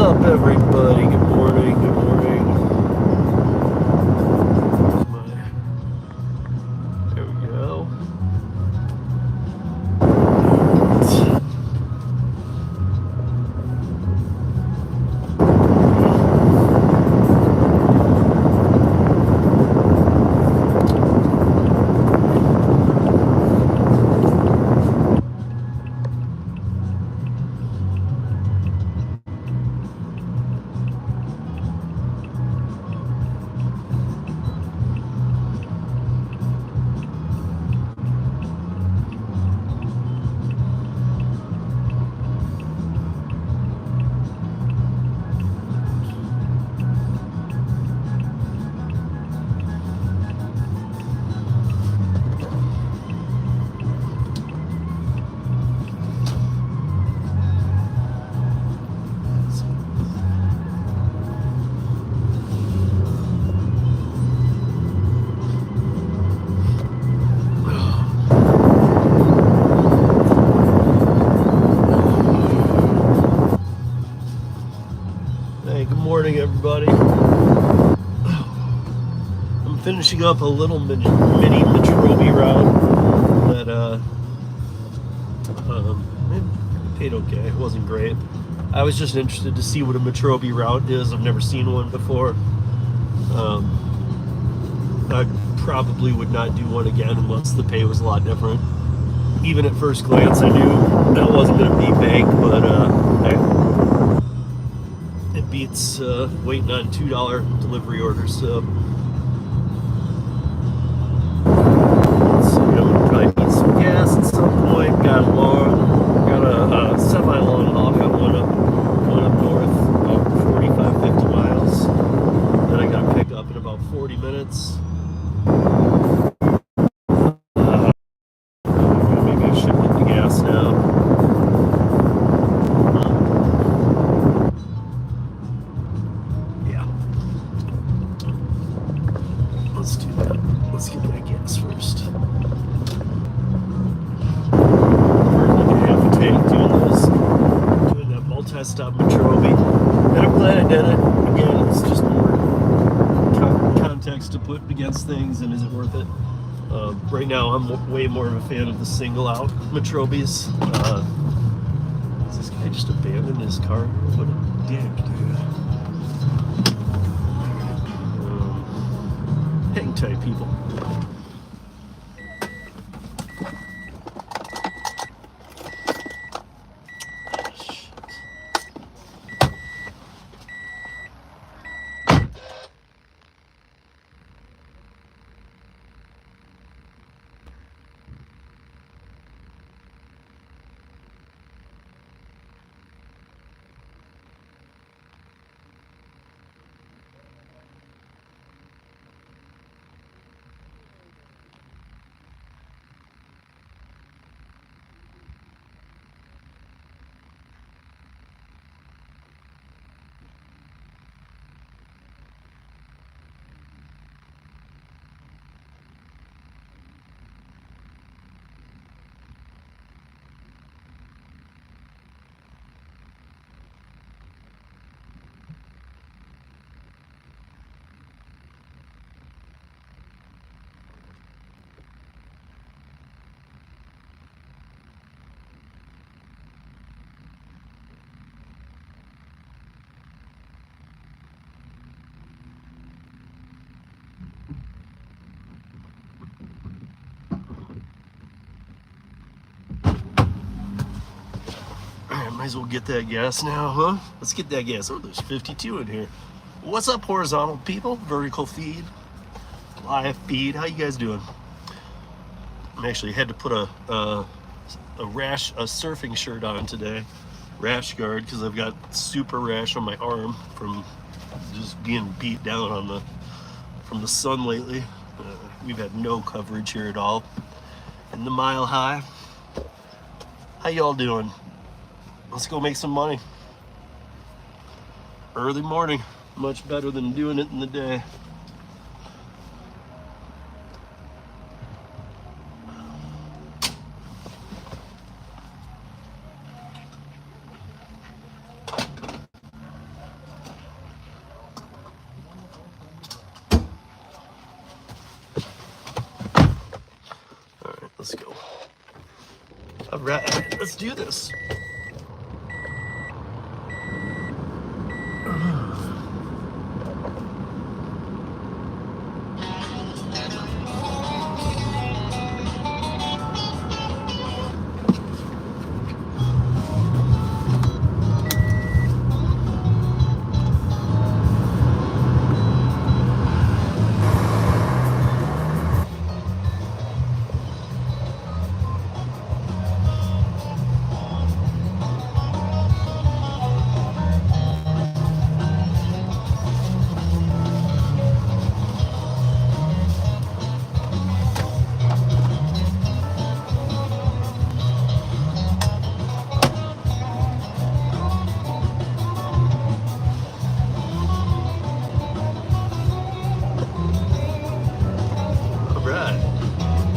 up, everybody? Good morning, good morning. There we go. Hey, good morning, everybody. I'm finishing up a little mini Metrobi route that it paid okay. It wasn't great. I was just interested to see what a Metrobi route is. I've never seen one before. I probably would not do one again unless the pay was a lot different. Even at first glance, I knew that wasn't going to be bank, but it beats waiting on $2 delivery orders. So let's see, I'm gonna probably need some gas at some point. Got a semi-long haul. Got one up north, about 45, 50 miles. Then I got to pick up in about 40 minutes. Maybe I should get the gas now. Yeah. Let's do that. Let's get that gas first. Half a tank doing that multi-stop Metrobi. And I'm glad I did it. Again, it's just more context to put against things, and is it worth it? Right now, I'm way more of a fan of the single-out Metrobis. Is this guy just abandoned his car? What a dick, dude. Hang tight, people. Might as well get that gas now, huh? Let's get that gas. Oh, there's 52 in here. What's up, horizontal people? Vertical feed, live feed. How you guys doing? I actually had to put a surfing shirt on today, rash guard, because I've got super rash on my arm from just being beat down from the sun lately. We've had no coverage here at all in the Mile High. How y'all doing? Let's go make some money. Early morning, much better than doing it in the day. All right, let's do this.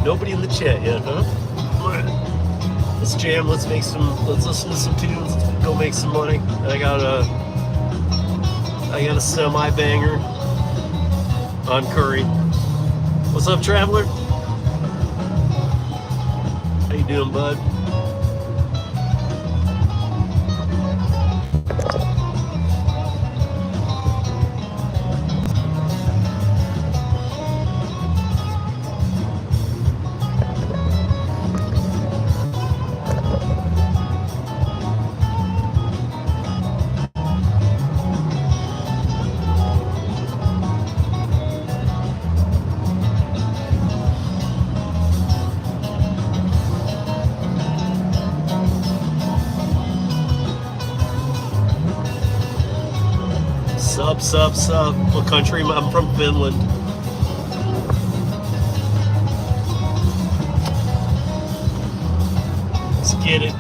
Nobody in the chat yet, huh? Alright. Let's jam, let's listen to some tunes, let's go make some money. I got a semi-banger on Curri. What's up, Traveler? How you doing, bud? Sup. What country? I'm from Finland. Let's get it.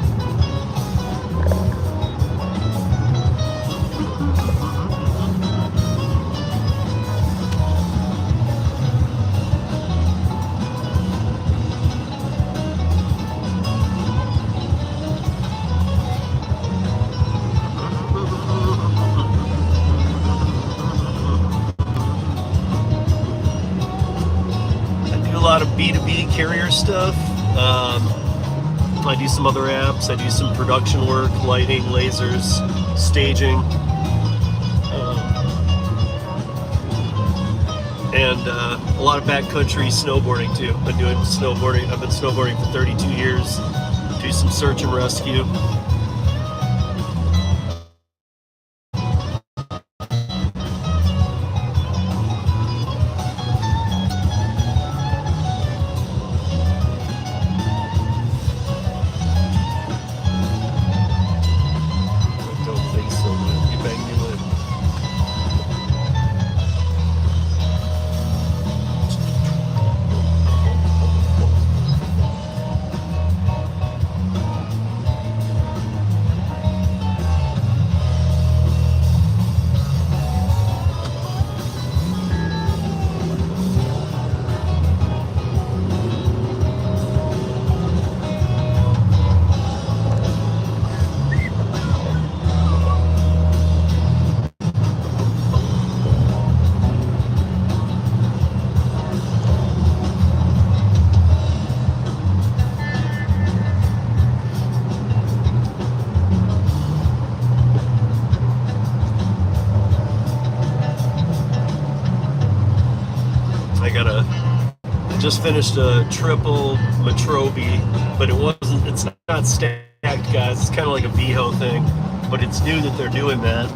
B2B carrier stuff. I do some other apps. I do some production work, lighting, lasers, staging, and a lot of backcountry snowboarding too. I've been snowboarding for 32 years. Do some search and rescue. Just finished a triple Metrobi, but it's not stacked, guys. It's kind of like a VHO thing, but it's new that they're doing that.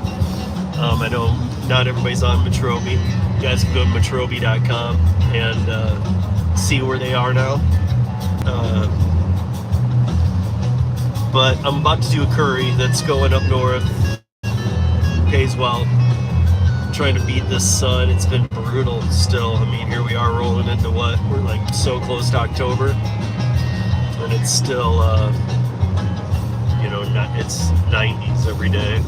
I know not everybody's on Metrobi. You guys can go to metrobi.com and see where they are now. But I'm about to do a Curri that's going up north. Pays well. Trying to beat this sun. It's been brutal still. I mean, here we are rolling into what? We're like so close to October. And it's still, it's 90s every day.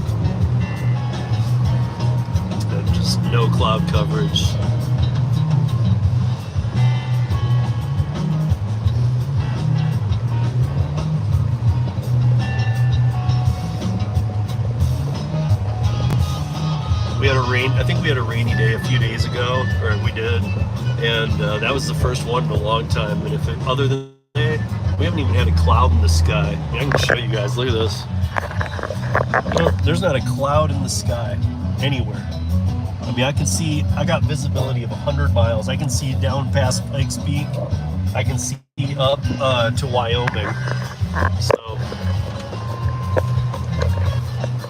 And just no cloud coverage. I think we had a rainy day a few days ago, or we did, and that was the first one in a long time. And other than that, We haven't even had a cloud in the sky. I can show you guys. Look at this. There's not a cloud in the sky anywhere. I mean, I got visibility of 100 miles. I can see down past Pikes Peak. I can see up to Wyoming. So,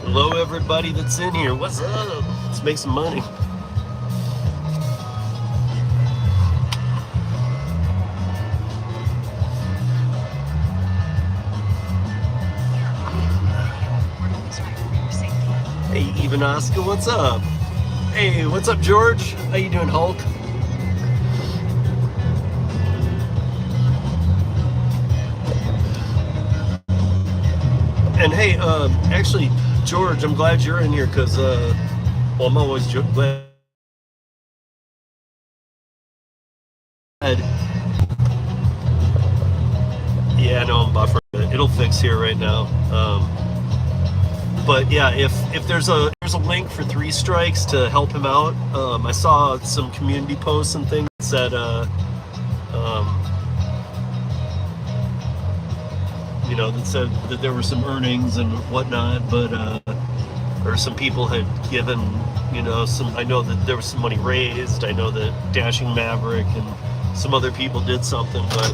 hello everybody that's in here. What's up? Let's make some money. Hey, even Oscar, what's up? Hey, what's up, George? How you doing, Hulk? And hey, actually, George, I'm glad you're in here because, well, I'm always glad. Yeah, I know I'm buffering. It'll fix here right now. But yeah, if there's a link for 3 Strikes to help him out. I saw some community posts and things that you know, that said that there were some earnings and whatnot, but or some people had given, you know, some. I know that there was some money raised. I know that Dashing Maverick and some other people did something, but.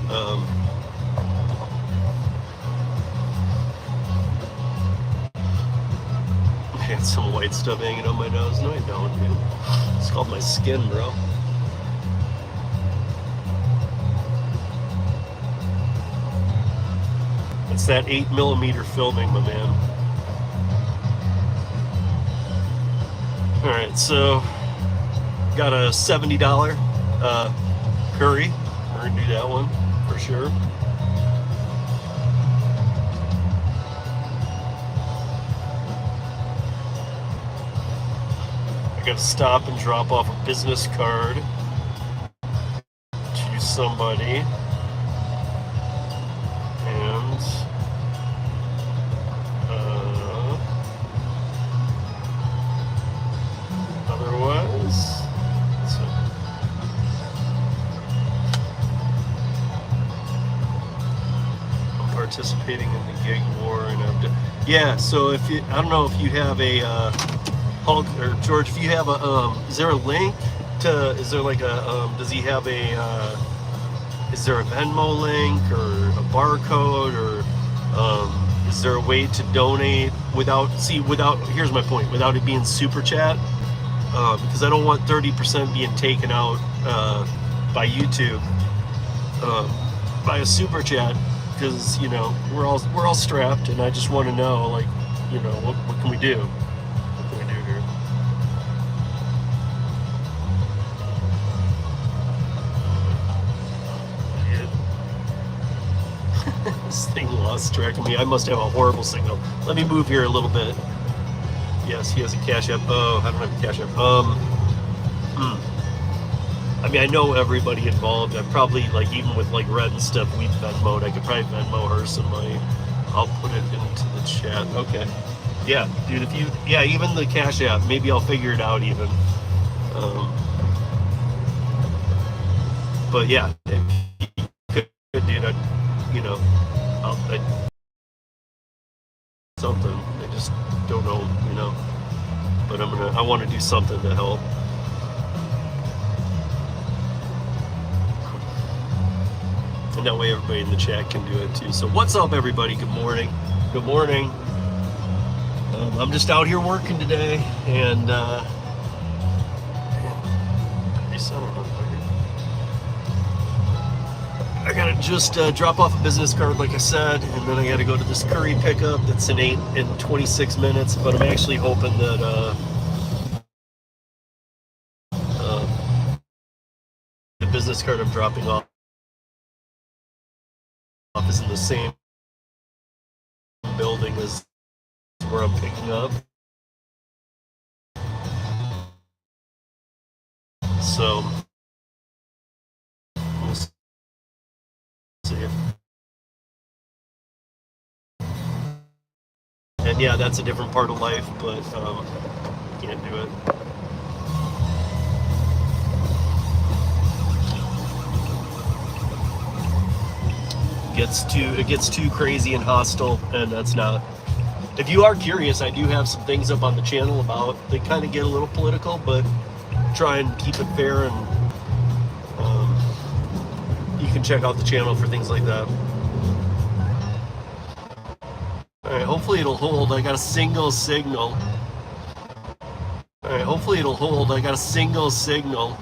I got some white stuff hanging on my nose. No, I don't, dude. It's called my skin, bro. It's that 8mm filming, my man. Alright, so got a $70 Curri. We're gonna do that one for sure. I gotta stop and drop off a business card to somebody. And otherwise, I'm participating in the gig war, and yeah. So if you, I don't know if you have a Hulk or George, if you have a is there a link to? Is there like a does he have a? Is there a Venmo link or a barcode, or is there a way to donate without, here's my point, without it being super chat, because I don't want 30% being taken out by YouTube by a super chat, because, you know, we're all strapped, and I just want to know, like, you know, what can we do? What can we do here? This thing lost track of me. I must have a horrible signal. Let me move here a little bit. Yes, he has a Cash App. Oh, I don't have a Cash App. I mean, I know everybody involved. I probably, like, even with, like, Red and stuff, we've Venmo'd. I could probably Venmo her some money. I'll put it into the chat. Okay. Yeah, dude, if you, yeah, even the Cash App, maybe I'll figure it out even. But yeah, if you could, dude, you know, something. I just don't know, you know. But I want to do something to help. And that way everybody in the chat can do it too. So what's up, everybody? Good morning. Good morning. I'm just out here working today, and I gotta just drop off a business card, like I said, and then I gotta go to this Curri pickup that's in 26 minutes. But I'm actually hoping that the business card I'm dropping off is in the same building as where I'm picking up. So we'll see. And yeah, that's a different part of life, but can't do it. it gets too crazy and hostile, and that's not. If you are curious, I do have some things up on the channel about, they kind of get a little political, but try and keep it fair, and you can check out the channel for things like that. Alright, hopefully it'll hold. I got a single signal. Alright, hopefully it'll hold. I got a single signal.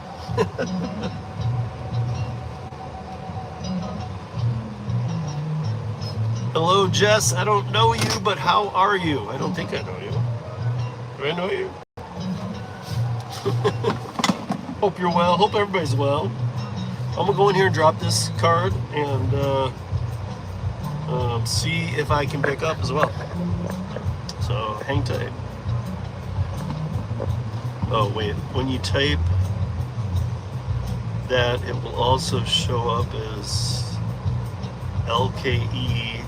Hello, Jess. I don't know you, but how are you? I don't think I know you. Do I know you? Hope you're well. Hope everybody's well. I'm gonna go in here and drop this card and see if I can pick up as well. So hang tight. Oh wait, when you type that, it will also show up as LKEWHOA.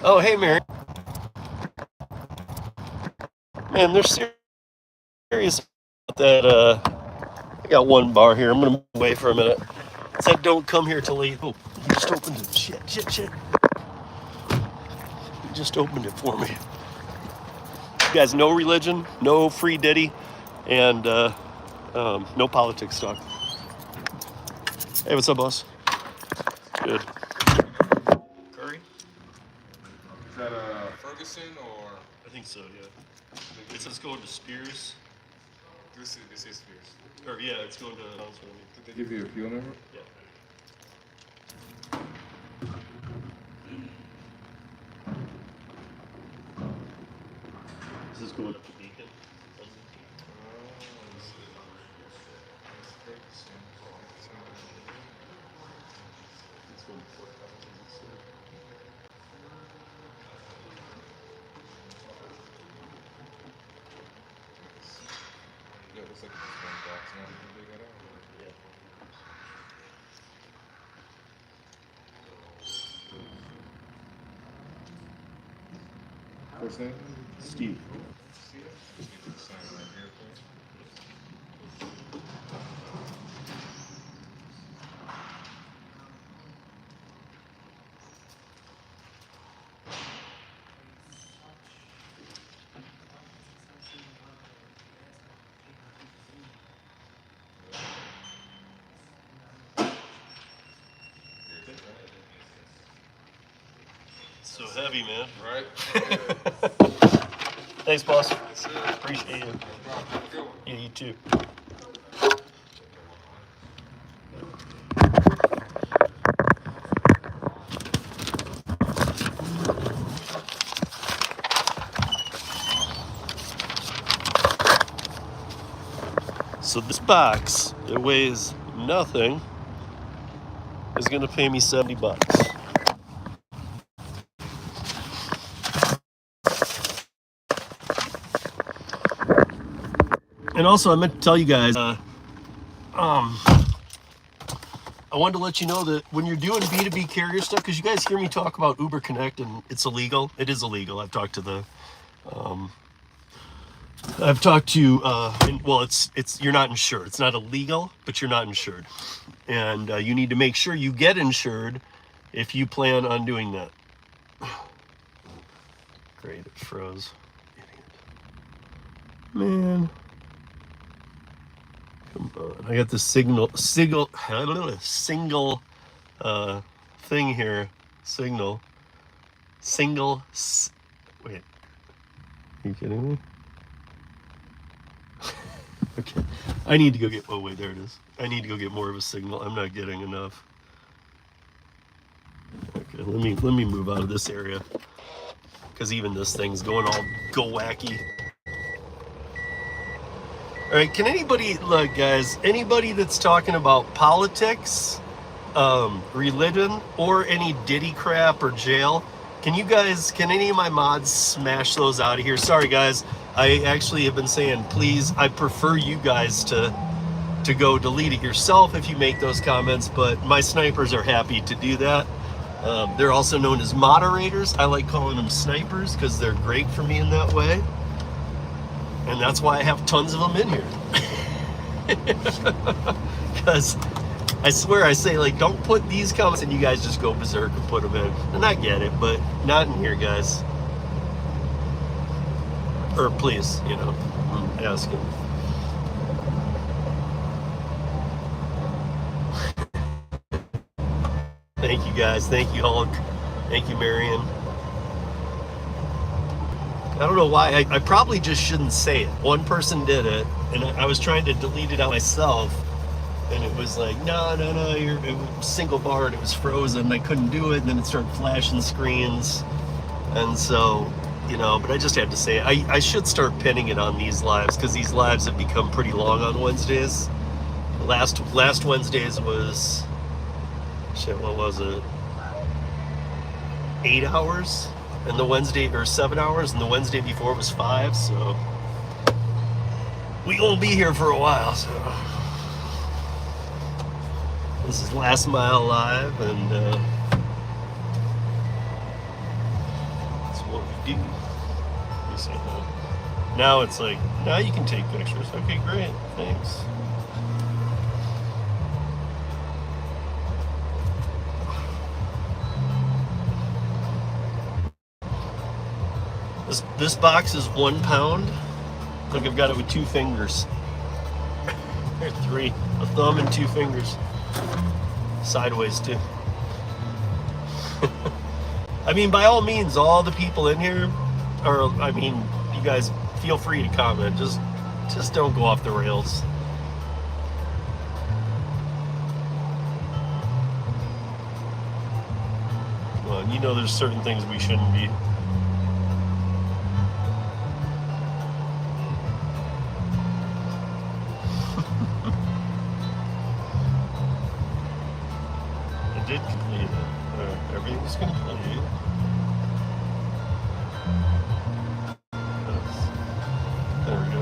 Oh, hey, Mary. Man, they're serious about that. I got one bar here. I'm going to move away for a minute. It said don't come here till 8. Oh, you just opened it. Shit. You just opened it for me. You guys, no religion, no free Diddy, and no politics talk. Hey, what's up, boss? Good. Curri? Is that Ferguson or? I think so, yeah. It says going to Spears. This is Spears. Or yeah, it's going to Townsville. Did they give you a fuel number? Yeah. This is going up to Beacon. It's going to Fort Collins. Yeah, it looks like it's one box now. They got out. Yeah. First name? Steve. Just need to sign right here, please. So heavy, man. Right? Thanks, boss. Yes, sir. Appreciate you. No problem. Have a good one. Yeah, you too. So this box that weighs nothing is gonna pay me $70. And also, I meant to tell you guys, I wanted to let you know that when you're doing B2B carrier stuff, because you guys hear me talk about Uber Connect and it's illegal. It is illegal. I've talked to the, well, it's you're not insured. It's not illegal, but you're not insured, and you need to make sure you get insured if you plan on doing that. Great, it froze. Idiot. Man. Come on. I got this single thing here. Wait. Are you kidding me? Okay. I need to go get, oh wait, there it is. I need to go get more of a signal. I'm not getting enough. Okay, let me move out of this area, because even this thing's going all go wacky. All right, can anybody, look guys, anybody that's talking about politics, religion, or any Diddy crap or jail, can any of my mods smash those out of here? Sorry guys, I actually have been saying, please, I prefer you guys to go delete it yourself if you make those comments, but my snipers are happy to do that. They're also known as moderators. I like calling them snipers because they're great for me in that way. And that's why I have tons of them in here. Because I swear I say, like, don't put these comments, and you guys just go berserk and put them in. And I get it, but not in here, guys. Or please, you know, I'm asking. Thank you, guys. Thank you, Hulk. Thank you, Marion. I don't know why. I probably just shouldn't say it. One person did it, and I was trying to delete it out myself, and it was like, no, it was single barred. It was frozen. I couldn't do it, and then it started flashing screens. And so, you know, but I just had to say it. I should start pinning it on these lives, because these lives have become pretty long on Wednesdays. Last Wednesdays was, shit, what was it? 8 hours? And the Wednesday, or 7 hours, and the Wednesday before was 5, so we gonna be here for a while. So this is Last Mile Live, and that's what we do. You see that? Now it's like, now you can take pictures. Okay, great, thanks. This box is 1 pound. I think I've got it with 2 fingers. Or 3. A thumb and 2 fingers. Sideways, too. I mean, by all means, all the people in here, or, I mean, you guys feel free to comment. Just don't go off the rails. Well, you know there's certain things we shouldn't be. Did complete it. Everything's complete. There we go.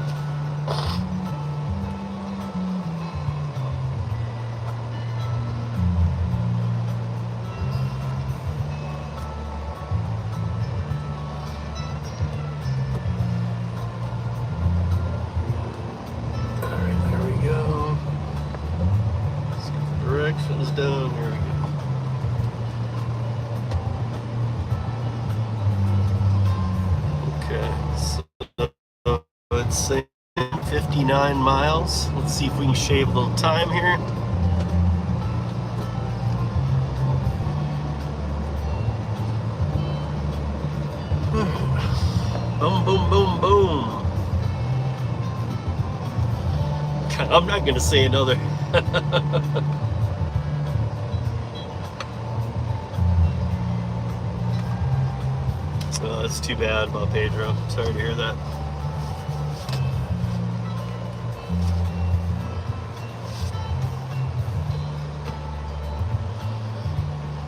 Alright, there we go. Let's get the directions down. Here we go. Let's say 59 miles. Let's see if we can shave a little time here. Boom, boom, boom, boom. I'm not going to say another. Oh, that's too bad about Pedro. Sorry to hear that.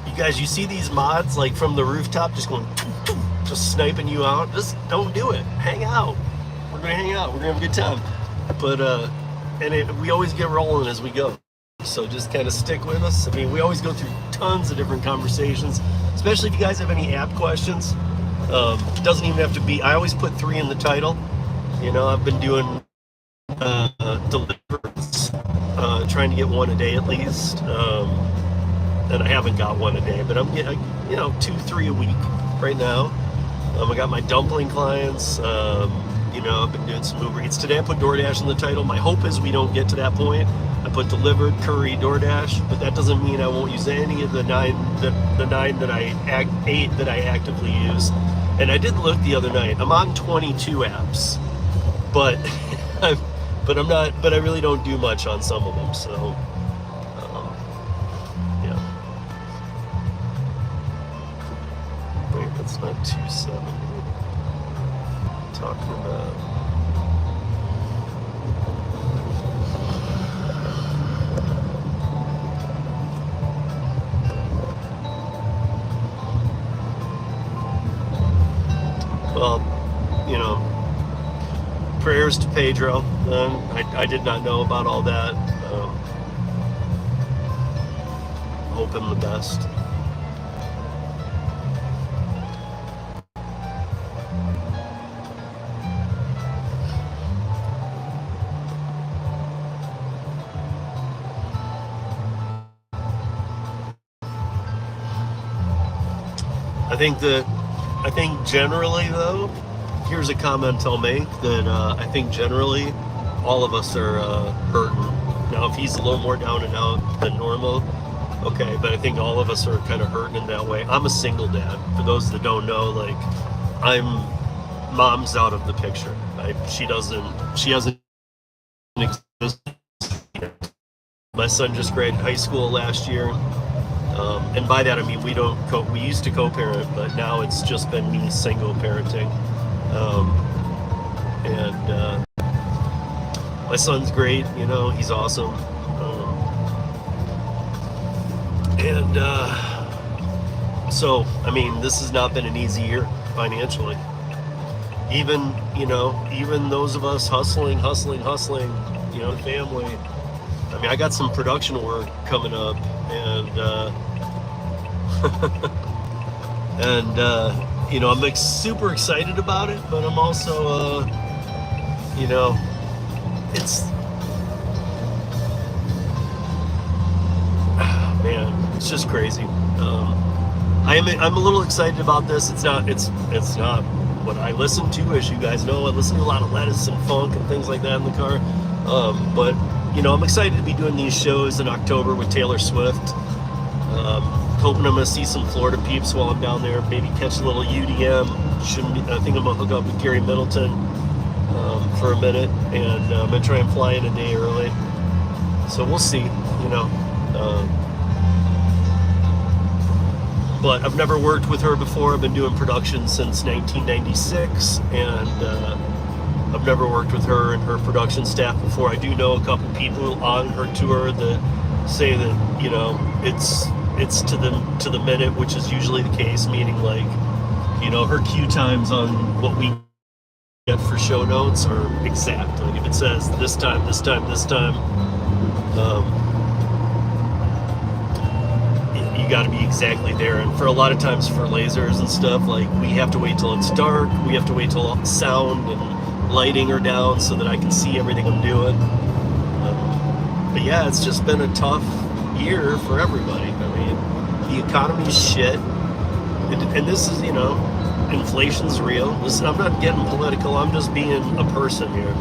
You guys, you see these mods like from the rooftop just going, just sniping you out? Just don't do it. Hang out. We're gonna hang out. We're gonna have a good time. But we always get rolling as we go. So just kind of stick with us. I mean, we always go through tons of different conversations, especially if you guys have any app questions. It doesn't even have to be. I always put 3 in the title. You know, I've been doing Dlivrd, trying to get 1 a day at least. And I haven't got 1 a day, but I'm getting, you know, 2, 3 a week right now. I got my dumpling clients. You know, I've been doing some Uber Eats. Today I put Doordash in the title. My hope is we don't get to that point. I put Dlivrd, Curri, Doordash, but that doesn't mean I won't use any of the 8 that I actively use. And I did look the other night. I'm on 22 apps, but I'm not. But I really don't do much on some of them. So. It's not 270. Talking about. Well, you know, prayers to Pedro. I did not know about all that. Hope him the best. I think generally though, here's a comment I'll make that I think generally all of us are hurting. Now, if he's a little more down and out than normal, okay, but I think all of us are kind of hurting in that way. I'm a single dad. For those that don't know, like, mom's out of the picture. She hasn't existed. My son just graduated high school last year. And by that I mean we used to co-parent, but now it's just been me single parenting. And my son's great, he's awesome. So, I mean, this has not been an easy year financially. Even those of us hustling, the family. I mean, I got some production work coming up, and I'm super excited about it, but I'm also, it's just crazy. I'm a little excited about this. It's not what I listen to, as you guys know. I listen to a lot of lettuce and funk and things like that in the car. But I'm excited to be doing these shows in October with Taylor Swift. Hoping I'm gonna see some Florida peeps while I'm down there. Maybe catch a little UDM. I think I'm gonna hook up with Gary Middleton for a minute, and I'm gonna try and fly in a day early. So we'll see. But I've never worked with her before. I've been doing production since 1996, and I've never worked with her and her production staff before. I do know a couple people on her tour that say that it's to the minute, which is usually the case, meaning like her cue times on what we get for show notes are exact. Like if it says this time, you got to be exactly there. And for a lot of times for lasers and stuff, like we have to wait till it's dark, we have to wait till sound and lighting are down so that I can see everything I'm doing. But yeah, it's just been a tough year for everybody. I mean, the economy's shit, and this is, inflation's real. I'm not getting political, I'm just being a person here.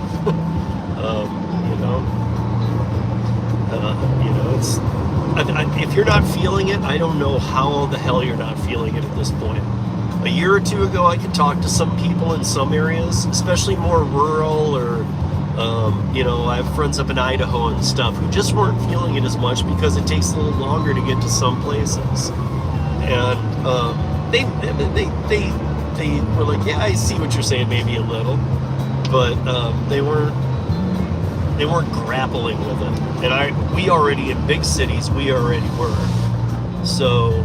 It's, if you're not feeling it, I don't know how the hell you're not feeling it at this point. A year or two ago, I could talk to some people in some areas, especially more rural, or I have friends up in Idaho and stuff who just weren't feeling it as much because it takes a little longer to get to some places. And they were like, yeah, I see what you're saying, maybe a little, but they weren't grappling with it. And we already, in big cities, we already were. So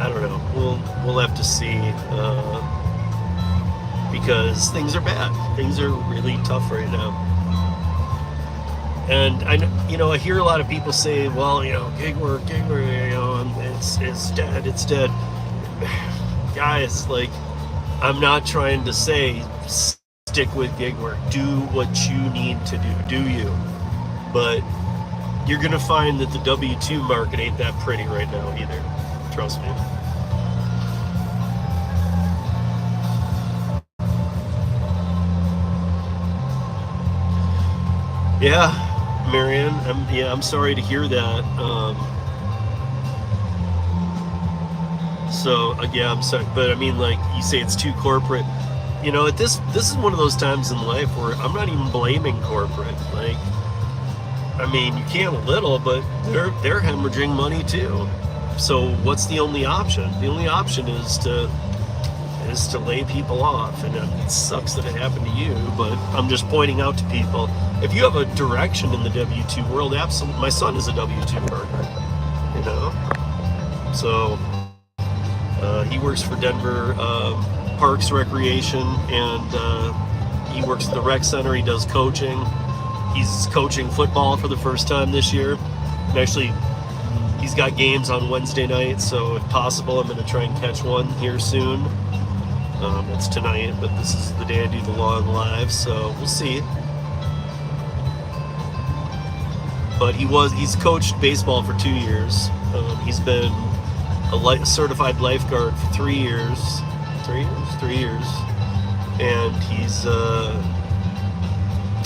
I don't know. We'll have to see, because things are bad. Things are really tough right now. And I hear a lot of people say, well, gig work, it's dead. Guys, like, I'm not trying to say stick with gig work. Do what you need to do you. But you're gonna find that the W-2 market ain't that pretty right now either. Trust me. Yeah. Marion, I'm sorry to hear that. I'm sorry, but I mean, like you say, it's too corporate. This is one of those times in life where I'm not even blaming corporate. Like, I mean, you can a little, but they're hemorrhaging money too. So what's the only option? The only option is to lay people off, and it sucks that it happened to you, but I'm just pointing out to people, if you have a direction in the W-2 world, absolutely. My son is a W-2 worker, so he works for Denver Parks Recreation, and he works at the rec center. He does coaching. He's coaching football for the first time this year, and actually he's got games on Wednesday night, so if possible I'm going to try and catch one here soon. It's tonight, but this is the day I do the long live, so we'll see. But he's coached baseball for 2 years, He's been a certified lifeguard for 3 years. 3 years? 3 years.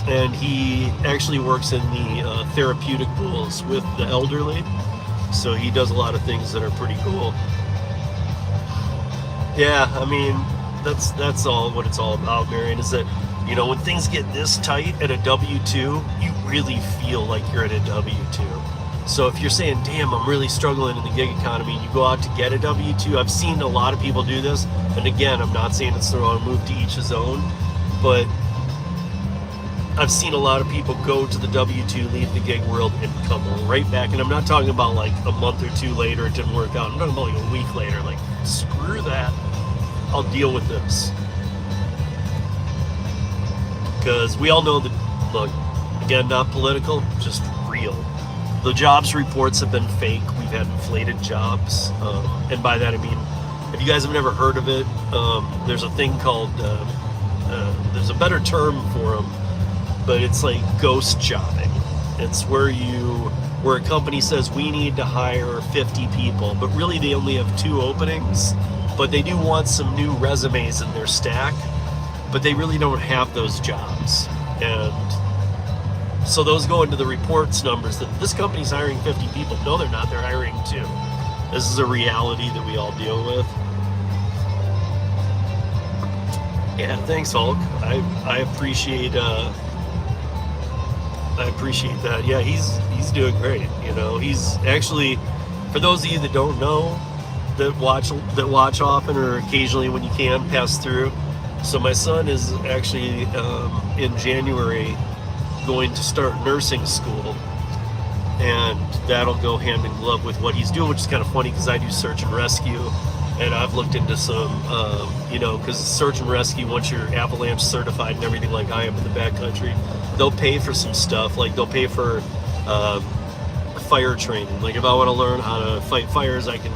And he actually works in the therapeutic pools with the elderly. So he does a lot of things that are pretty cool. Yeah, I mean, that's all what it's all about, Marion, is that, you know, when things get this tight at a W-2, you really feel like you're at a W-2. So if you're saying, damn, I'm really struggling in the gig economy, and you go out to get a W-2, I've seen a lot of people do this, and again, I'm not saying it's the wrong move, to each his own, but I've seen a lot of people go to the W-2, leave the gig world, and come right back. And I'm not talking about like a month or two later it didn't work out. I'm talking about like a week later. Like, screw that. I'll deal with this. Because we all know that, look, again, not political, just real. The jobs reports have been fake. We've had inflated jobs. And by that I mean, if you guys have never heard of it, there's a thing called, there's a better term for them, but it's like ghost jobbing. It's where a company says we need to hire 50 people, but really they only have 2 openings, but they do want some new resumes in their stack, but they really don't have those jobs. And so those go into the reports numbers that this company's hiring 50 people. No, they're not. They're hiring 2. This is a reality that we all deal with. Yeah, thanks, Hulk. I appreciate that. Yeah, he's doing great. You know, he's actually, for those of you that don't know, that watch often or occasionally when you can pass through. So my son is actually in January going to start nursing school, and that'll go hand in glove with what he's doing, which is kind of funny because I do search and rescue, and I've looked into some, you know, because search and rescue, once you're avalanche certified and everything like I am in the backcountry, they'll pay for some stuff. Like they'll pay for fire training. Like if I want to learn how to fight fires, I can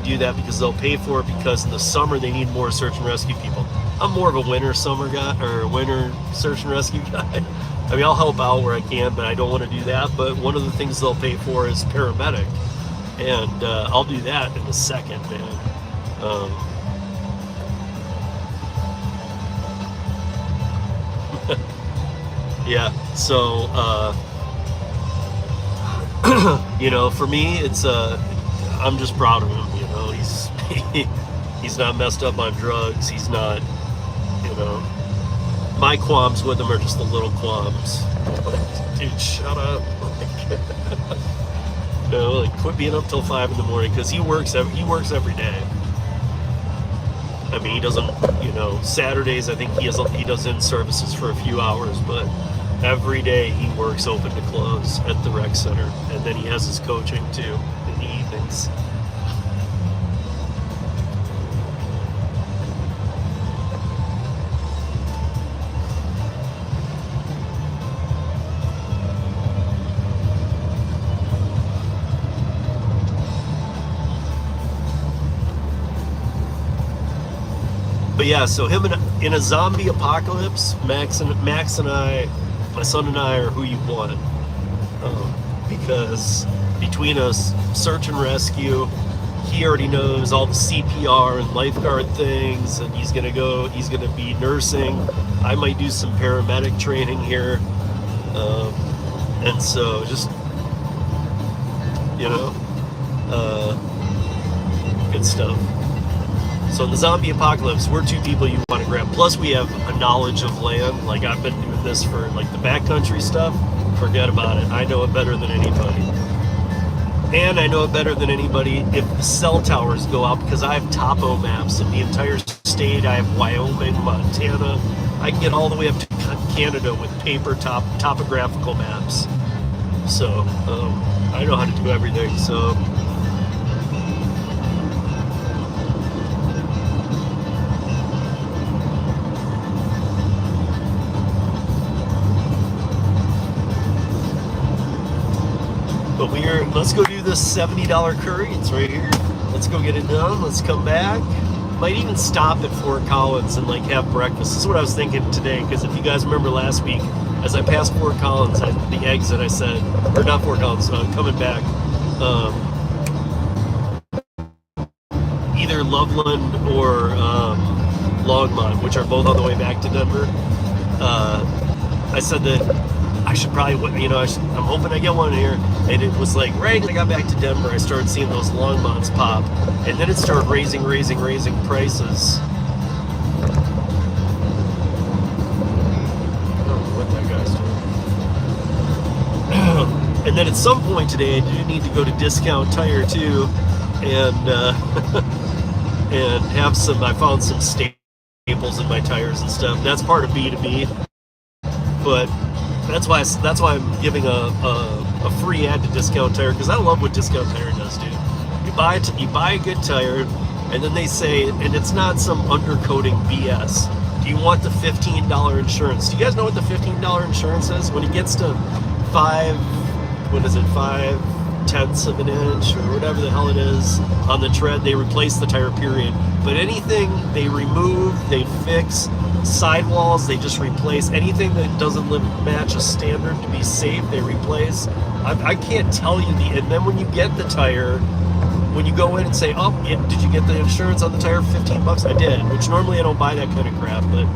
do that because they'll pay for it, because in the summer they need more search and rescue people. I'm more of a winter summer guy, or winter search and rescue guy. I mean, I'll help out where I can, but I don't want to do that. But one of the things they'll pay for is paramedic, and I'll do that in a second, man. Yeah, so you know, for me, it's I'm just proud of him. You know, he's not messed up on drugs. He's not, you know. My qualms with him are just the little qualms. Dude, shut up. No, like, quit being up till 5 in the morning, because he works every day. I mean, he doesn't, you know, Saturdays I think he does in services for a few hours, but every day he works open to close at the rec center, and then he has his coaching too in the evenings. But yeah, so him in a zombie apocalypse, Max and I, my son and I, are who you want. Because between us, search and rescue, he already knows all the CPR and lifeguard things, and he's gonna be nursing. I might do some paramedic training here. And so just, you know, good stuff. So in the zombie apocalypse, we're 2 people you want to grab. Plus we have a knowledge of land. Like I've been doing this for like the backcountry stuff. Forget about it. I know it better than anybody. And I know it better than anybody if the cell towers go out, because I have topo maps of the entire state. I have Wyoming, Montana. I can get all the way up to Canada with paper topographical maps. So I know how to do everything. So but let's go do this $70 curry. It's right here. Let's go get it done. Let's come back. Might even stop at Fort Collins and like have breakfast. This is what I was thinking today, because if you guys remember last week, as I passed Fort Collins, the exit, I said, or not Fort Collins, coming back, Loveland or Longmont, which are both on the way back to Denver, I said that I should probably, I'm hoping I get one here. And it was like right when I got back to Denver, I started seeing those Longmonts pop, and then it started raising prices. And then at some point today, I do need to go to Discount Tire too, and and have some. I found some staples in my tires and stuff. That's part of B2B, but that's why I'm giving a free ad to Discount Tire, because I love what Discount Tire does, dude. You buy a good tire, and then they say, and it's not some undercoating BS. Do you want the $15 insurance? Do you guys know what the $15 insurance is? When it gets to 5/10ths of an inch or whatever the hell it is on the tread, they replace the tire, period. But anything they remove, they fix. Sidewalls, they just replace. Anything that doesn't match a standard to be safe, they replace. I can't tell you and then when you get the tire, when you go in and say, oh, yeah, did you get the insurance on the tire? $15? I did, which normally I don't buy that kind of crap, but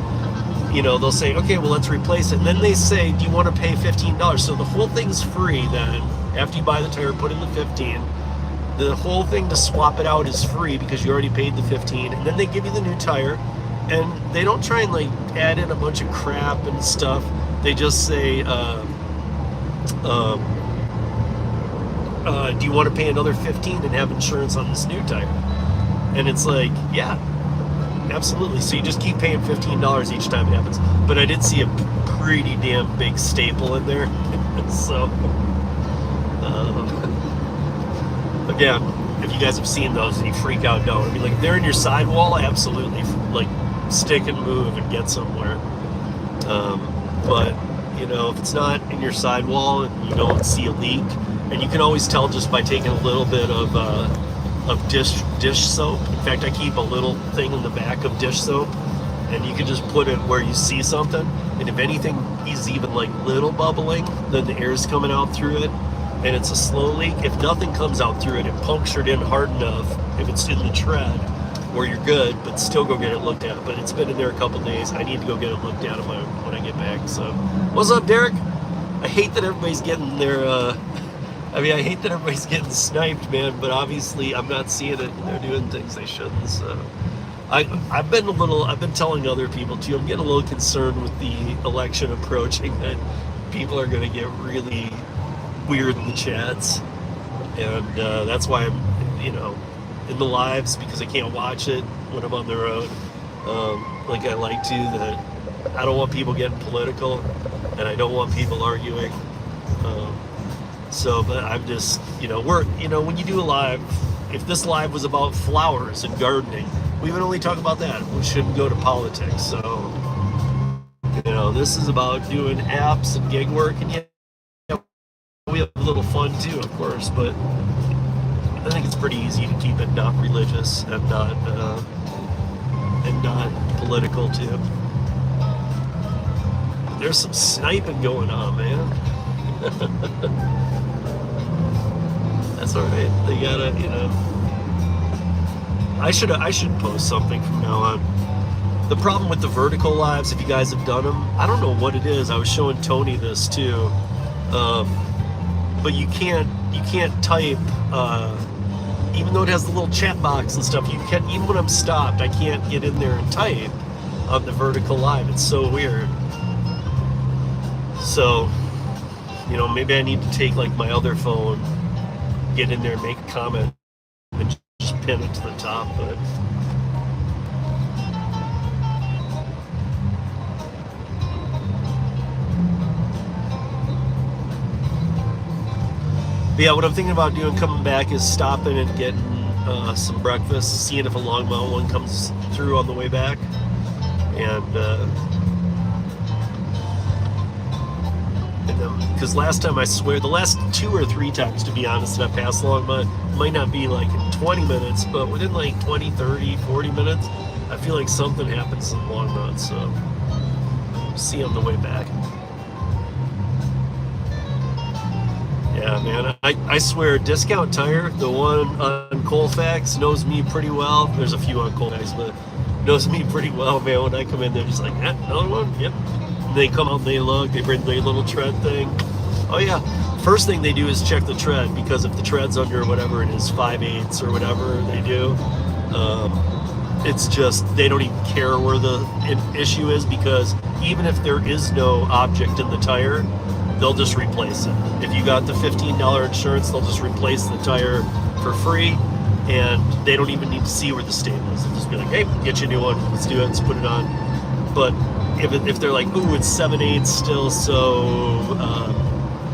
they'll say, okay, well, let's replace it. And then they say, do you want to pay $15? So the whole thing's free then. After you buy the tire, put in the 15. The whole thing to swap it out is free because you already paid the 15. And then they give you the new tire. And they don't try and like add in a bunch of crap and stuff. They just say, do you want to pay another 15 and have insurance on this new tire? And it's like, yeah, absolutely. So you just keep paying $15 each time it happens. But I did see a pretty damn big staple in there. So, again, if you guys have seen those and you freak out, don't. I mean, like, if they're in your sidewall, absolutely, like, stick and move and get somewhere. But, if it's not in your sidewall and you don't see a leak, and you can always tell just by taking a little bit of dish soap. In fact, I keep a little thing in the back of dish soap, and you can just put it where you see something, and if anything is even like little bubbling, then the air's coming out through it, and it's a slow leak. If nothing comes out through it, it punctured in hard enough, if it's in the tread, where you're good, but still go get it looked at. But it's been in there a couple days. I need to go get it looked at when I get back. So, what's up, Derek? I hate that everybody's getting their I hate that everybody's getting sniped, man, but obviously I'm not seeing it, and they're doing things they shouldn't, so. I've been telling other people too, I'm getting a little concerned with the election approaching, that people are gonna get really weird in the chats, and that's why I'm, in the lives, because I can't watch it when I'm on the road, like I like to, that I don't want people getting political, and I don't want people arguing. So, but I'm just, when you do a live, if this live was about flowers and gardening, we would only talk about that. We shouldn't go to politics. So, this is about doing apps and gig work, and yeah, we have a little fun too, of course, but I think it's pretty easy to keep it not religious and not political too. There's some sniping going on, man. That's all right. They gotta, I should post something from now on. The problem with the vertical lives, if you guys have done them, I don't know what it is. I was showing Tony this too, but you can't type. Even though it has the little chat box and stuff, you can't. Even when I'm stopped, I can't get in there and type on the vertical live. It's so weird. So, maybe I need to take like my other phone, get in there, make a comment, and just pin it to the top. But yeah, what I'm thinking about doing coming back is stopping and getting some breakfast, seeing if a Longmont one comes through on the way back, and because last time, I swear, the last 2 or 3 times, to be honest, that I passed Longmont, might not be like in 20 minutes, but within like 20, 30, 40 minutes, I feel like something happens in Longmont, so see on the way back. Yeah, man. I swear, Discount Tire, the one on Colfax, knows me pretty well. There's a few on Colfax, but knows me pretty well, man. When I come in, they're just like, another one? Yep. And they come out and they look, they bring their little tread thing. Oh, yeah. First thing they do is check the tread, because if the tread's under whatever it is, 5/8 or whatever they do, it's just, they don't even care where the issue is, because even if there is no object in the tire, they'll just replace it. If you got the $15 insurance, they'll just replace the tire for free, and they don't even need to see where the stain is. They'll just be like, hey, get you a new one, let's do it, let's put it on. But if they're like, ooh, it's 7/8 still, so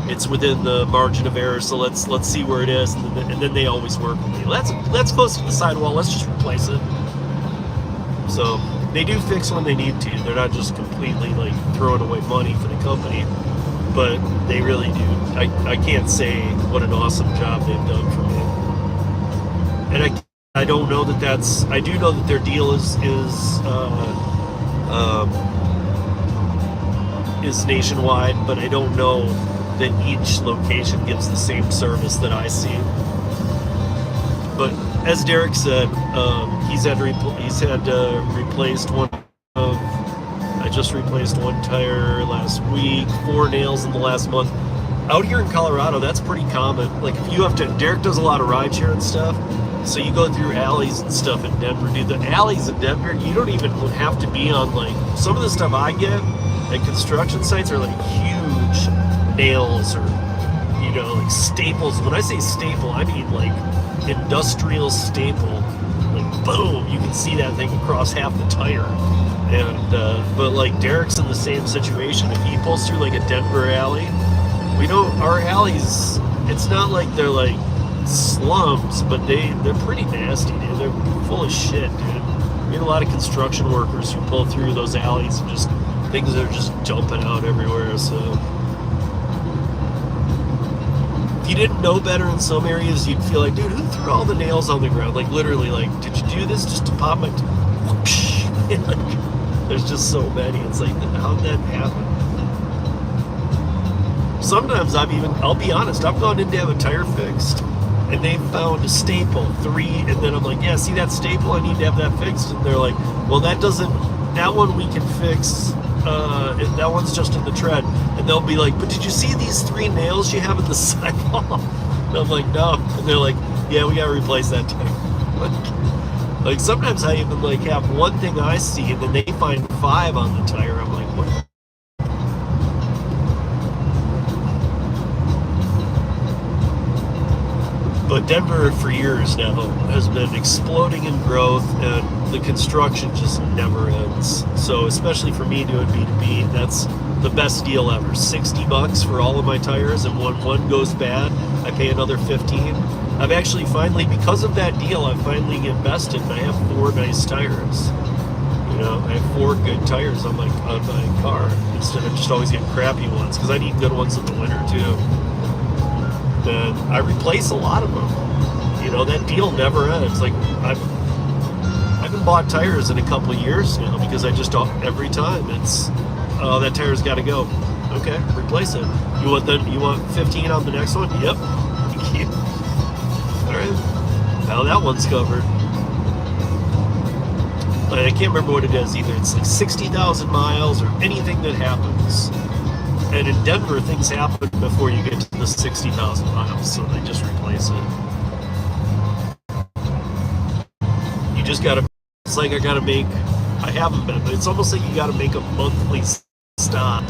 it's within the margin of error, so let's see where it is, and then they always work with me. That's close to the sidewall, let's just replace it. So they do fix when they need to. They're not just completely like throwing away money for the company, but they really do. I can't say what an awesome job they've done for me. And I don't know that that's, I do know that their deal is nationwide, but I don't know that each location gives the same service that I see. But as Derek said, he's had replaced one of, I just replaced one tire last week, 4 nails in the last month. Out here in Colorado, that's pretty common. Like if you have to, Derek does a lot of rideshare and stuff, so you go through alleys and stuff in Denver. Dude, the alleys in Denver, you don't even have to be on, like, some of the stuff I get at construction sites are like huge nails or, you know, like staples. When I say staple, I mean like industrial staple. Like boom, you can see that thing across half the tire. And but like Derek's in the same situation. If he pulls through like a Denver alley, we don't, our alleys, it's not like they're like slums, but they're pretty nasty, dude. They're full of shit, dude. We had a lot of construction workers who pull through those alleys and just things are just dumping out everywhere. So if you didn't know better in some areas, you'd feel like, dude, who threw all the nails on the ground? Like literally, like, did you do this just to pop my whoosh? Like, there's just so many. It's like, how did that happen? Sometimes I'll be honest, I've gone in to have a tire fixed and they found a staple, 3, and then I'm like, yeah, see that staple? I need to have that fixed. And they're like, well, that one we can fix, that one's just in the tread. And they'll be like, but did you see these 3 nails you have in the sidewall? And I'm like, no. And they're like, yeah, we gotta replace that tire. Like sometimes I even like have one thing I see and then they find 5 on the tire. I'm like, what? But Denver for years now has been exploding in growth and the construction just never ends. So especially for me doing B2B, that's the best deal ever. $60 for all of my tires, and when one goes bad, I pay another 15. I've actually finally, because of that deal, I've finally invested and I have 4 nice tires. You know, I have 4 good tires on my car instead of just always getting crappy ones, because I need good ones in the winter too. And I replace a lot of them. You know, that deal never ends. Like I haven't bought tires in a couple of years now because I just don't, every time it's, oh, that tire's got to go. Okay, replace it. You want 15 on the next one? Yep. Thank you. All right. Now that one's covered. And I can't remember what it is either. It's like 60,000 miles or anything that happens. And in Denver, things happen before you get to the 60,000 miles, so they just replace it. You just gotta, it's like I haven't been, but it's almost like you gotta make a monthly stop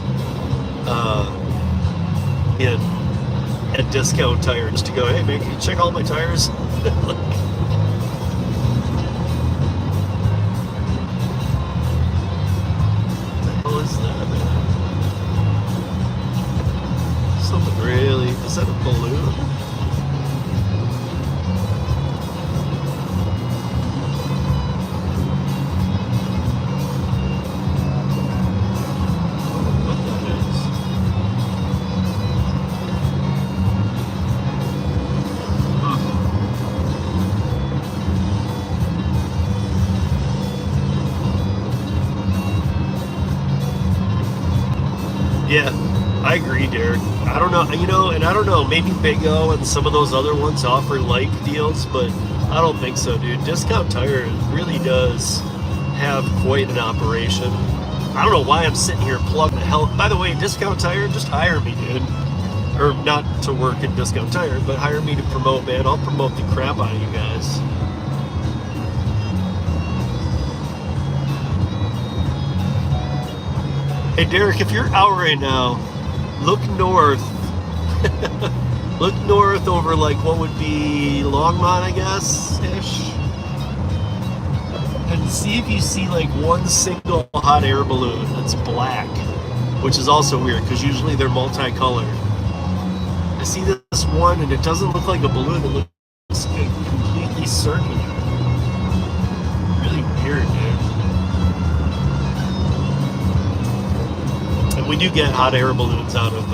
at Discount Tire just to go, hey man, can you check all my tires? Really? Is that a balloon? What that is? Yeah. I agree, Derek. I don't know, and I don't know, maybe Big O and some of those other ones offer like deals, but I don't think so, dude. Discount Tire really does have quite an operation. I don't know why I'm sitting here plugging the hell. By the way, Discount Tire, just hire me, dude. Or not to work in Discount Tire, but hire me to promote, man. I'll promote the crap out of you guys. Hey, Derek, if you're out right now, look north. Look north over like what would be Longmont, I guess, ish. And see if you see like one single hot air balloon that's black, which is also weird because usually they're multicolored. I see this one and it doesn't look like a balloon, it looks completely circular. Really weird, dude. And we do get hot air balloons out of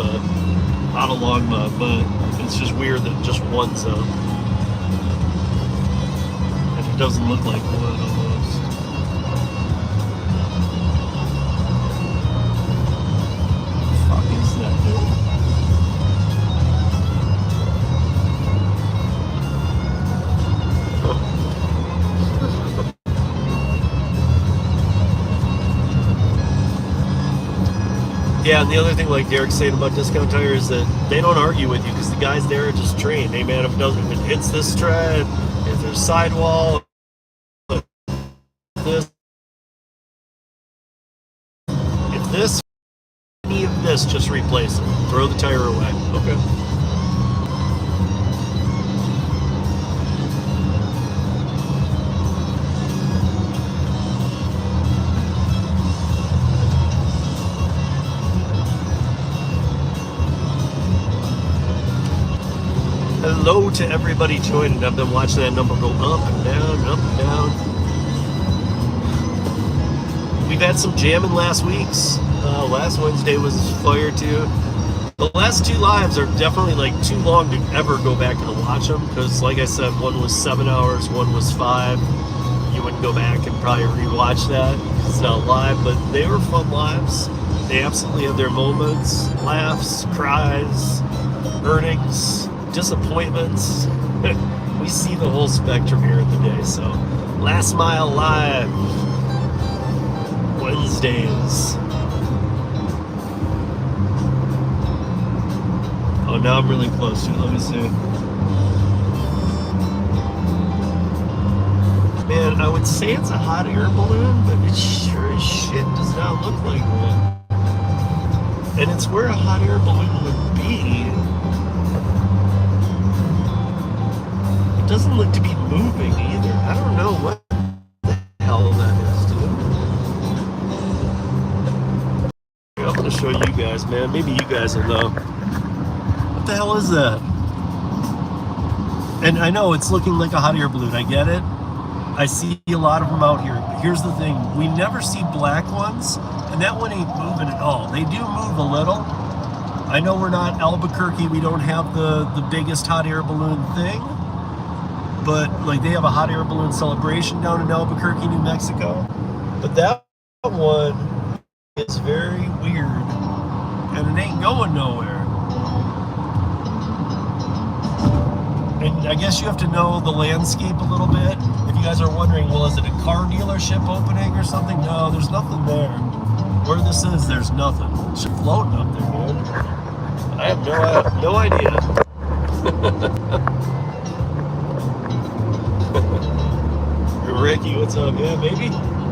Longmont, but it's just weird that just one's up. And it doesn't look like one almost. What the fuck is that, dude? Yeah, and the other thing, like Derek's saying about Discount Tire, is that they don't argue with you because the guys there are just trained. Hey, man, if it hits this tread, if there's sidewall, this, if this, any of this, just replace it. Throw the tire away. Okay. Hello to everybody joining. I've been watching that number go up and down, up and down. We've had some jamming last week's. Last Wednesday was fire too. The last two lives are definitely like too long to ever go back and watch them because, like I said, one was 7 hours, one was 5. You wouldn't go back and probably rewatch that. It's not live, but they were fun lives. They absolutely had their moments, laughs, cries, earnings, disappointments. We see the whole spectrum here at the day. So Last Mile Live Wednesdays. Oh, now I'm really close to it. Let me see. Man, I would say it's a hot air balloon, but it sure as shit does not look like one. And it's where a hot air balloon would be. It doesn't look to be moving either. I don't know what the hell that is, dude. I'm gonna show you guys, man. Maybe you guys will know. What the hell is that? And I know it's looking like a hot air balloon. I get it. I see a lot of them out here. But here's the thing. We never see black ones, and that one ain't moving at all. They do move a little. I know we're not Albuquerque. We don't have the biggest hot air balloon thing. But like they have a hot air balloon celebration down in Albuquerque, New Mexico. But that one is very weird, and it ain't going nowhere. And I guess you have to know the landscape a little bit. If you guys are wondering, well, is it a car dealership opening or something? No, there's nothing there. Where this is, there's nothing. It's just floating up there, dude. I have no idea. Ricky, what's up? Yeah, maybe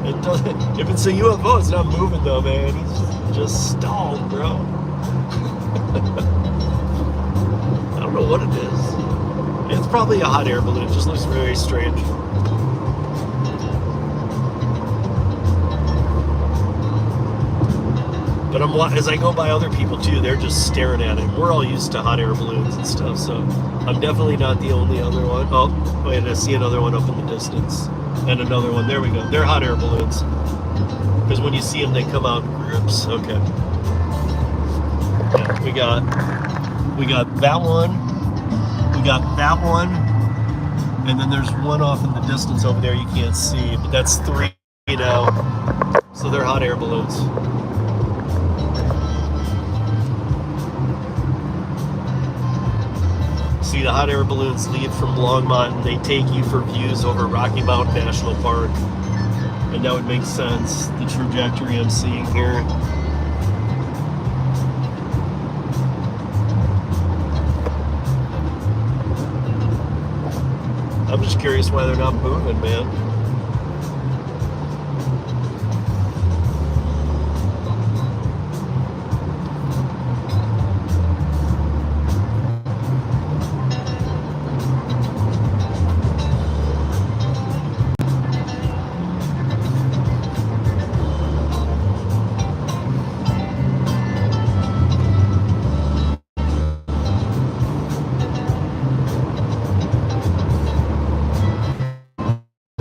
it doesn't. If it's a UFO, it's not moving though, man. He's just stalled, bro. I don't know what it is. It's probably a hot air balloon. It just looks very strange. But as I go by other people too, they're just staring at it. We're all used to hot air balloons and stuff, so I'm definitely not the only other one. Oh, wait, I see another one up in the distance. And another one. There we go. They're hot air balloons. Because when you see them, they come out in groups. Okay. Yeah, we got that one. We got that one. And then there's one off in the distance over there you can't see. But that's 3 now. So they're hot air balloons. the hot air balloons leave from Longmont and they take you for views over Rocky Mountain National Park. And that would make sense, the trajectory I'm seeing here. I'm just curious why they're not moving, man.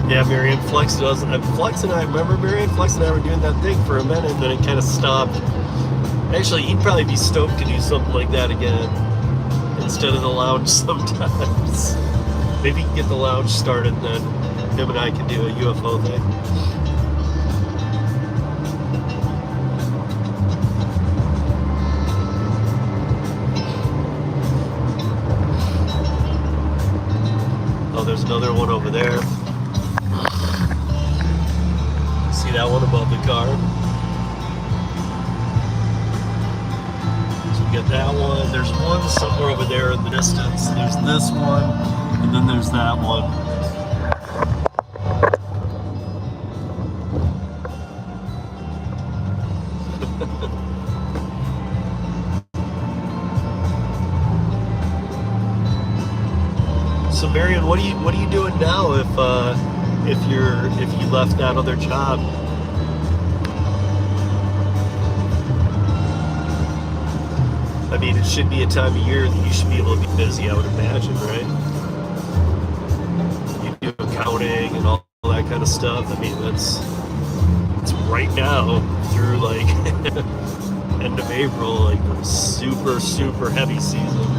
Yeah, Marion Flex does. Flex and I remember Marion Flex and I were doing that thing for a minute, and then it kind of stopped. Actually, he'd probably be stoked to do something like that again instead of the lounge sometimes. Maybe he can get the lounge started, and then him and I can do a UFO thing. Oh, there's another one over there. See that one above the car? So we got that one. There's one somewhere over there in the distance. There's this one, and then there's that one. So Marion, what are you doing now if you left that other job? I mean, it should be a time of year that you should be able to be busy, I would imagine, right? You do accounting and all that kind of stuff. I mean, it's right now through like end of April, like super, super heavy season.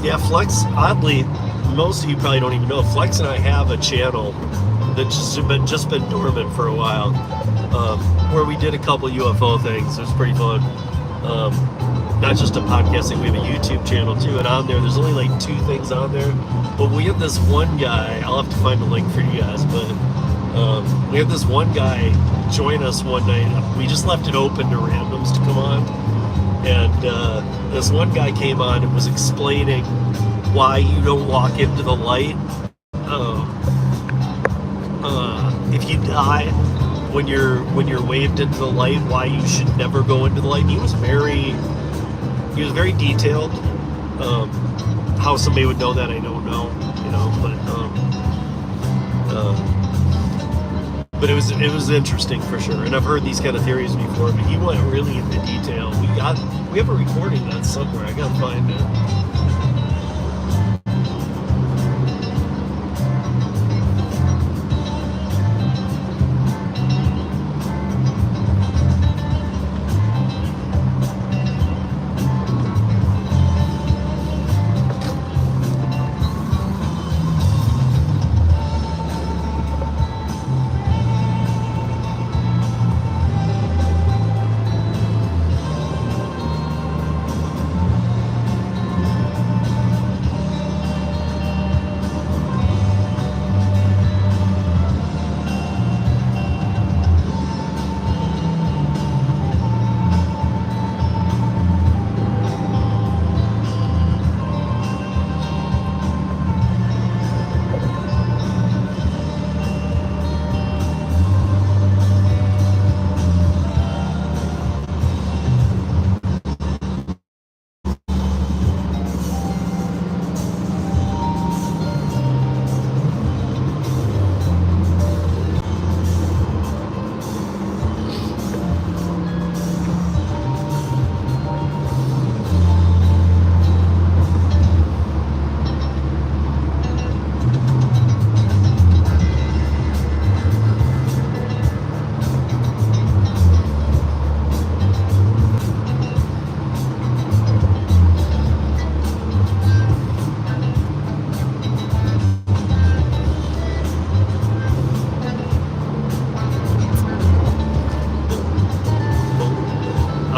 Yeah, Flex, oddly, most of you probably don't even know, Flex and I have a channel that's just been dormant for a while, where we did a couple UFO things. It was pretty fun. Not just a podcasting, we have a YouTube channel too, and on there's only like 2 things on there. But we have this one guy, I'll have to find a link for you guys, but we have this one guy join us one night. We just left it open to randoms to come on. And this one guy came on and was explaining why you don't walk into the light. If you die when you're waved into the light, why you should never go into the light. And he was very detailed. How somebody would know that, I don't know, you know, but it was interesting for sure. And I've heard these kind of theories before, but he went really into detail. We have a recording of that somewhere. I gotta find it.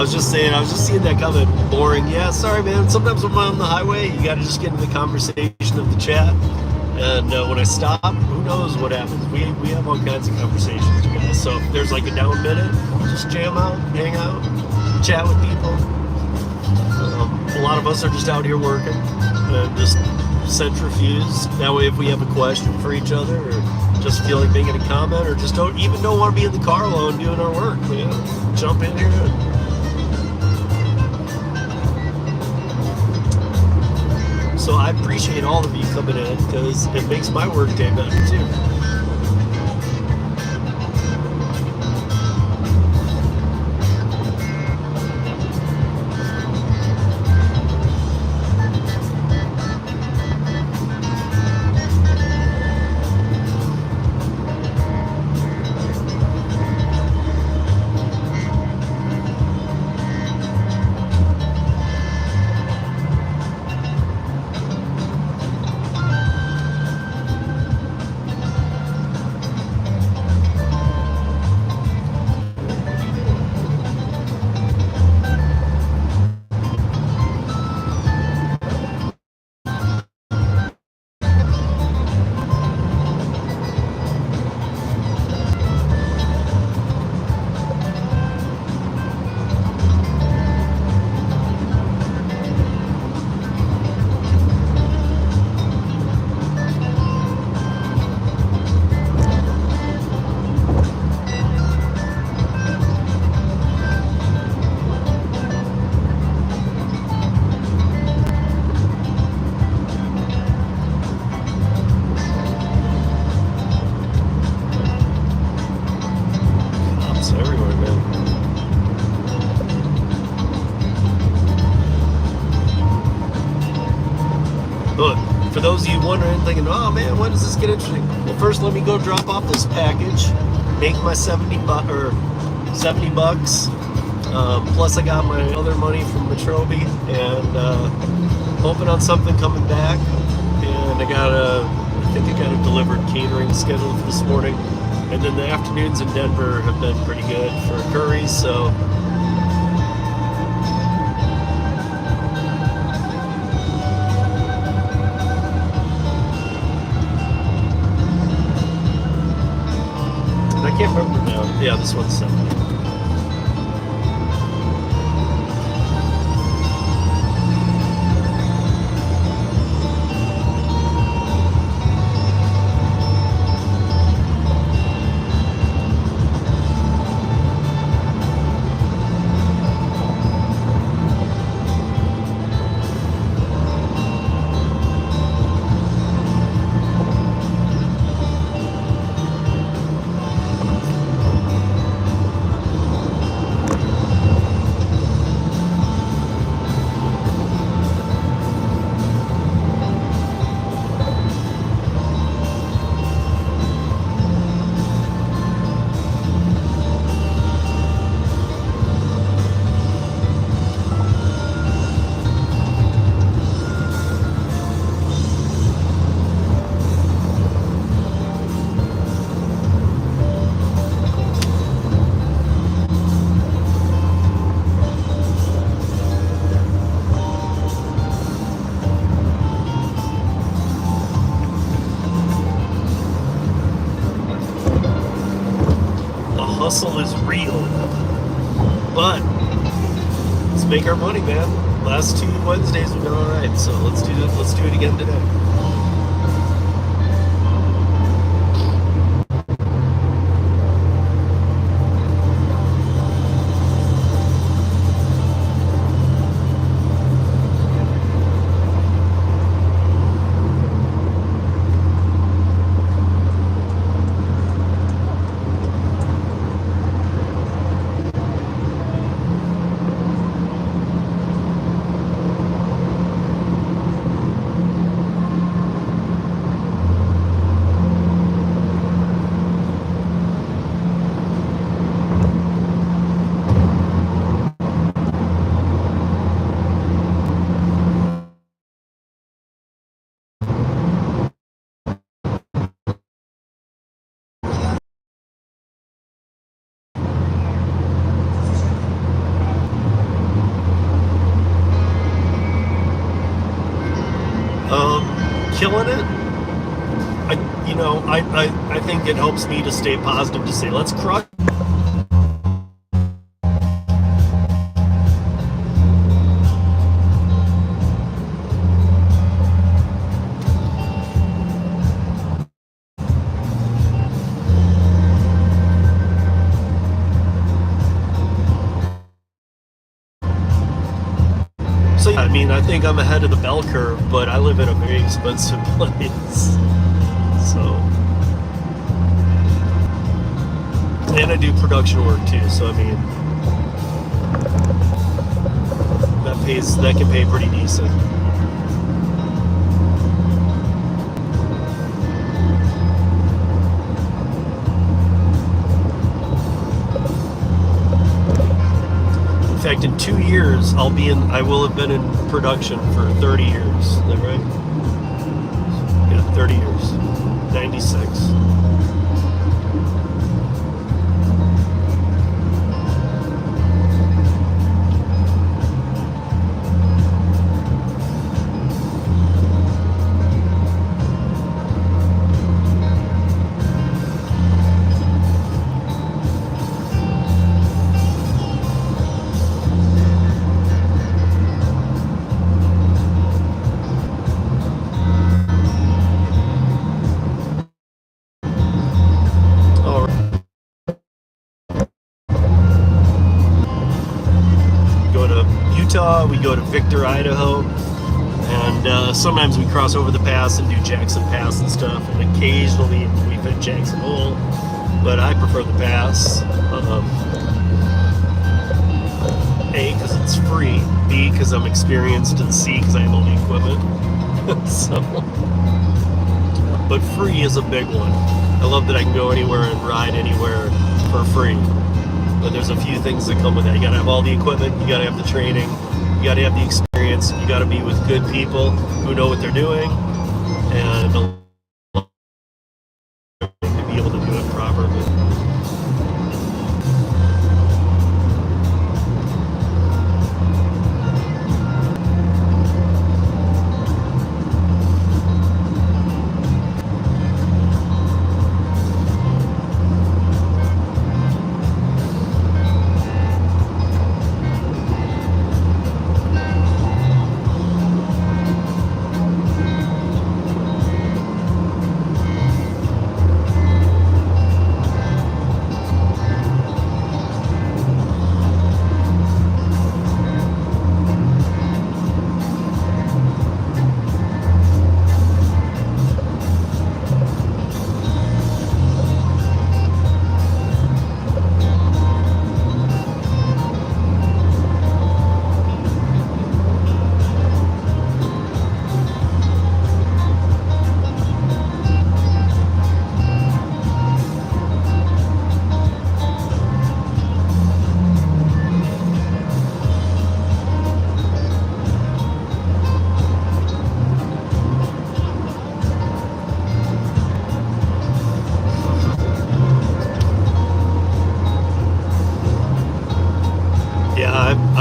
was just seeing that comment. Boring. Yeah, sorry, man. Sometimes when I'm on the highway, you got to just get into the conversation of the chat. And when I stop, who knows what happens? We have all kinds of conversations together. So if there's like a down minute, just jam out, hang out, chat with people. A lot of us are just out here working, and just centrifuge. That way, if we have a question for each other, or just feel like making a comment, or just don't want to be in the car alone doing our work, jump in here. So I appreciate all of you coming in, because it makes my work day better too. For those of you wondering, thinking, oh man, when does this get interesting? Well, first let me go drop off this package, make my 70 bucks. Plus I got my other money from Metrobi, and hoping on something coming back. And I think I got a Dlivrd catering scheduled for this morning. And then the afternoons in Denver have been pretty good for Curri, so I can't remember now. Yeah, this one's 70. Hustle is real, but let's make our money, man. Last 2 Wednesdays we've been all right, so let's do it again today. Killing it. I think it helps me to stay positive, to say, let's crush. So, I mean, I think I'm ahead of the bell curve, but I live in a very expensive place. So, and I do production work too. So, I mean, that can pay pretty decent. In fact, in 2 years, I will have been in production for 30 years. Is that right? Yeah, 30 years. 96. We go to Victor, Idaho, and sometimes we cross over the pass and do Jackson Pass and stuff, and occasionally we've hit Jackson Hole, but I prefer the pass. A, because it's free. B, because I'm experienced, and C, because I have all the equipment. So, but free is a big one. I love that I can go anywhere and ride anywhere for free. But there's a few things that come with that. You gotta have all the equipment, you gotta have the training, you gotta have the experience, you gotta be with good people who know what they're doing, and to be able to do it properly.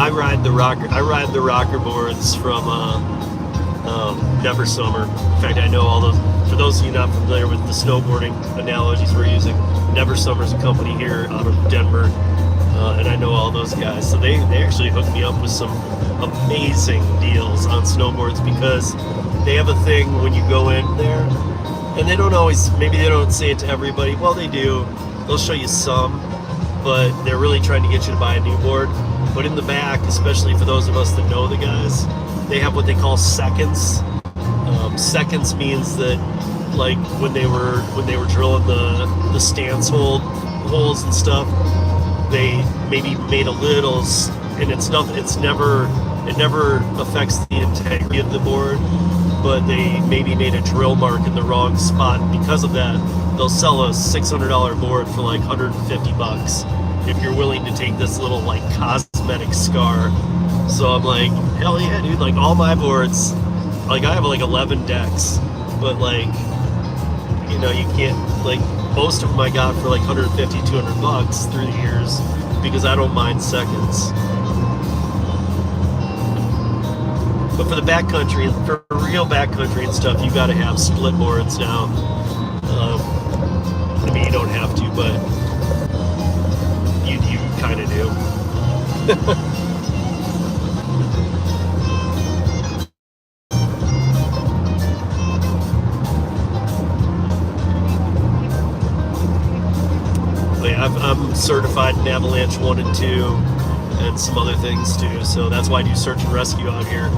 I ride the rocker boards from Never Summer. In fact, I know all those. For those of you not familiar with the snowboarding analogies we're using, Never Summer's a company here out of Denver, and I know all those guys. So they actually hooked me up with some amazing deals on snowboards, because they have a thing when you go in there, and they don't always, maybe they don't say it to everybody. Well, they do. They'll show you some, but they're really trying to get you to buy a new board. But in the back, especially for those of us that know the guys, they have what they call seconds. Seconds means that, like, when they were drilling the stance holes and stuff, they maybe made a little, and it never affects the integrity of the board, but they maybe made a drill mark in the wrong spot. And because of that, they'll sell a $600 board for like $150 if you're willing to take this little, like, cosmetic scar. So I'm like, hell yeah, dude. Like, all my boards, like, I have like 11 decks, but, like, you know, you can't, like, most of them I got for like $150, $200 through the years, because I don't mind seconds. But for the backcountry, for real backcountry and stuff, you got to have split boards now. I mean, you don't have to, but you kind of do. But yeah, I'm certified in Avalanche 1 and 2 and some other things too, so that's why I do search and rescue out here.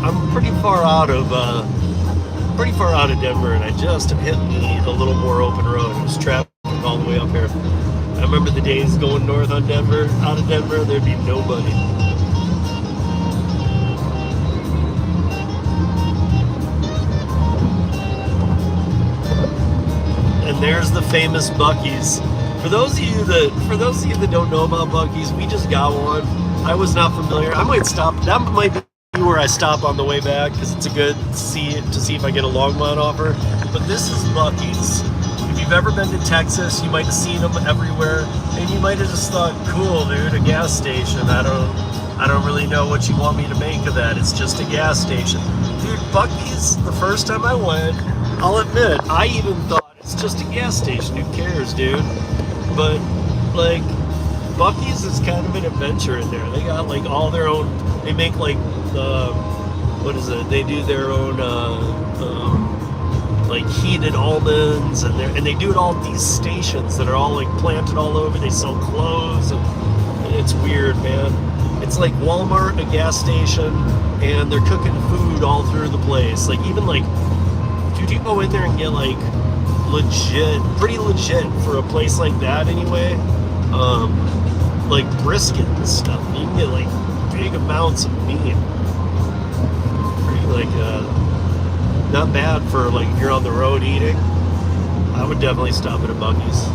I'm pretty far out of Denver, and I just am hitting a little more open road. There's traffic all the way up here. I remember the days going north on Denver, out of Denver, there'd be nobody. And there's the famous Buc-ee's. For those of you that don't know about Buc-ee's, we just got one. I was not familiar. I might stop. That might be where I stop on the way back because it's a good to see if I get a Longmont offer. But this is Buc-ee's. If you've ever been to Texas, you might have seen them everywhere, and you might have just thought, "Cool, dude, a gas station." I don't really know what you want me to make of that. It's just a gas station, dude. Buc-ee's. The first time I went, I'll admit, I even thought it's just a gas station. Who cares, dude? But like, Buc-ee's is kind of an adventure in there. They got like all their own. They make like what is it? They do their own like heated almonds, and they do it all at these stations that are all like planted all over. They sell clothes, and it's weird, man. It's like Walmart, a gas station, and they're cooking food all through the place. Like even like, dude, you go in there and get like pretty legit for a place like that anyway. Like brisket and stuff. You can get like big amounts of meat. Pretty like not bad for like if you're on the road eating. I would definitely stop at a Buc-ee's.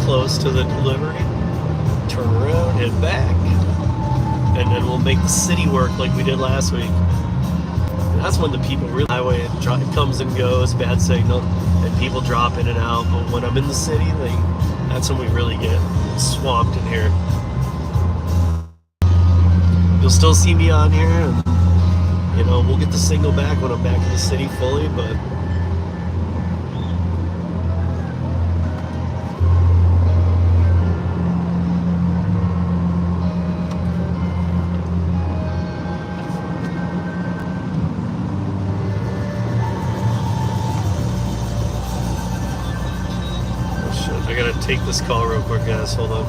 Close to the Dlivrd, turn around, head back, and then we'll make the city work like we did last week. And that's when the people really highway it comes and goes, bad signal, and people drop in and out. But when I'm in the city, like that's when we really get swamped in here. You'll still see me on here, and you know we'll get the signal back when I'm back in the city fully, but. I gotta take this call real quick, guys. Hold on.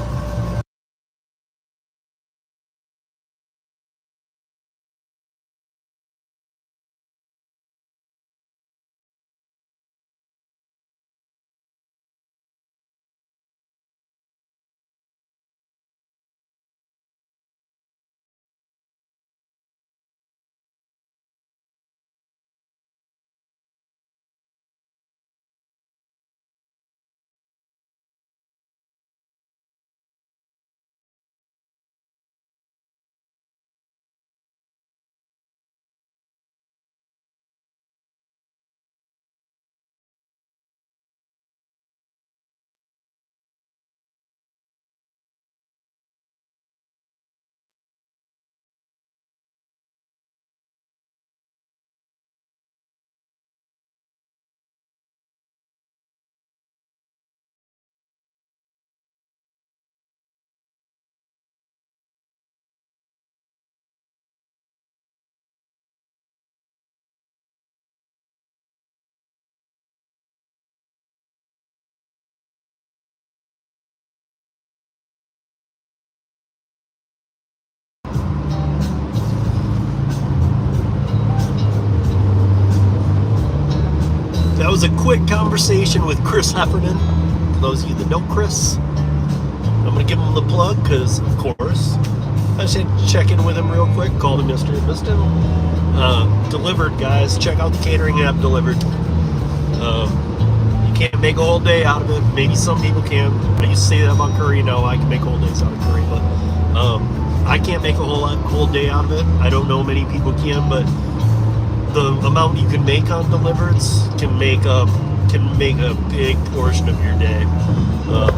was a quick conversation with Chris Heffernan. For those of you that know Chris, I'm going to give him the plug because, of course, I should check in with him real quick. Called him yesterday, missed him. Dlivrd, guys. Check out the catering app, Dlivrd. You can't make a whole day out of it. Maybe some people can. I used to say that about Curri. No, I can make whole days out of Curri, but I can't make a whole day out of it. I don't know many people can, but the amount you can make on Dlivrds can make a big portion of your day.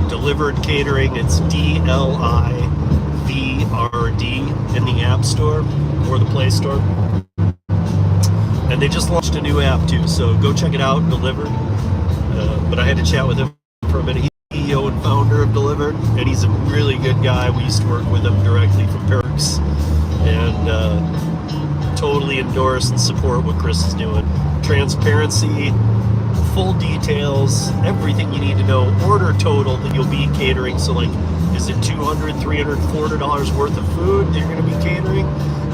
Dlivrd Catering, it's DLIVRD in the App Store or the Play Store. And they just launched a new app too, so go check it out, Dlivrd. But I had to chat with him for a minute. He's CEO and founder of Dlivrd, and he's a really good guy. We used to work with him directly from Perks, and totally endorse and support what Chris is doing. Transparency, full details, everything you need to know. Order total that you'll be catering. So like, is it $200, $300, $400 worth of food that you're going to be catering?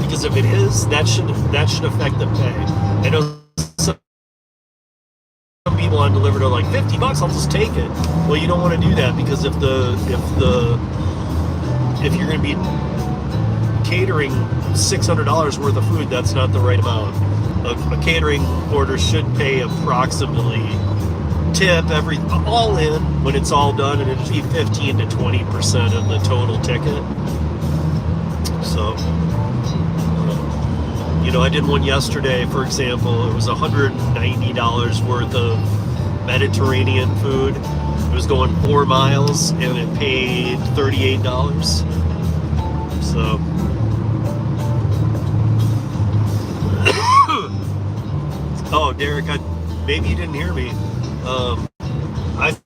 Because if it is, that should affect the pay. I know some people on Dlivrd are like, $50, I'll just take it. Well, you don't want to do that, because if you're going to be catering $600 worth of food, that's not the right amount. A catering order should pay approximately tip all in when it's all done, and it should be 15 to 20% of the total ticket. So, I did one yesterday, for example. It was $190 worth of Mediterranean food. It was going 4 miles, and it paid $38. So. Oh, Derek, maybe you didn't hear me. I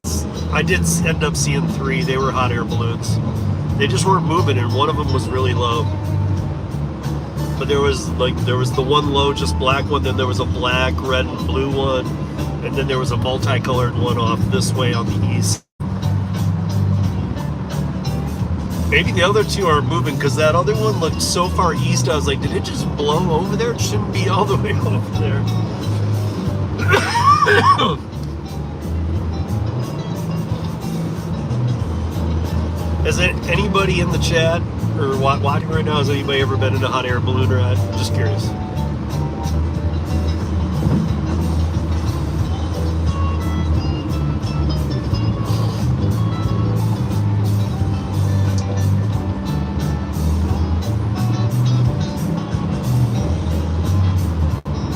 did end up seeing 3. They were hot air balloons. They just weren't moving, and one of them was really low. But there was the one low, just black one. Then there was a black, red, and blue one, and then there was a multicolored one off this way on the east. Maybe the other 2 are moving, because that other one looked so far east. I was like, did it just blow over there? It shouldn't be all the way over there. Is it anybody in the chat or watching right now? Has anybody ever been in a hot air balloon ride? Just curious.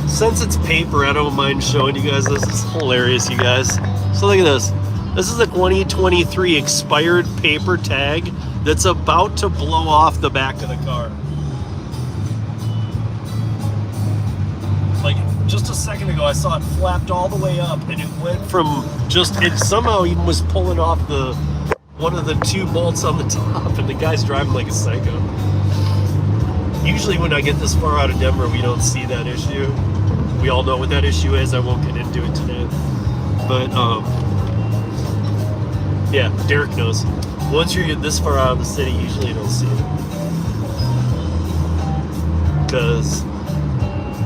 Since it's paper, I don't mind showing you guys this. It's hilarious, you guys. So look at this. This is a 2023 expired paper tag that's about to blow off the back of the car. Like, just a second ago, I saw it flapped all the way up, and it went from it somehow even was pulling off one of the 2 bolts on the top, and the guy's driving like a psycho. Usually when I get this far out of Denver, we don't see that issue. We all know what that issue is. I won't get into it today. But, yeah, Derek knows. Once you get this far out of the city, usually you don't see it.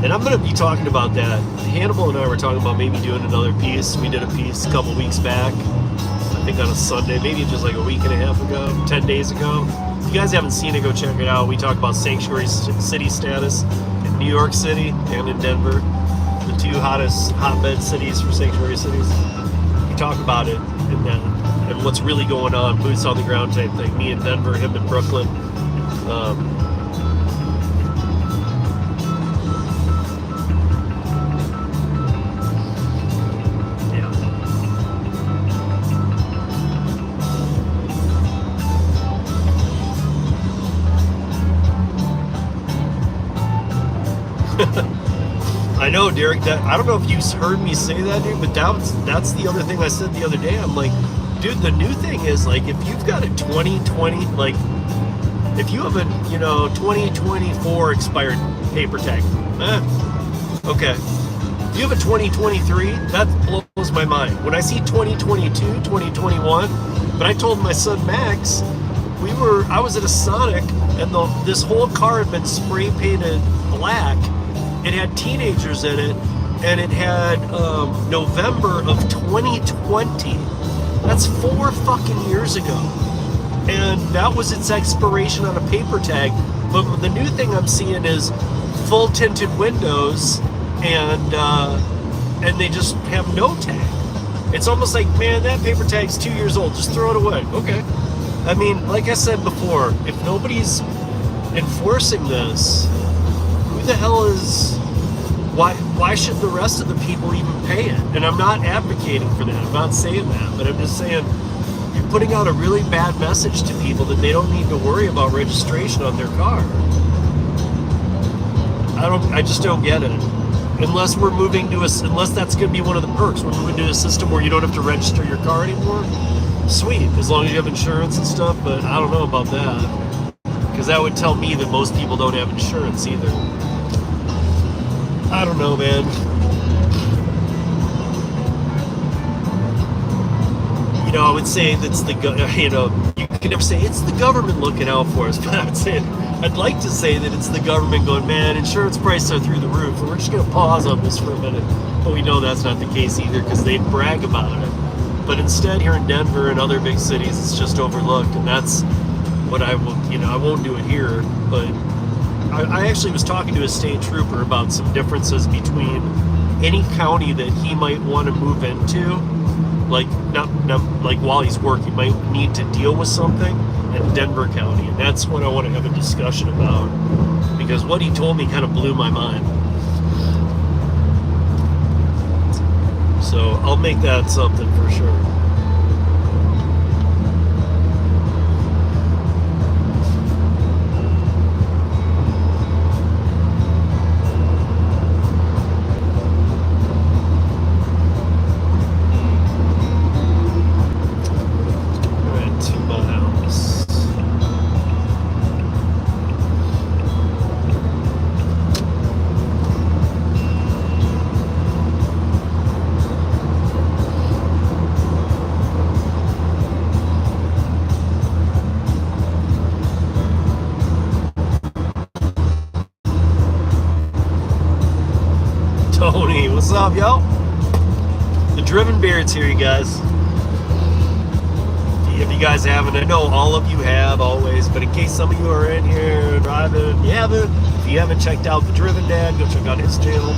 And I'm going to be talking about that. Hannibal and I were talking about maybe doing another piece. We did a piece a couple weeks back, I think on a Sunday, maybe just like a week and a half ago, 10 days ago. If you guys haven't seen it, go check it out. We talk about sanctuary city status in New York City and in Denver, the 2 hottest hotbed cities for sanctuary cities. We talk about it and what's really going on, boots on the ground type thing. Me in Denver, him in Brooklyn. I know, Derek, that I don't know if you heard me say that, dude, but that's the other thing I said the other day. I'm like, dude, the new thing is, like, if you've got a 2020, like, if you have a, 2024 expired paper tag, okay. If you have a 2023, that blows my mind. When I see 2022, 2021, but I told my son Max, I was at a Sonic, and this whole car had been spray painted black. It had teenagers in it, and it had November of 2020. That's 4 fucking years ago. And that was its expiration on a paper tag. But the new thing I'm seeing is full tinted windows, and they just have no tag. It's almost like, man, that paper tag's 2 years old. Just throw it away. Okay. I mean, like I said before, if nobody's enforcing this, who the hell is? Why should the rest of the people even pay it? And I'm not advocating for that. I'm not saying that, but I'm just saying you're putting out a really bad message to people that they don't need to worry about registration on their car. I just don't get it. Unless we're moving to unless that's going to be one of the perks. We're moving to a system where you don't have to register your car anymore. Sweet, as long as you have insurance and stuff, but I don't know about that. Because that would tell me that most people don't have insurance either. I don't know, man. You know, I would say that's you can never say it's the government looking out for us, but I'd like to say that it's the government going, man, insurance prices are through the roof, and we're just going to pause on this for a minute. But we know that's not the case either, because they brag about it. But instead, here in Denver and other big cities, it's just overlooked, and that's what I won't do it here, but I actually was talking to a state trooper about some differences between any county that he might want to move into, like not like while he's working, might need to deal with something, and Denver County, and that's what I want to have a discussion about, because what he told me kind of blew my mind. So I'll make that something for sure. Tony, what's up, yo? The Driven Beard's here, you guys. If you guys haven't, I know all of you have always, but in case some of you are in here driving, if you haven't checked out the Driven Dad, go check out his channel.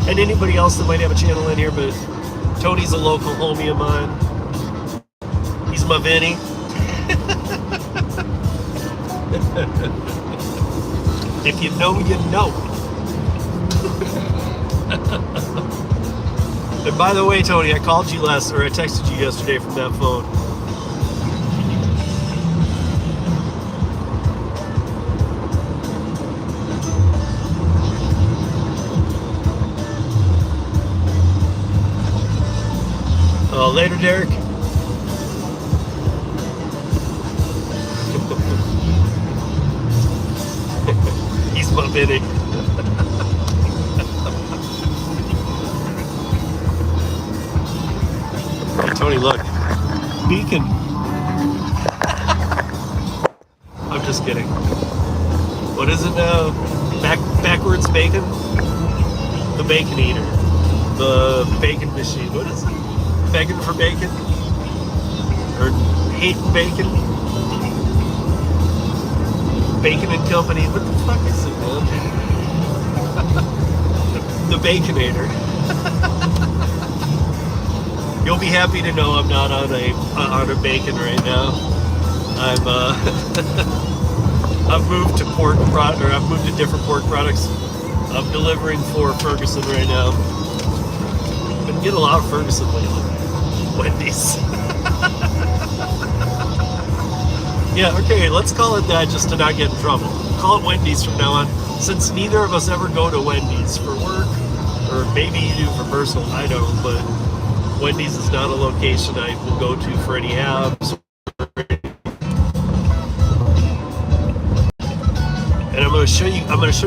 And anybody else that might have a channel in here, but Tony's a local homie of mine. He's my Vinny. If you know, you know. And by the way, Tony, I called you I texted you yesterday from that phone. Later, Derek. He's my Vinny. Tony, look. Beacon. I'm just kidding. What is it now? Backwards bacon? The bacon eater. The bacon machine. What is it? Begging for bacon? Or hating bacon? Bacon and Company. What the fuck is it, man? The Baconator. You'll be happy to know I'm not on a bacon right now. I've moved to I've moved to different pork products. I'm delivering for Ferguson right now. Been getting a lot of Ferguson lately. Wendy's. Yeah, okay, let's call it that just to not get in trouble. Call it Wendy's from now on, since neither of us ever go to Wendy's for work, or maybe you do for personal, I don't, but Wendy's is not a location I will go to for any abs. And I'm gonna show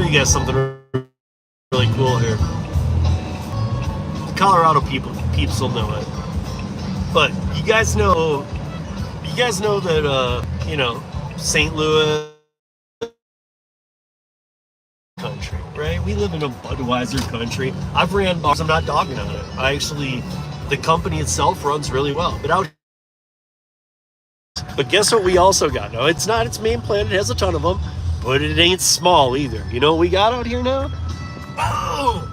you guys something really cool here. The Colorado peeps will know it. But you guys know that St. Louis country, right? right? We live in a Budweiser country. I've ran bars. I'm not dogging on it. The company itself runs really well. But guess what we also got? No, it's not its main plant. It has a ton of them, but it ain't small either. You know what we got out here now? Oh!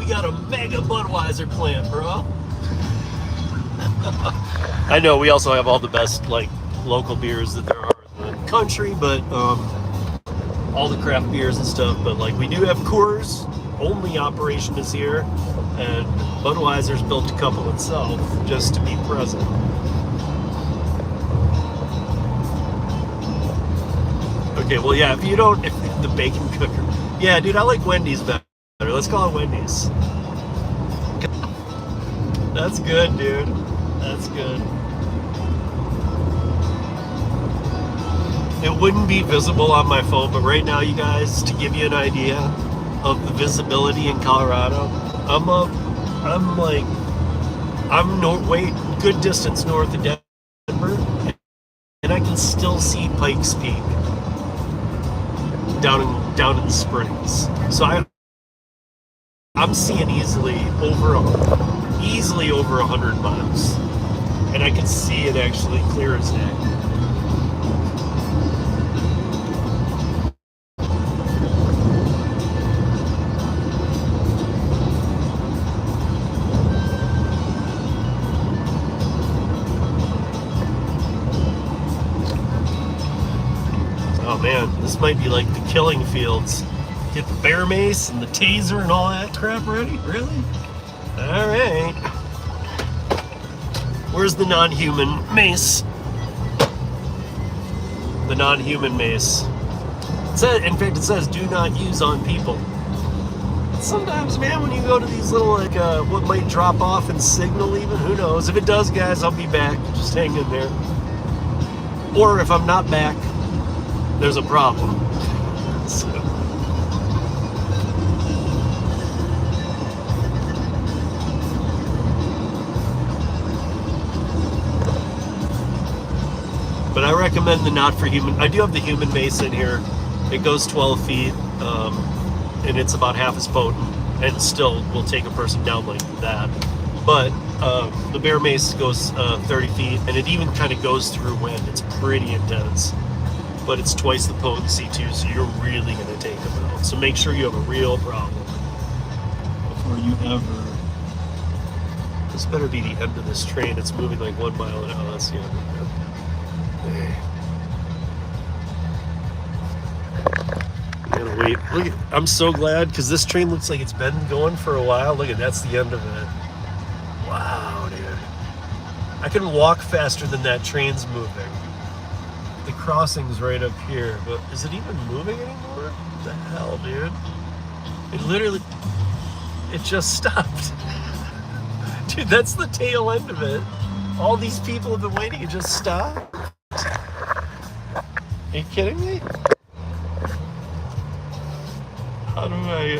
We got a mega Budweiser plant, bro. I know we also have all the best like local beers that there are in the country, but all the craft beers and stuff. But like we do have Coors, only operation is here, and Budweiser's built a couple itself just to be present. Okay, well yeah, if the bacon cooker. Yeah, dude, I like Wendy's better. Let's call it Wendy's. That's good, dude. That's good. It wouldn't be visible on my phone, but right now, you guys, to give you an idea of the visibility in Colorado, I'm good distance north of Denver, and I can still see Pikes Peak down in the Springs. So I'm seeing easily over 100 miles, and I can see it actually clear as day. Oh man, this might be like the killing fields. Get the bear mace and the taser and all that crap ready? Really? Alright. Where's the non-human mace? The non-human mace. In fact, it says do not use on people. Sometimes, man, when you go to these little, like, what might drop off and signal even, who knows? If it does, guys, I'll be back. Just hang in there. Or if I'm not back, there's a problem. So. But I recommend the not for human. I do have the human mace in here. It goes 12 feet, and it's about half as potent, and still will take a person down like that. But the bear mace goes 30 feet, and it even kind of goes through wind. It's pretty intense, but it's twice the potency too, so you're really going to take them out. So make sure you have a real problem before you ever. This better be the end of this train. It's moving like 1 mile an hour. That's the end of it. Gotta wait. Look at, I'm so glad because this train looks like it's been going for a while. Look at that's the end of it. Wow, dude. I can walk faster than that train's moving. The crossing's right up here, but is it even moving anymore? What the hell, dude? It just stopped. Dude, that's the tail end of it. All these people have been waiting, it just stopped. Are you kidding me? How do I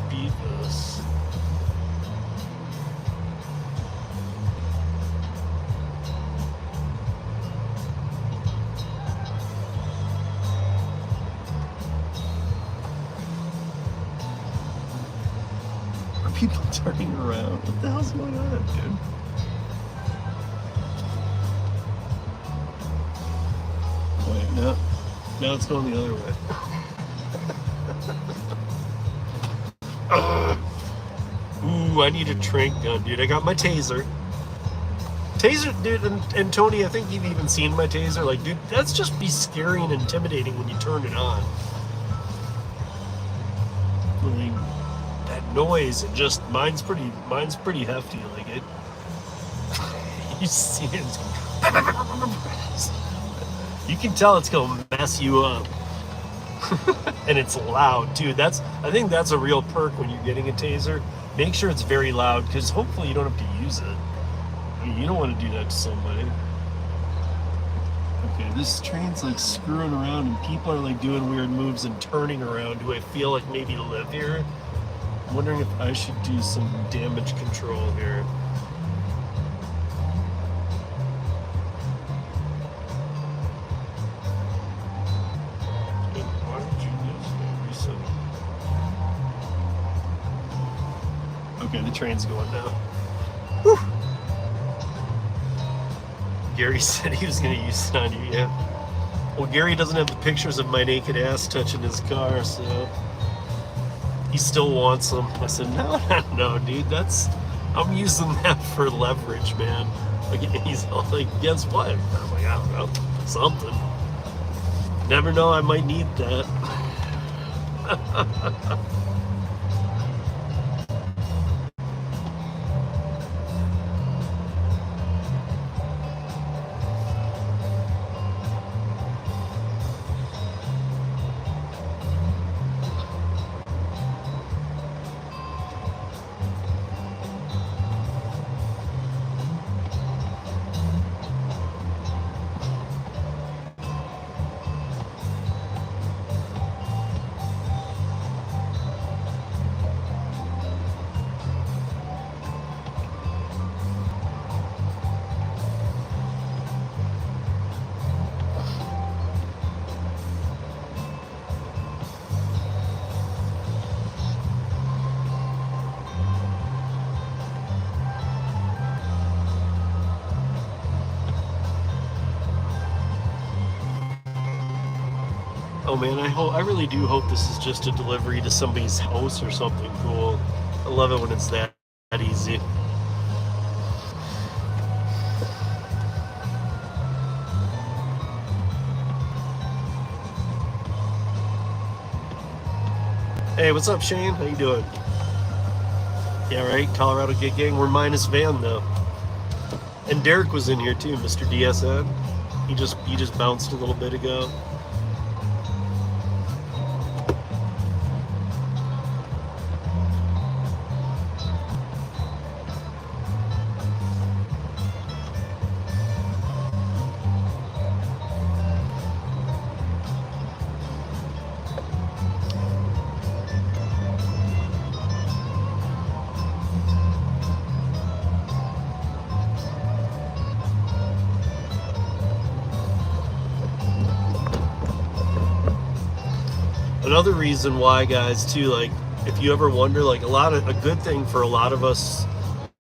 beat this? Are people turning around? What the hell's going on, dude? Wait, no. Now it's going the other way. Ooh, I need a trank gun, dude. I got my taser. Taser, dude, and Tony, I think you've even seen my taser. Like, dude, that's just be scary and intimidating when you turn it on. Like, that noise, it just, mine's pretty hefty. Like, it, you see it. You can tell it's gonna mess you up. And it's loud too. I think that's a real perk when you're getting a taser. Make sure it's very loud, because hopefully you don't have to use it. I mean, you don't want to do that to somebody. Okay, this train's like screwing around and people are like doing weird moves and turning around. Do I feel like maybe live here? I'm wondering if I should do some damage control here. Okay, the train's going now. Whew. Gary said he was going to use it on you, yeah. Well, Gary doesn't have the pictures of my naked ass touching his car, so he still wants them. I said, no, dude, I'm using that for leverage, man. Like, he's all like, guess what? I'm like, I don't know, something. Never know, I might need that. Oh man, I really do hope this is just a delivery to somebody's house or something cool. I love it when it's that easy. Hey, what's up, Shane? How you doing? Yeah, right. Colorado Gig Gang. We're minus Van though, and Derek was in here too, Mr. DSN. He just bounced a little bit ago. Another reason why, guys, too, like, if you ever wonder, like, a good thing for a lot of us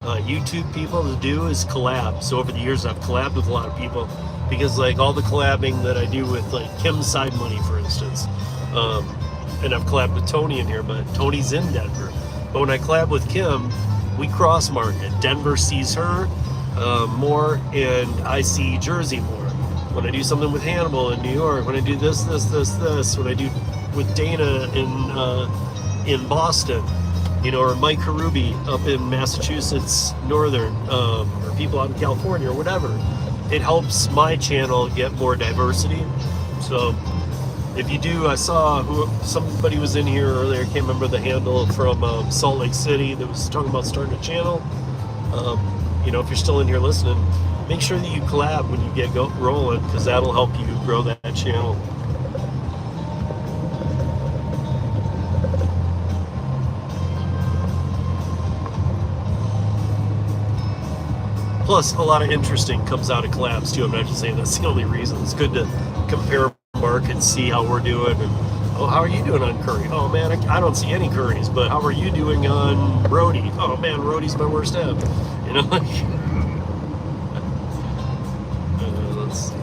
YouTube people to do is collab. So over the years, I've collabed with a lot of people because, like, all the collabing that I do with, like, Kim's Side Money, for instance, and I've collabed with Tony in here, but Tony's in Denver. But when I collab with Kim, we cross market. Denver sees her more, and I see Jersey more. When I do something with Hannibal in New York, when I do this, when I do with Dana in Boston, you know, or Mike Karubi up in Massachusetts Northern, or people out in California or whatever, it helps my channel get more diversity. So if you do, I saw somebody was in here earlier, I can't remember the handle, from Salt Lake City, that was talking about starting a channel. You know, if you're still in here listening, make sure that you collab when you get rolling, because that'll help you grow that channel. Plus, a lot of interesting comes out of collabs too. I'm not just saying that's the only reason. It's good to compare markets, see how we're doing, and oh, how are you doing on Curri? Oh man, I don't see any Curries, but how are you doing on Rodeo? Oh man, Rodeo's my worst app. You know, like, let's see.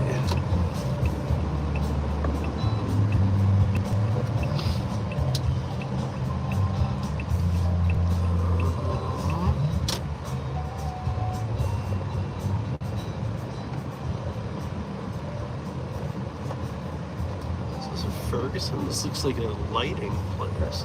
Ferguson. This looks like a lighting place.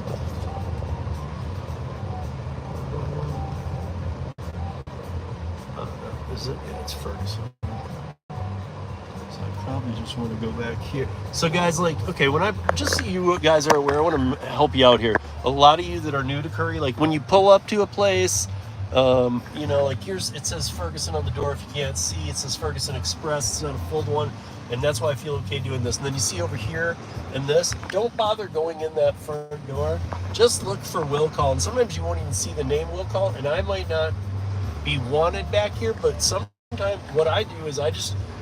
Is it? Yeah, it's Ferguson. So I probably just want to go back here. So guys, like, okay, when just so you guys are aware, I want to help you out here. A lot of you that are new to Curri, like when you pull up to a place, you know, like it says Ferguson on the door. If you can't see, it says Ferguson Express. It's not a full one. And that's why I feel okay doing this. And then you see over here and this, don't bother going in that front door. Just look for will call. And sometimes you won't even see the name will call. And I might not be wanted back here, but sometimes what I do is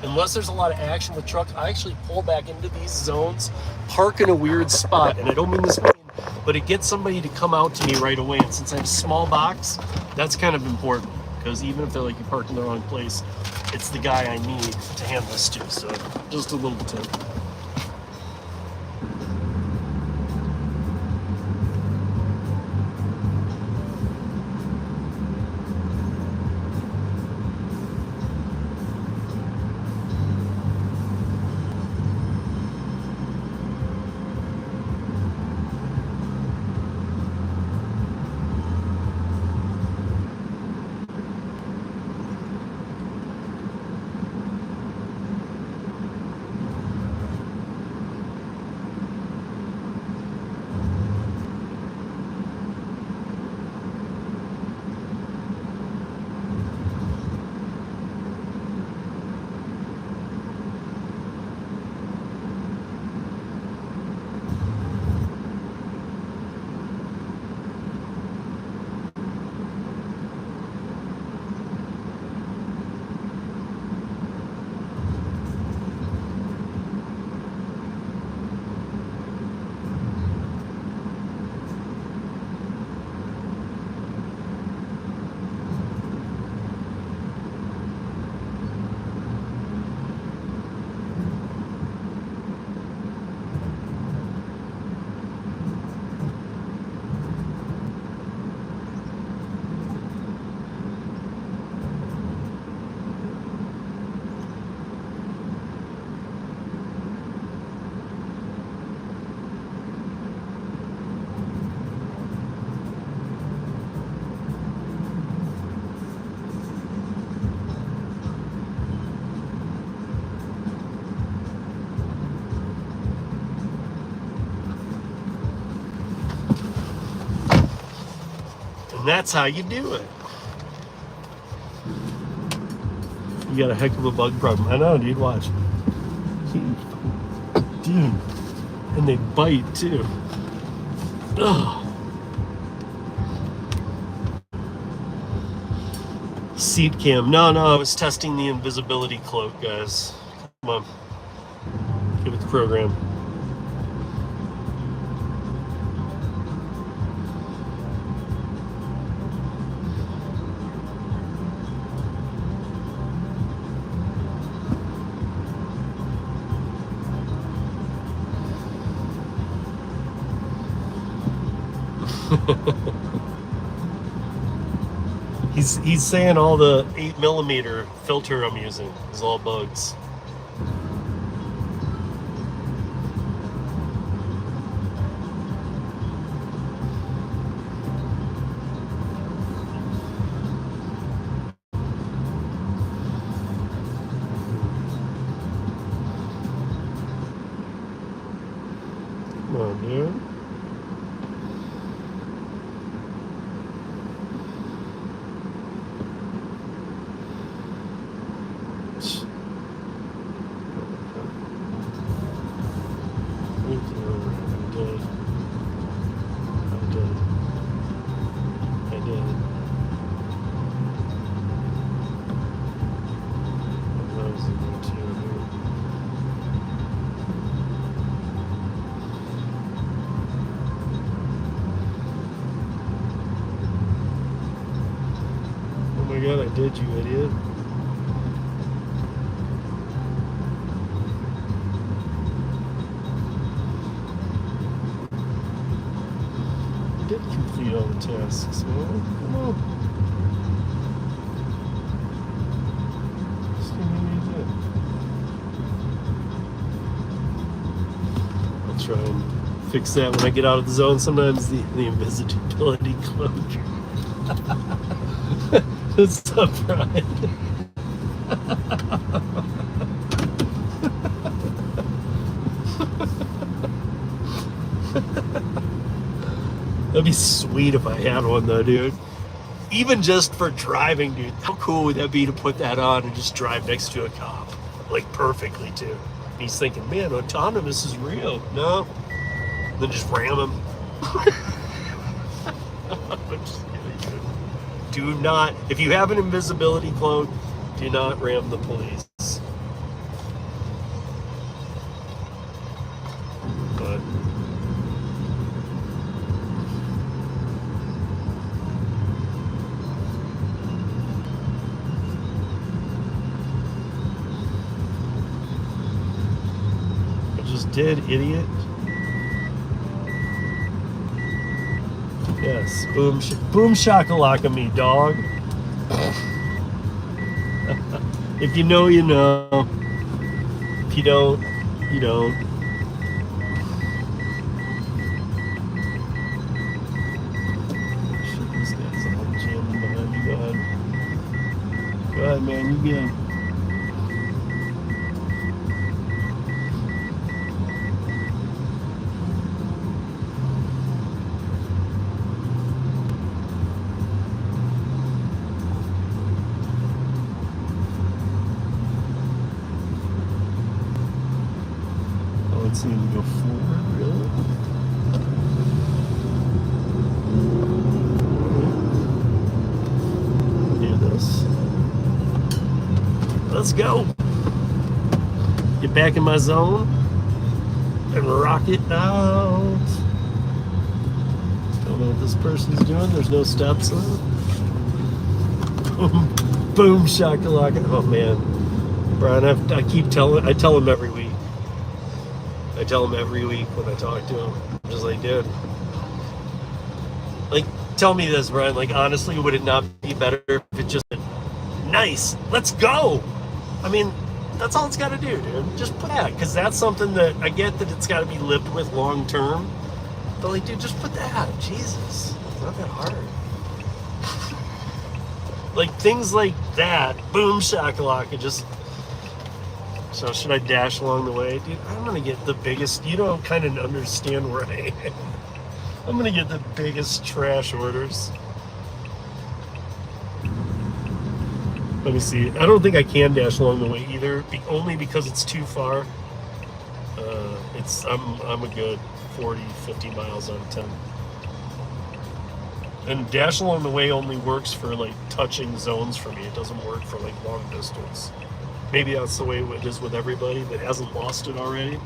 unless there's a lot of action with trucks, I actually pull back into these zones, park in a weird spot. And I don't mean this but it gets somebody to come out to me right away. And since I have a small box, that's kind of important, because even if they're like, you park in the wrong place, it's the guy I need to hand this to. So just a little tip. And that's how you do it. You got a heck of a bug problem. I know, dude, watch. Dude. And they bite, too. Ugh. Seat cam. No, I was testing the invisibility cloak, guys. Come on. Get with the program. He's saying all the 8mm filter I'm using is all bugs. Come on, dude. I did, you idiot. I did complete all the tasks, man. Come on. Just give me a I'll try and fix that when I get out of the zone. Sometimes the invisibility cloak. What's up, Brian? That'd be sweet if I had one, though, dude. Even just for driving, dude. How cool would that be to put that on and just drive next to a cop? Like, perfectly, too. And he's thinking, man, autonomous is real. No. Then just ram him. I'm just kidding, dude. Do not, if you have an invisibility cloak, do not ram the police. But just did, idiot. Yes, boom shakalaka me, dog. If you know, you know. If you don't, you don't. Shit, this guy's all jamming behind me. Go ahead. Go ahead, man. You get him. It seemed to go forward, really? Do this. Let's go. Get back in my zone and rock it out. Don't know what this person's doing. There's no steps on it. Boom, boom, shakalaka. Oh man, Brian, I tell him every week. I tell him every week when I talk to him. I'm just like, dude, like, tell me this, Brian. Like, honestly, would it not be better if it just nice? Let's go. I mean, that's all it's got to do, dude. Just put that, because that's something that I get that it's got to be lived with long term. But like, dude, just put that. Jesus, it's not that hard. Like things like that, boom shakalaka, just. So should I dash along the way? Dude, I'm gonna get the biggest, you don't kind of understand where I am. I'm gonna get the biggest trash orders. Let me see. I don't think I can dash along the way either, only because it's too far. I'm a good 40, 50 miles out of 10. And dash along the way only works for like touching zones for me. It doesn't work for like long distance. Maybe that's the way it is with everybody that hasn't lost it already.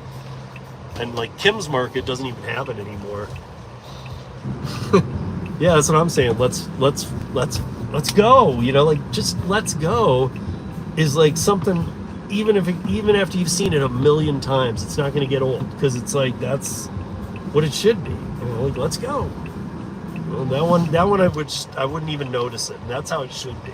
And like Kim's Market doesn't even have it anymore. Yeah, that's what I'm saying. Let's go. You know, like just let's go is like something. Even after you've seen it a million times, it's not going to get old because it's like that's what it should be. You know, like let's go. Well, that one I wouldn't even notice it. And that's how it should be.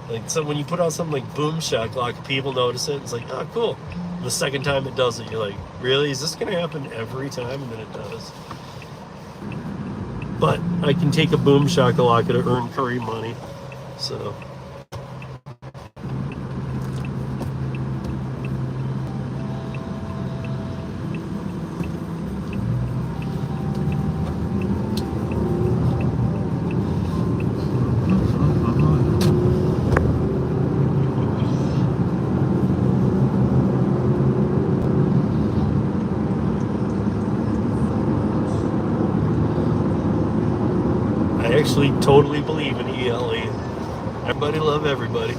Like, so when you put out something like Boom Shakalaka, people notice it. It's like, oh, cool. The second time it does it, you're like, really? Is this going to happen every time? And then it does. But I can take a Boom Shakalaka to earn Curri money. So. I actually totally believe in ELE. Everybody love everybody.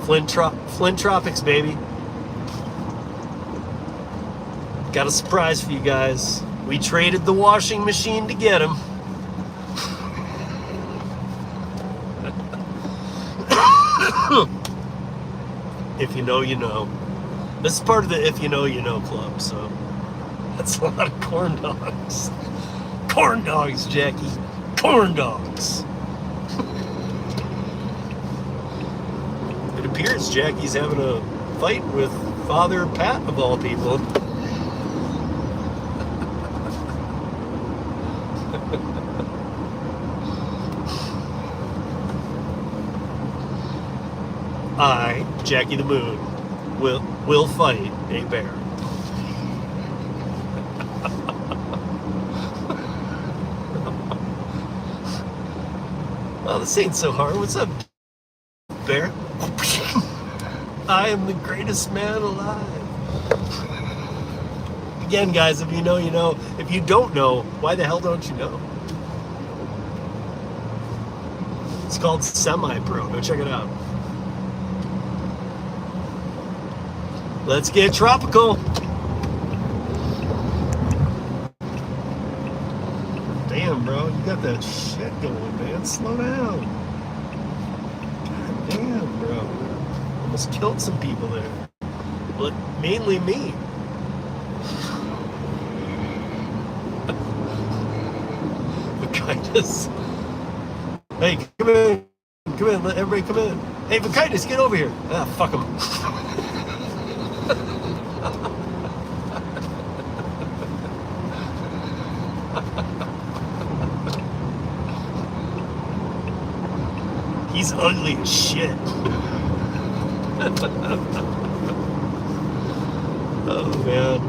Flint Tropics, baby. Got a surprise for you guys. We traded the washing machine to get him. If you know, you know. This is part of the If You Know, You Know club, so that's a lot of corn dogs. Corn dogs, Jackie. Corn dogs. It appears Jackie's having a fight with Father Pat, of all people. I, Jackie the Moon, will fight a bear. Oh, this ain't so hard. What's up, bear? I am the greatest man alive. Again, guys, if you know, you know. If you don't know, why the hell don't you know? It's called Semi-Pro. Go check it out. Let's get tropical. Damn, bro, you got that shit going, man. Slow down. God Damn, bro. Almost killed some people there. But mainly me. Vakitis. Hey, come in. Come in. Let everybody come in. Hey, Vakitis, get over here. Ah, fuck him. He's ugly as shit. Oh man,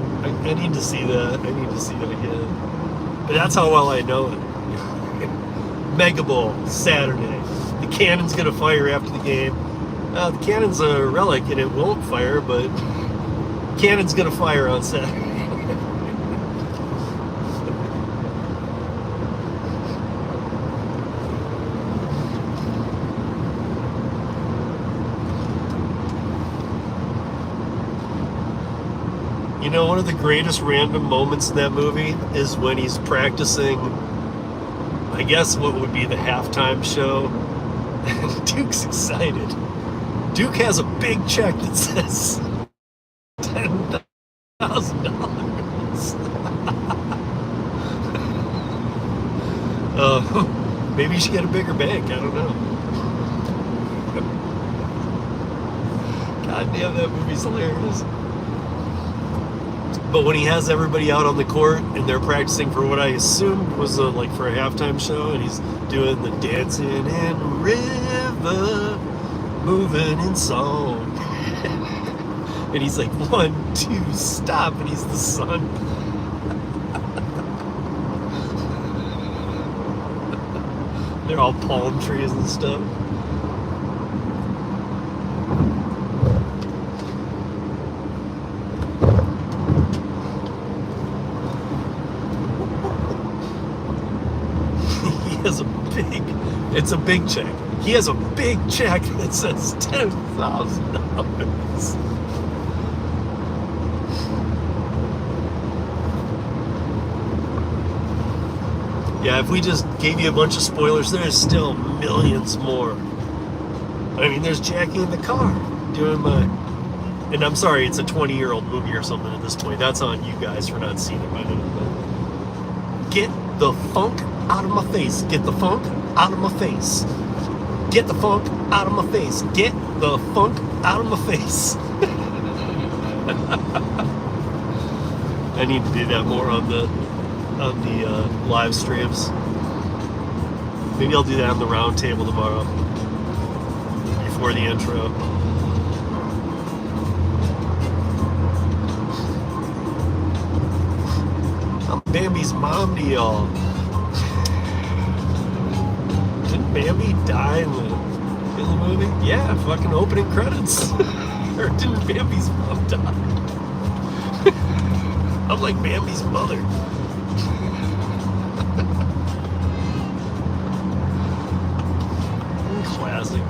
I need to see that. I need to see that again. But that's how well I know it. Mega Bowl, Saturday. The cannon's gonna fire after the game. The cannon's a relic and it won't fire, but cannon's gonna fire on Saturday. You know, one of the greatest random moments in that movie is when he's practicing, I guess what would be the halftime show. And Duke's excited. Duke has a big check that says $10,000. Maybe you should get a bigger bank. I don't know. God damn, that movie's hilarious. But when he has everybody out on the court and they're practicing for what I assumed was like for a halftime show, and he's doing the dancing in river, moving in song, and he's like 1, 2, stop, and he's the sun. They're all palm trees and stuff. It's a big check. He has a big check that says $10,000. Yeah, if we just gave you a bunch of spoilers, there's still millions more. I mean, there's Jackie in the car doing my... And I'm sorry, it's a 20-year-old movie or something at this point. That's on you guys for not seeing it by now. Get the funk out of my face. Get the funk out of my face. Get the funk out of my face. Get the funk out of my face. I need to do that more on the live streams. Maybe I'll do that on the round table tomorrow before the intro. I'm Bambi's mom to y'all. Didn't Bambi die in the movie? Yeah, fucking opening credits. Or didn't Bambi's mom die? I'm like Bambi's mother. Classic.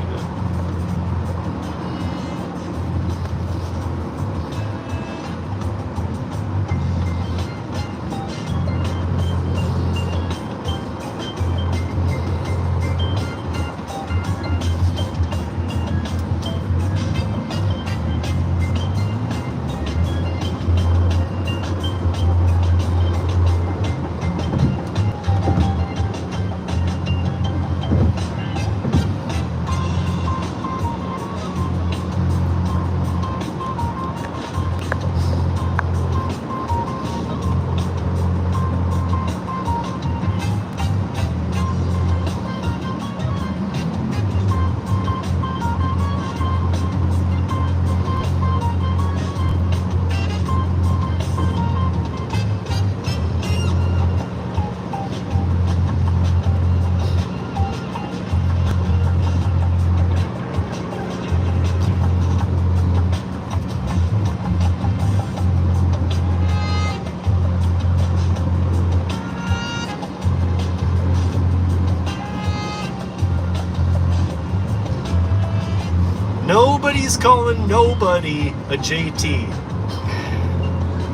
Nobody's calling nobody a JT.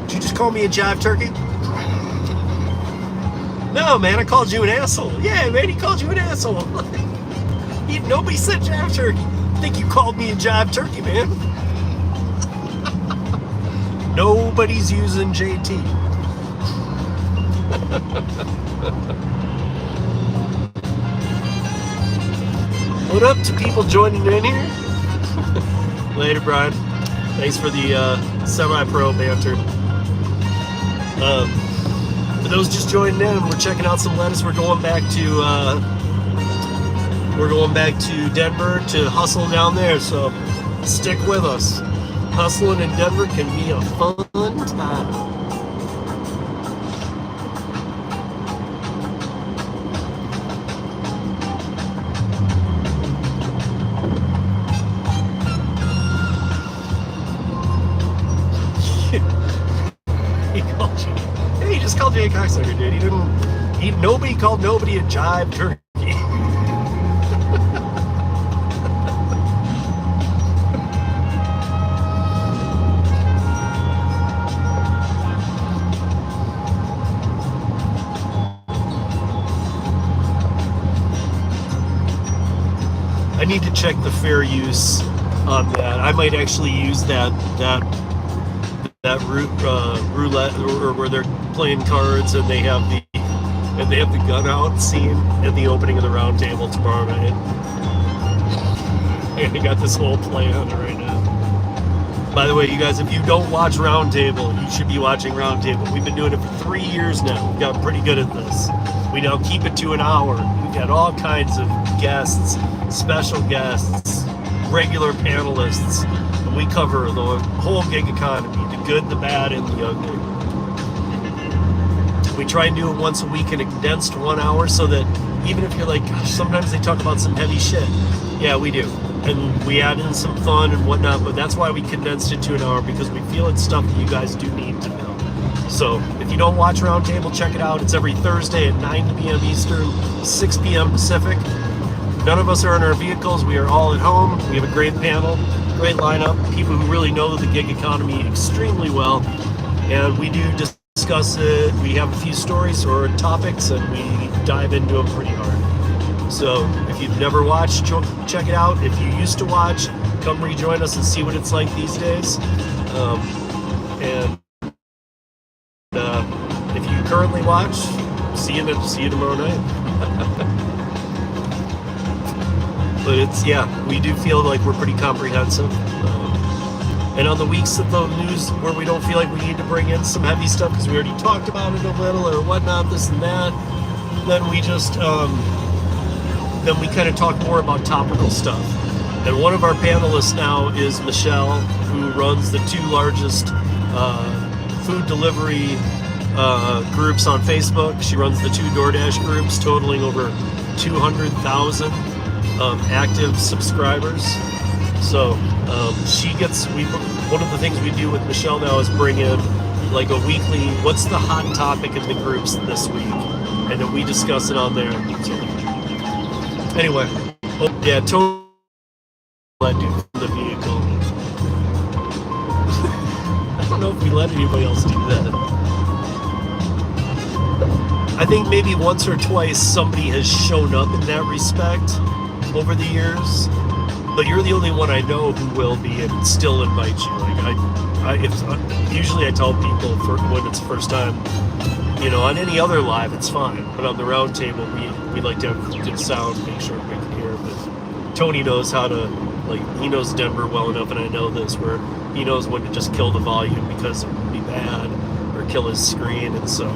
Did you just call me a jive turkey? No, man, I called you an asshole. Yeah, man, he called you an asshole. Nobody said jive turkey. think you called me a jive turkey, man. Nobody's using JT. What up to people joining in here? Later, Brian. Thanks for the semi-pro banter. For those just joining in, we're checking out some lettuce. We're going back to Denver to hustle down there. So stick with us. Hustling in Denver can be a fun time. He just called you a cocksucker, dude. Nobody called nobody a jive turkey. I need to check the fair use on that. I might actually use that roulette, or where they're playing cards and they have the gun out scene at the opening of the round table tomorrow night. I got this whole plan right now. By the way, you guys, if you don't watch Roundtable, you should be watching Roundtable. We've been doing it for 3 years now. We've gotten pretty good at this. We now keep it to an hour. We've got all kinds of guests, special guests, regular panelists. And we cover the whole gig economy, the good, the bad, and the ugly. We try and do it once a week in a condensed 1 hour so that even if you're like, gosh, sometimes they talk about some heavy shit. Yeah, we do. And we add in some fun and whatnot, but that's why we condensed it to an hour, because we feel it's stuff that you guys do need to know. So if you don't watch Roundtable, check it out. It's every Thursday at 9 p.m. Eastern, 6 p.m. Pacific. None of us are in our vehicles. We are all at home. We have a great panel, great lineup, people who really know the gig economy extremely well. And we do discuss it. We have a few stories or topics, and we dive into them pretty hard. So if you've never watched, check it out. If you used to watch, come rejoin us and see what it's like these days. If you currently watch, see you tomorrow night. But we do feel like we're pretty comprehensive. And on the weeks of the news where we don't feel like we need to bring in some heavy stuff because we already talked about it a little or whatnot, this and that, then we just then we kind of talk more about topical stuff. And one of our panelists now is Michelle, who runs the 2 largest food delivery groups on Facebook. She runs the 2 Doordash groups, totaling over 200,000 active subscribers. So one of the things we do with Michelle now is bring in like a weekly, what's the hot topic in the groups this week, and then we discuss it on there. So, anyway, Tony let you from the vehicle. I don't know if we let anybody else do that. I think maybe once or twice somebody has shown up in that respect over the years, but you're the only one I know who will be and still invite you. Like usually I tell people when it's the first time, on any other live it's fine, but on the round table we like to have good sound, make sure we can hear. But Tony knows how to, he knows Denver well enough, and I know this, where he knows when to just kill the volume because it would be bad, or kill his screen, and so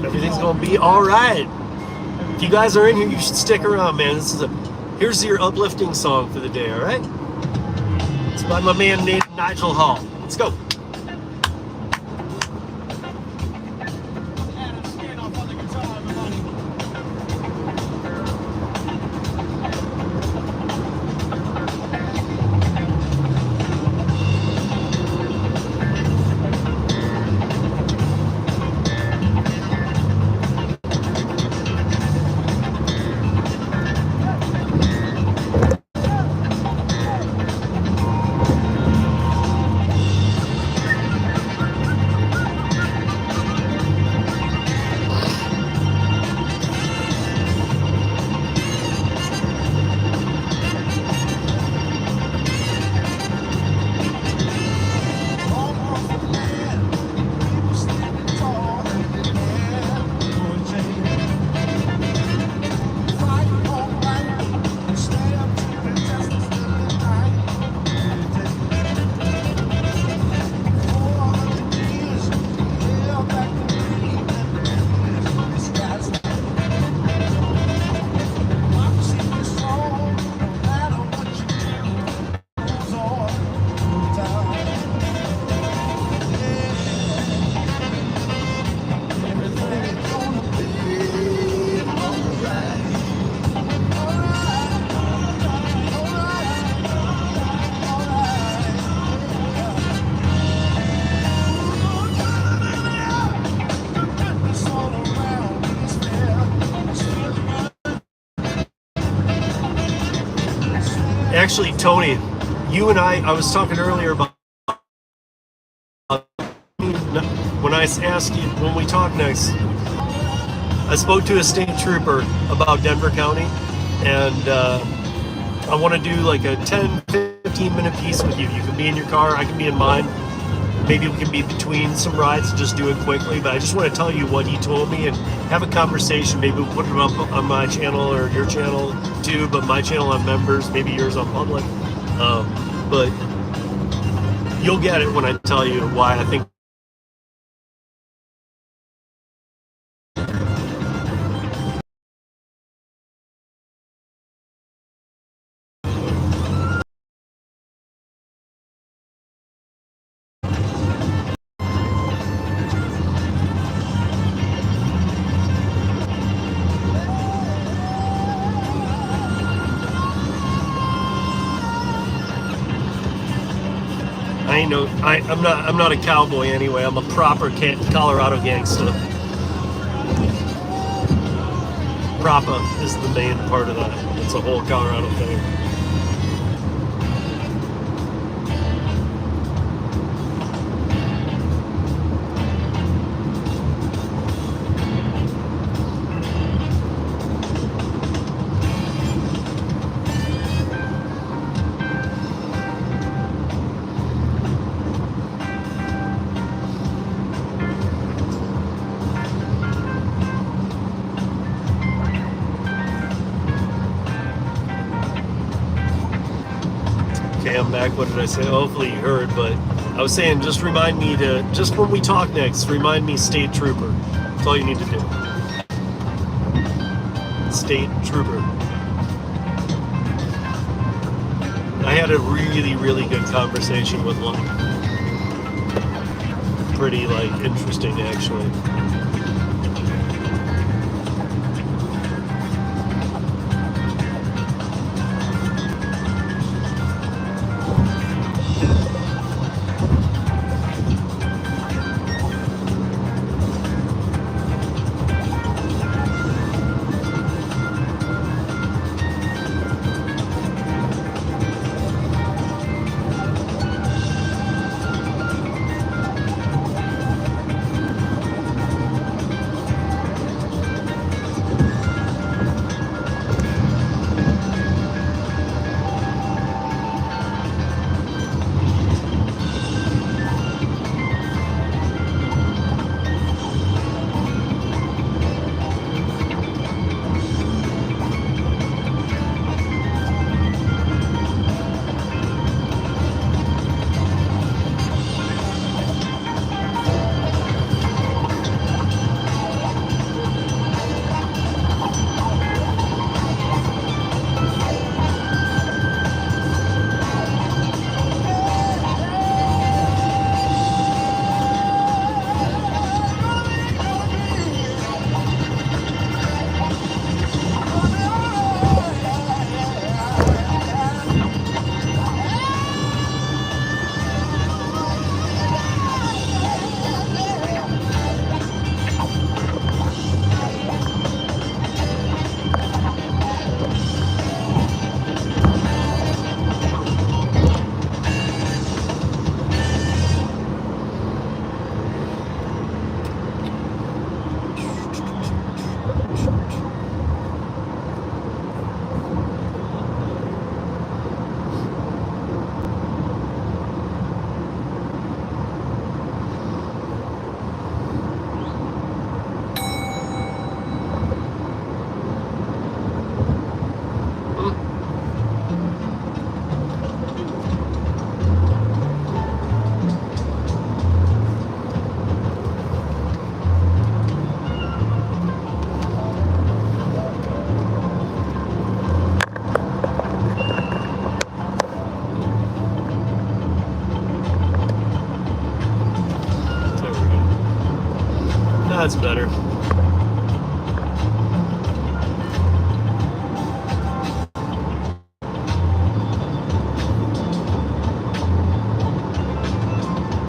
everything's gonna be all right. If you guys are in here, you should stick around, man. Here's your uplifting song for the day, all right? It's by my man named Nigel Hall. Let's go. Actually, Tony, you and I was talking earlier about when I asked you, when we talk next, I spoke to a state trooper about Denver County, and I want to do like a 10, 15-minute piece with you. You can be in your car, I can be in mine. Maybe we can be between some rides and just do it quickly, but I just want to tell you what he told me and have a conversation. Maybe we'll put it up on my channel or your channel too, but my channel on members, maybe yours on public. But you'll get it when I tell you why I think. I'm not a cowboy anyway. I'm a proper Colorado gangsta. Propa is the main part of that. It's a whole Colorado thing. Okay, I'm back. What did I say? Hopefully you heard, but I was saying just remind me to, just when we talk next, remind me state trooper. That's all you need to do. State trooper. I had a really, really good conversation with one. Pretty, like, interesting, actually. That's better.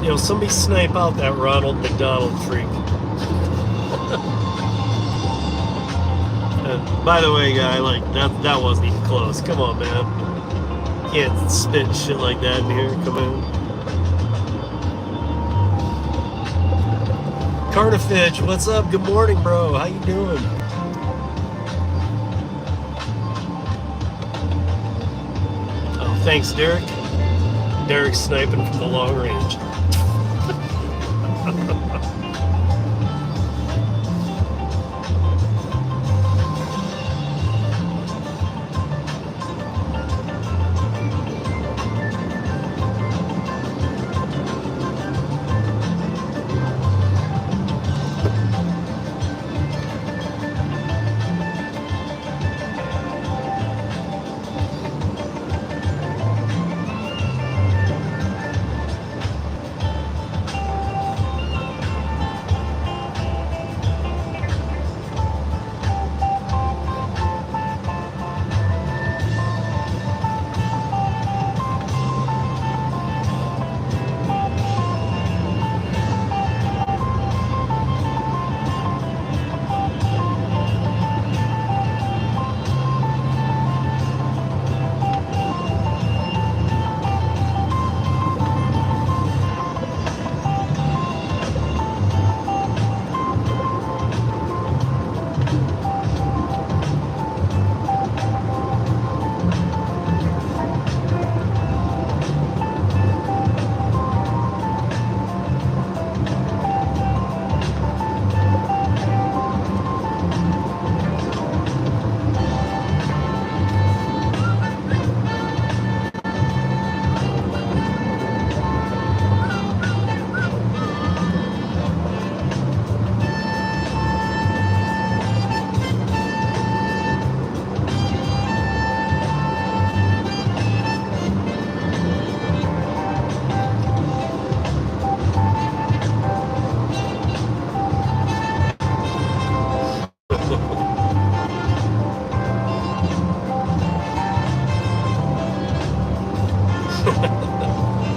You know, somebody snipe out that Ronald McDonald freak. And by the way, guy, like that wasn't even close. Come on, man. can't spit shit like that in here. Come on. Carnifitch, what's up? Good morning, bro. How you doing? Oh, thanks, Derek. Derek's sniping from the long range.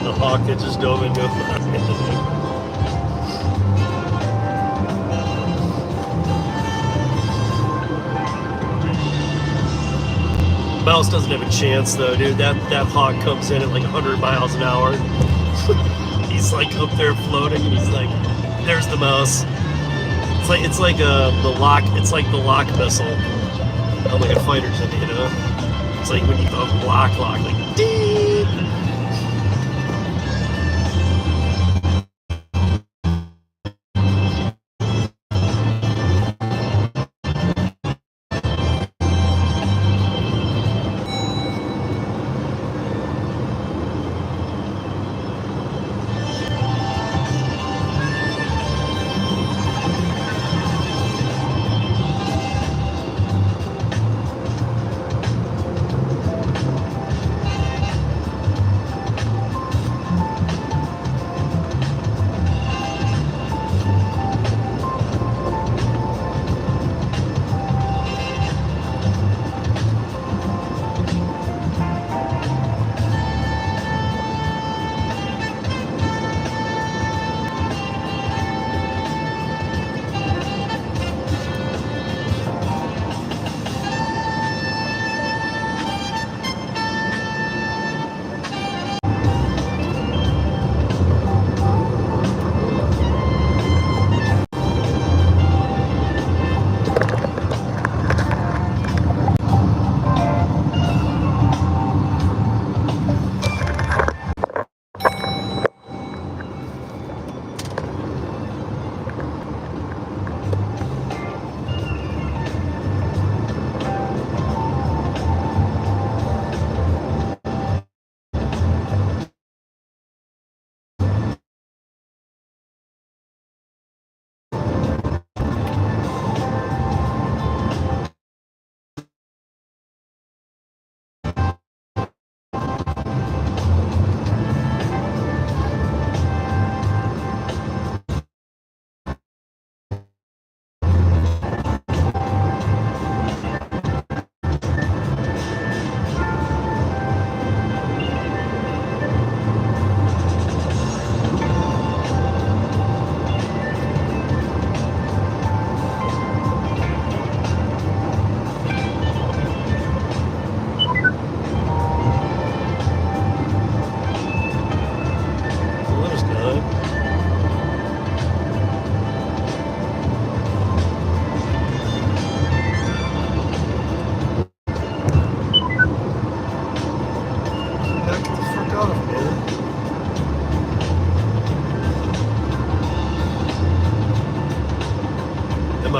The hawk that just dove into Mouse doesn't have a chance though, dude. That hawk comes in at like 100 miles an hour. He's like up there floating, and he's like, "There's the mouse." It's like the lock. It's like the lock missile on like a fighter jet, you know. It's like when you go lock like ding.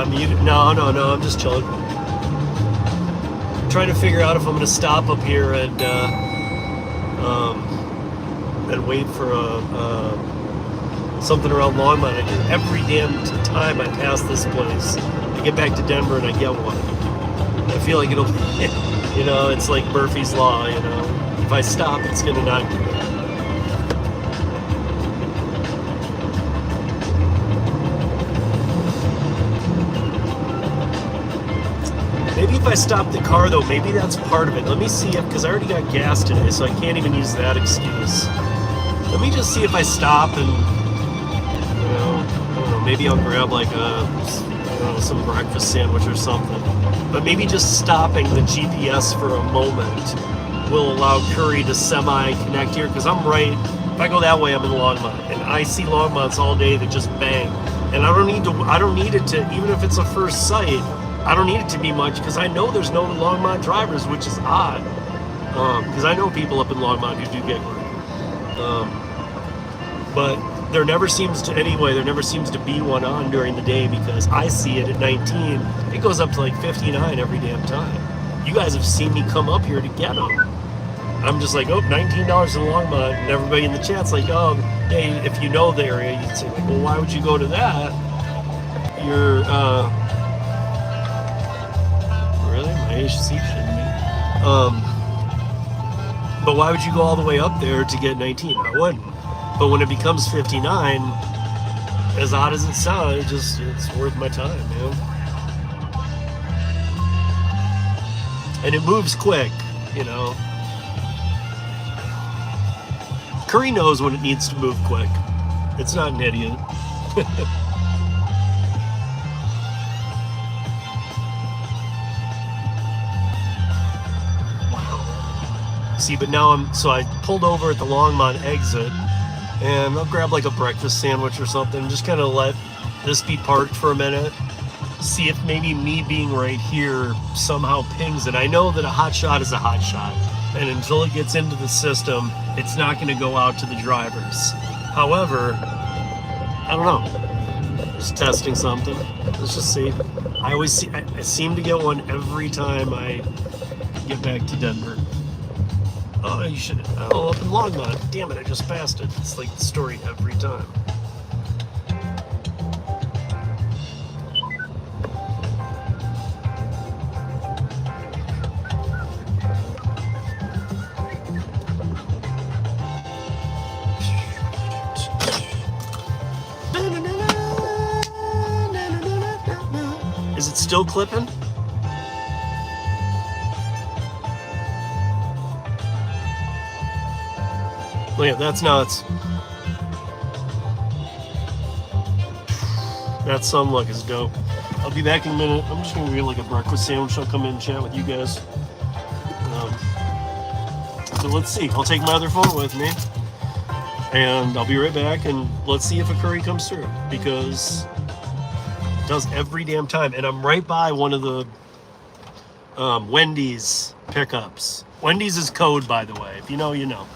not muted. No, I'm just chilling. Trying to figure out if I'm gonna stop up here and wait for something around Longmont. Every damn time I pass this place, I get back to Denver and I get one. I feel like it'll, you know, it's like Murphy's Law, you know. If I stop, it's gonna not do that. Maybe if I stop the car, though, maybe that's part of it. Let me see if, because I already got gas today, so I can't even use that excuse. Let me just see if I stop and, you know, I don't know, maybe I'll grab like some breakfast sandwich or something. But maybe just stopping the GPS for a moment will allow Curri to semi-connect here, because I'm right, if I go that way, I'm in Longmont, and I see Longmonts all day that just bang. And I don't need it to, even if it's a first sight, I don't need it to be much, because I know there's no Longmont drivers, which is odd. Because I know people up in Longmont who do get work. But there never seems to be one on during the day, because I see it at 19. It goes up to like 59 every damn time. You guys have seen me come up here to get them. I'm just like, oh, $19 in Longmont, and everybody in the chat's like, oh, hey, if you know the area, you'd say, like, well, why would you go to that? You're, really? My AC shouldn't be. But why would you go all the way up there to get 19? I wouldn't. But when it becomes 59, as odd as it sounds, it's worth my time, man. And it moves quick, you know. Curri knows when it needs to move quick. It's not an idiot. Wow. See, but now so I pulled over at the Longmont exit, and I'll grab like a breakfast sandwich or something, just kind of let this be parked for a minute, see if maybe me being right here somehow pings it. I know that a hot shot is a hot shot, and until it gets into the system, it's not going to go out to the drivers. However, I don't know, just testing something. Let's just see. I seem to get one every time I get back to Denver. Oh, you should. Oh, up in Longmont. Damn it, I just passed it. It's like the story every time. Is it still clipping? Oh yeah, that's nuts. That sunlook is dope. I'll be back in a minute. I'm just gonna get like a breakfast sandwich. I'll come in and chat with you guys. So let's see. I'll take my other phone with me, and I'll be right back. And let's see if a Curri comes through, because it does every damn time. And I'm right by one of the Wendy's pickups. Wendy's is code, by the way. If you know, you know.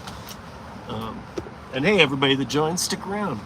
And hey, everybody that joined, stick around.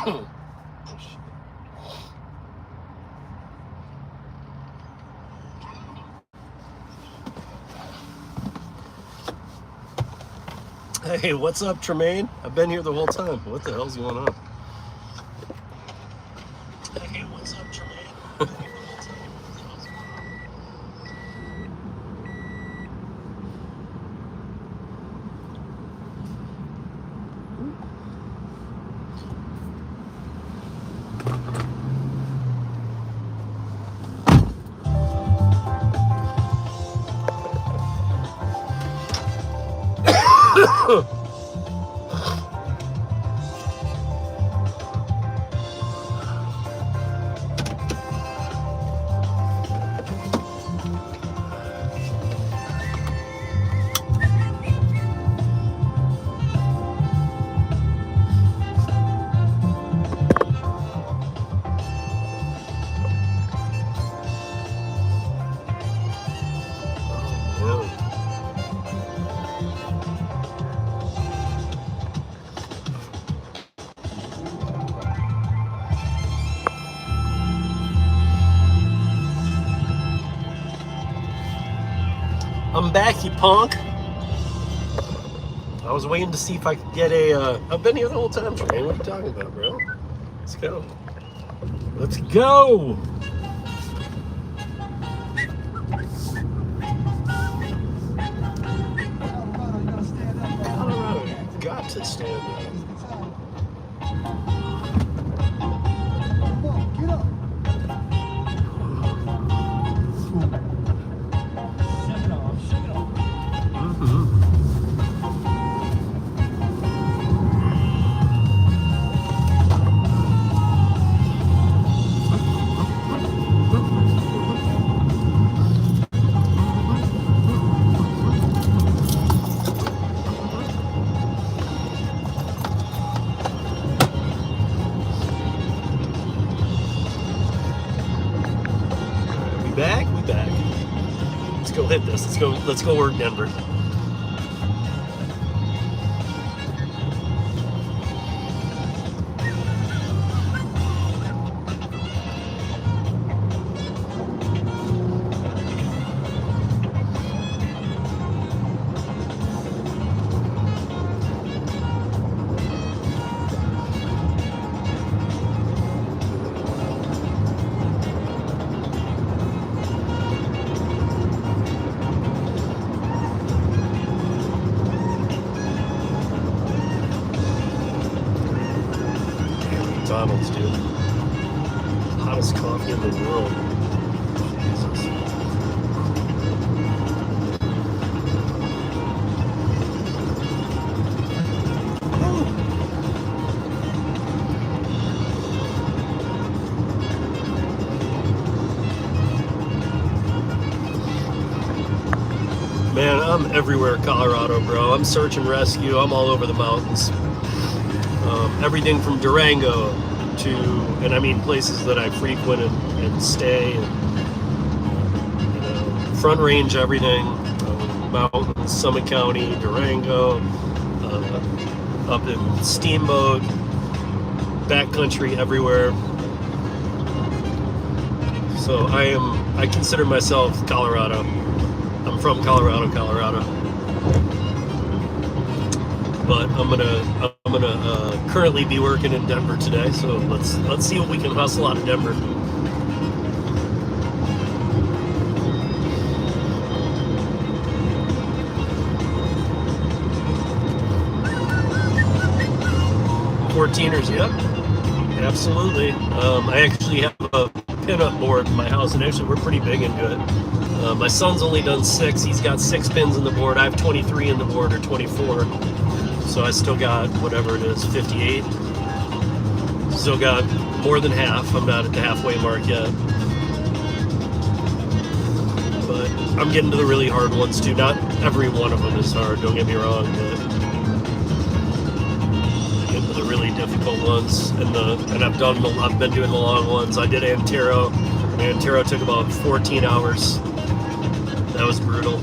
Oh, shit. Hey, what's up, Tremaine? I've been here the whole time. What the hell's going on? Hey, what's up, Tremaine? I'm back, you punk. I was waiting to see if I could get a. I've been here the whole time, Tremaine. What are you talking about, bro? Let's go. Let's go. Colorado, you've got to stand up. We back? We back. Let's go hit this. Let's go work Denver. McDonald's, dude. Hottest coffee in the world. Jesus. Man, I'm everywhere, Colorado, bro. I'm search and rescue. I'm all over the mountains. Everything from Durango to, and I mean places that I frequent and stay, and Front Range, everything, mountains, Summit County, Durango, up in Steamboat, backcountry, everywhere. So I consider myself Colorado. I'm from Colorado, but I'm gonna currently be working in Denver today. So let's see what we can hustle out of Denver. Fourteeners, yep, absolutely. I actually have a pin-up board in my house, and actually we're pretty big into it. My son's only done 6. He's got 6 pins in the board. I have 23 in the board, or 24. So I still got whatever it is, 58. Still got more than half. I'm not at the halfway mark yet. But I'm getting to the really hard ones too. Not every one of them is hard, don't get me wrong, but getting to the really difficult ones. And I've been doing the long ones. I did Antero. Antero took about 14 hours. That was brutal.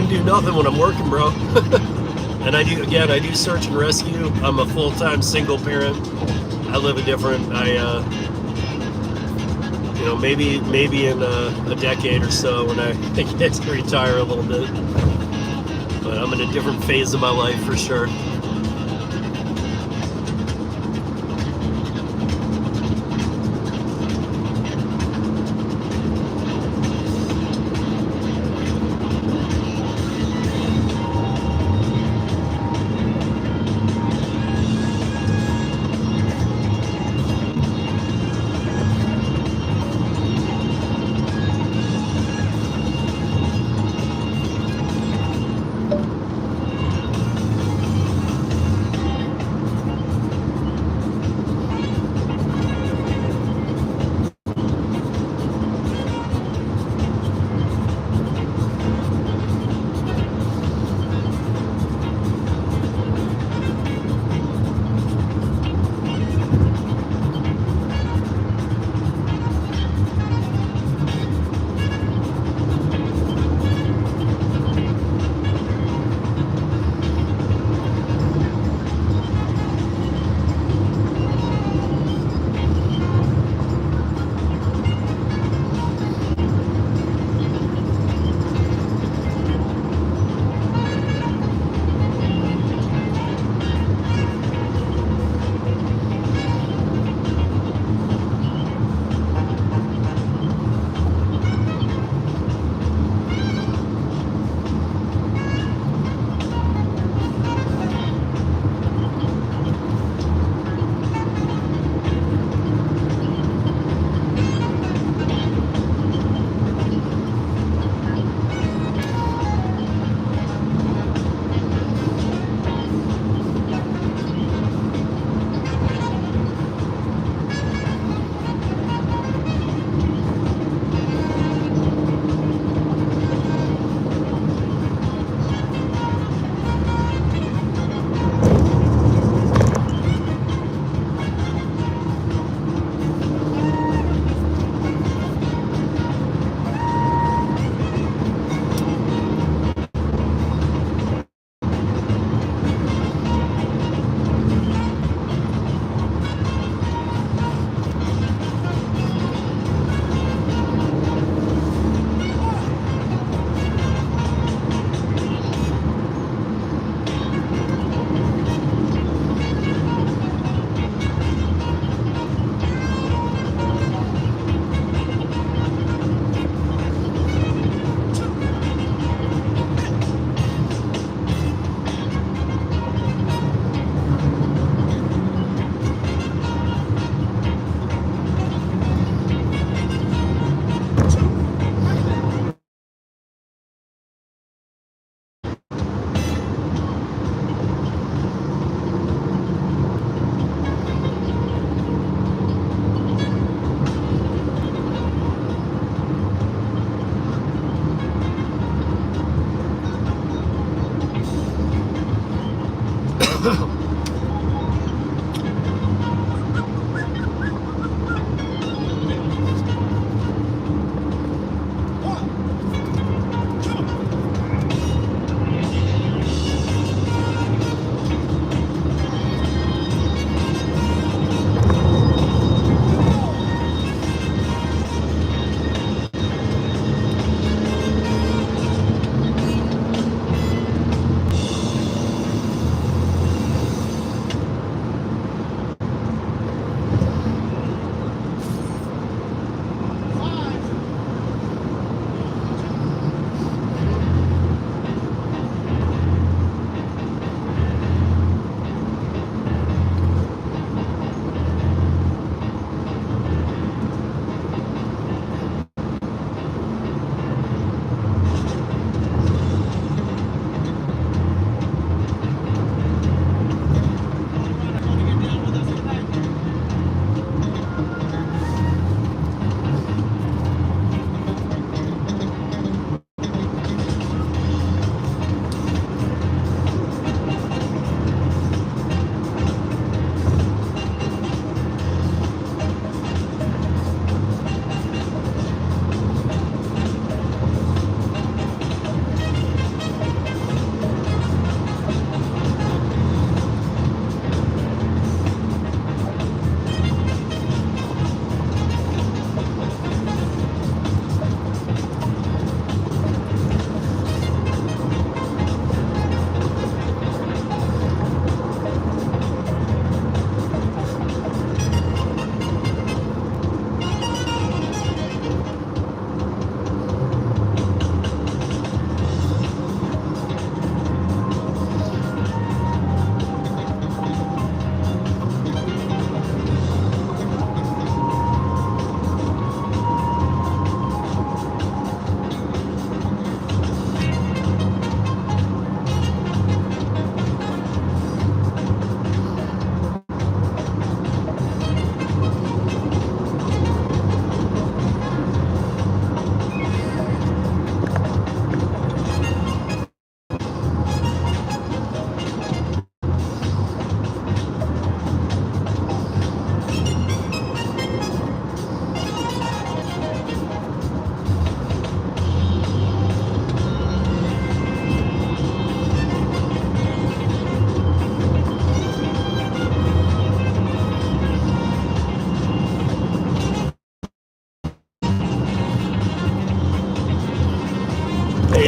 don't do nothing when I'm working, bro. And I do search and rescue. I'm a full-time single parent. I live a different. Maybe in a decade or so when I get to retire a little bit. But I'm in a different phase of my life for sure.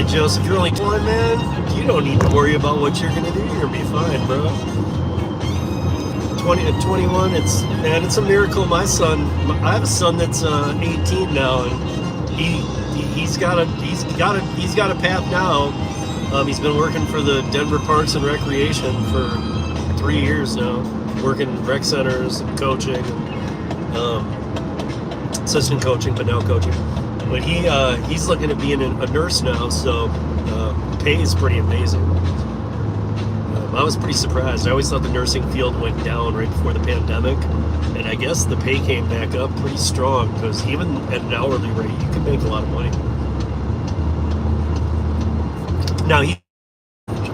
Hey, Joseph, you're only 21, man. You don't need to worry about what you're gonna do. You're gonna be fine, bro. 20 at 21, it's a miracle. My son, I have a son that's 18 now, and he's got a path now. He's been working for the Denver Parks and Recreation for 3 years now, working in rec centers and coaching, assistant coaching, but now coaching. But he's looking at being a nurse now, so pay is pretty amazing. I was pretty surprised. I always thought the nursing field went down right before the pandemic, and I guess the pay came back up pretty strong, because even at an hourly rate, you can make a lot of money. Now, he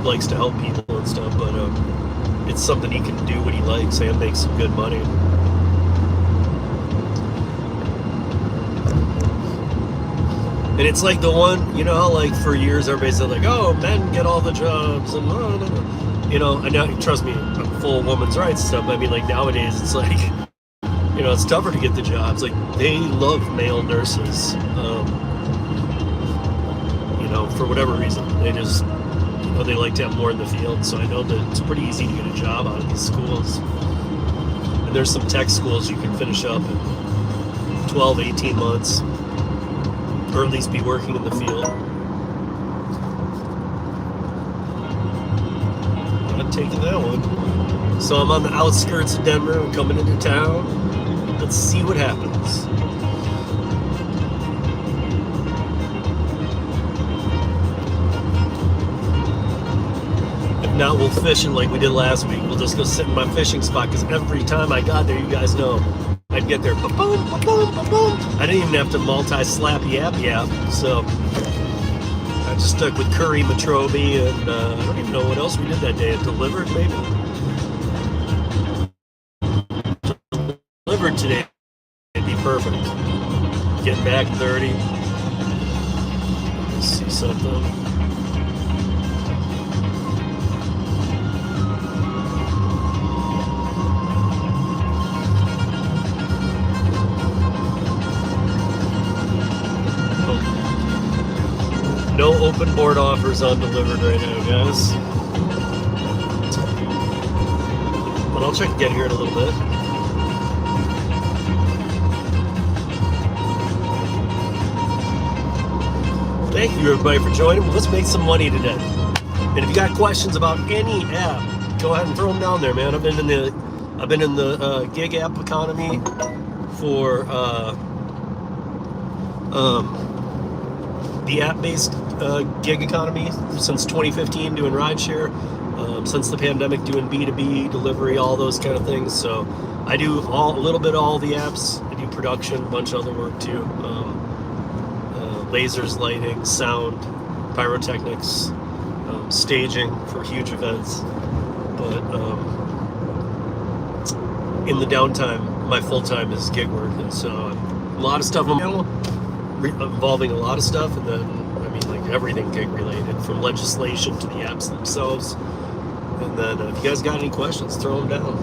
likes to help people and stuff, but it's something he can do what he likes and make some good money. And it's like the one, you know how like for years everybody said like, oh, men get all the jobs, and you know, and now, trust me, I'm full of women's rights stuff. I mean, like nowadays it's like, you know, it's tougher to get the jobs. Like they love male nurses, you know, for whatever reason. They just, you know, they like to have more in the field. So I know that it's pretty easy to get a job out of these schools. And there's some tech schools you can finish up in 12, 18 months, or at least be working in the field. Not taking that one. So I'm on the outskirts of Denver. I'm coming into town. Let's see what happens. If not, we'll fish it like we did last week. We'll just go sit in my fishing spot, because every time I got there, you guys know, I'd get there, ba-boom, ba-boom, ba-boom. I didn't even have to multi-slap yap, so I just stuck with Curri, Matrobi, and I don't even know what else we did that day. Dlivrd, maybe? Dlivrd today, it'd be perfect. Getting back 30. Let's see something. No open board offers on Dlivrd right now, guys. But I'll check again here in a little bit. Thank you everybody for joining. Let's make some money today. And if you got questions about any app, go ahead and throw them down there, man. I've been in the gig app economy for the app-based gig economy since 2015, doing rideshare, since the pandemic, doing B2B delivery, all those kind of things. So I do a little bit of all the apps. I do production, a bunch of other work too, lasers, lighting, sound, pyrotechnics, staging for huge events. But in the downtime, my full-time is gig work, and so a lot of stuff on my channel involving a lot of stuff, and then I mean like everything gig related, from legislation to the apps themselves. And then if you guys got any questions, throw them down.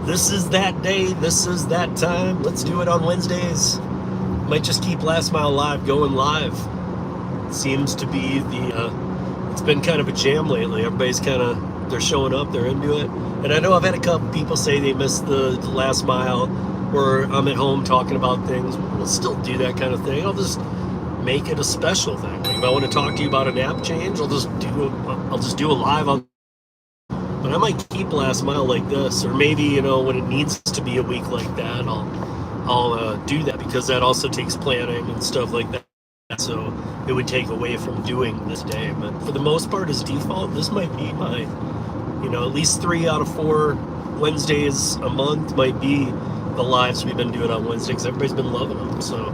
This is that day, this is that time. Let's do it on Wednesdays. Might just keep Last Mile Live going live. It seems to be it's been kind of a jam lately. Everybody's they're showing up, they're into it. And I know I've had a couple people say they missed the last mile, or I'm at home talking about things. We'll still do that kind of thing. I'll just make it a special thing. Like if I want to talk to you about an app change, I'll just do a live on. But I might keep Last Mile like this, or maybe, you know, when it needs to be a week like that, I'll do that, because that also takes planning and stuff like that. So it would take away from doing this day. But for the most part, as default, this might be my, you know, at least 3 out of 4 Wednesdays a month might be the lives we've been doing on Wednesday, because everybody's been loving them. So,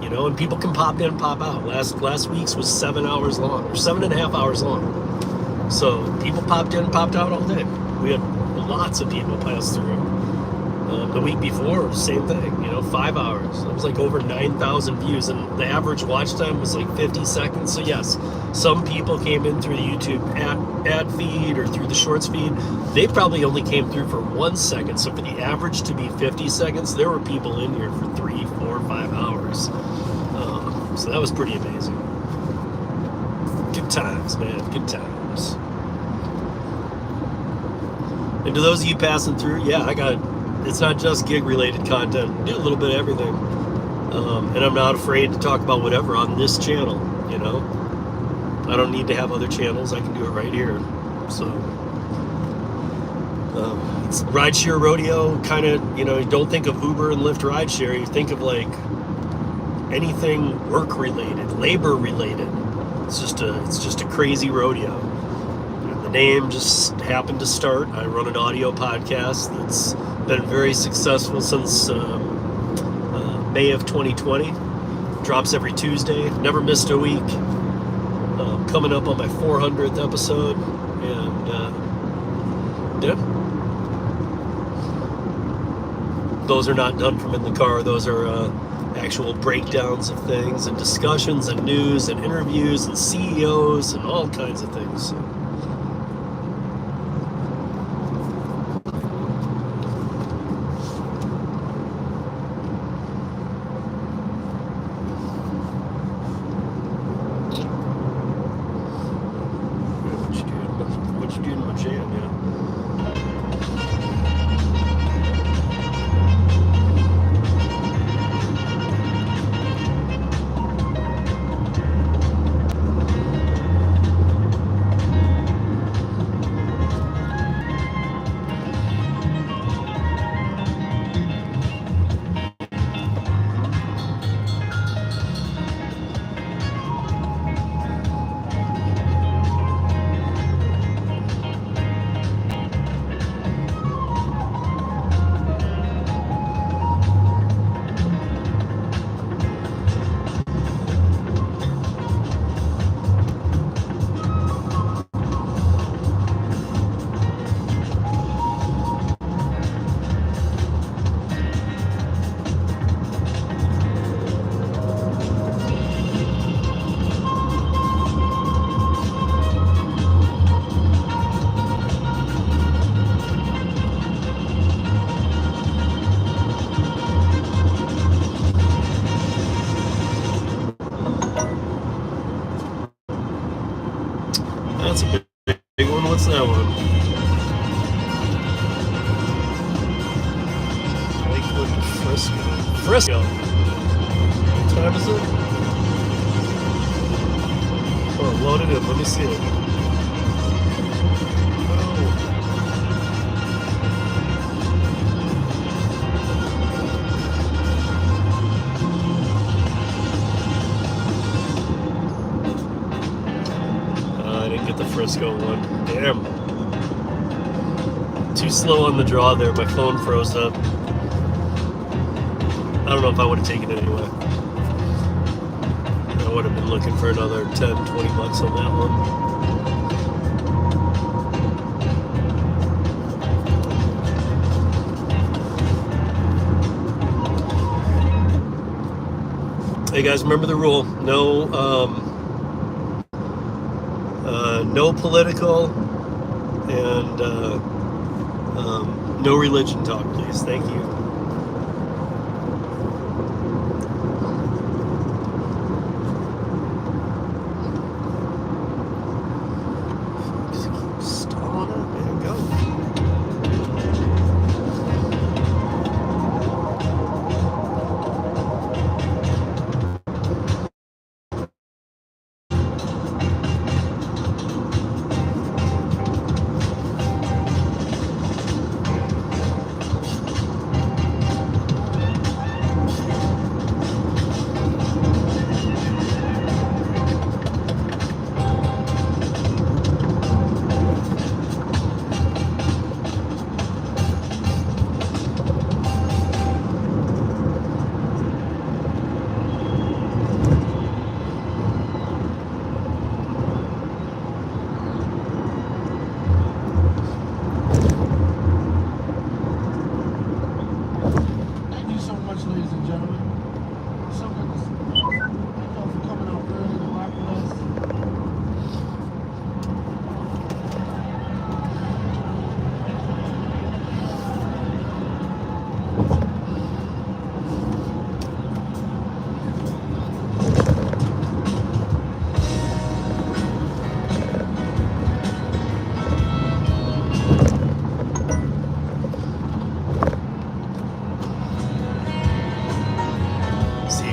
you know, and people can pop in, pop out. Last week's was 7 hours long, or 7.5 hours long. So people popped in, popped out all day. We had lots of people pass through. The week before, same thing, you know, 5 hours. It was like over 9,000 views, and the average watch time was like 50 seconds. So yes, some people came in through the YouTube ad feed or through the shorts feed. They probably only came through for 1 second. So for the average to be 50 seconds, there were people in here for 3, 4, 5 hours. So that was pretty amazing. Good times, man. Good times. And to those of you passing through, yeah, it's not just gig-related content. I do a little bit of everything. And I'm not afraid to talk about whatever on this channel, you know? I don't need to have other channels. I can do it right here. So, it's Rideshare Rodeo, kind of, you know, you don't think of Uber and Lyft Rideshare. You think of, like, anything work-related, labor-related. It's just a crazy rodeo. And the name just happened to start. I run an audio podcast that's been very successful since May of 2020. Drops every Tuesday. Never missed a week. Coming up on my 400th episode. And, yeah. Those are not done from in the car. Those are actual breakdowns of things and discussions and news and interviews and CEOs and all kinds of things. So. What you doing in my jam, yeah? That's a big one. What's that one? Lakewood to Frisco. Frisco! What time is it? Oh, load it in. Let me see it. The Frisco one. Damn. Too slow on the draw there. My phone froze up. I don't know if I would have taken it anyway. I would have been looking for another 10, 20 bucks on that one. Hey guys, remember the rule. No political and no religion talk, please. Thank you. Just keep stalling it, man. Go.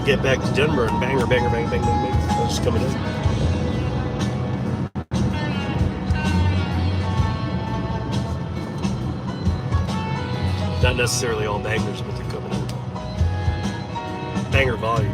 get back to Denver and banger, banger, bang, bang, bang, bang. They're just coming in. Not necessarily all bangers, but they're coming in. Banger volume.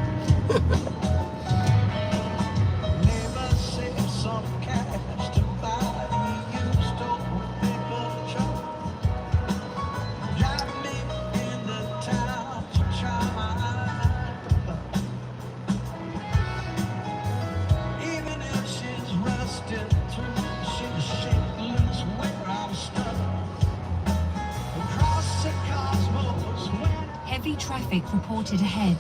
Heavy traffic reported ahead.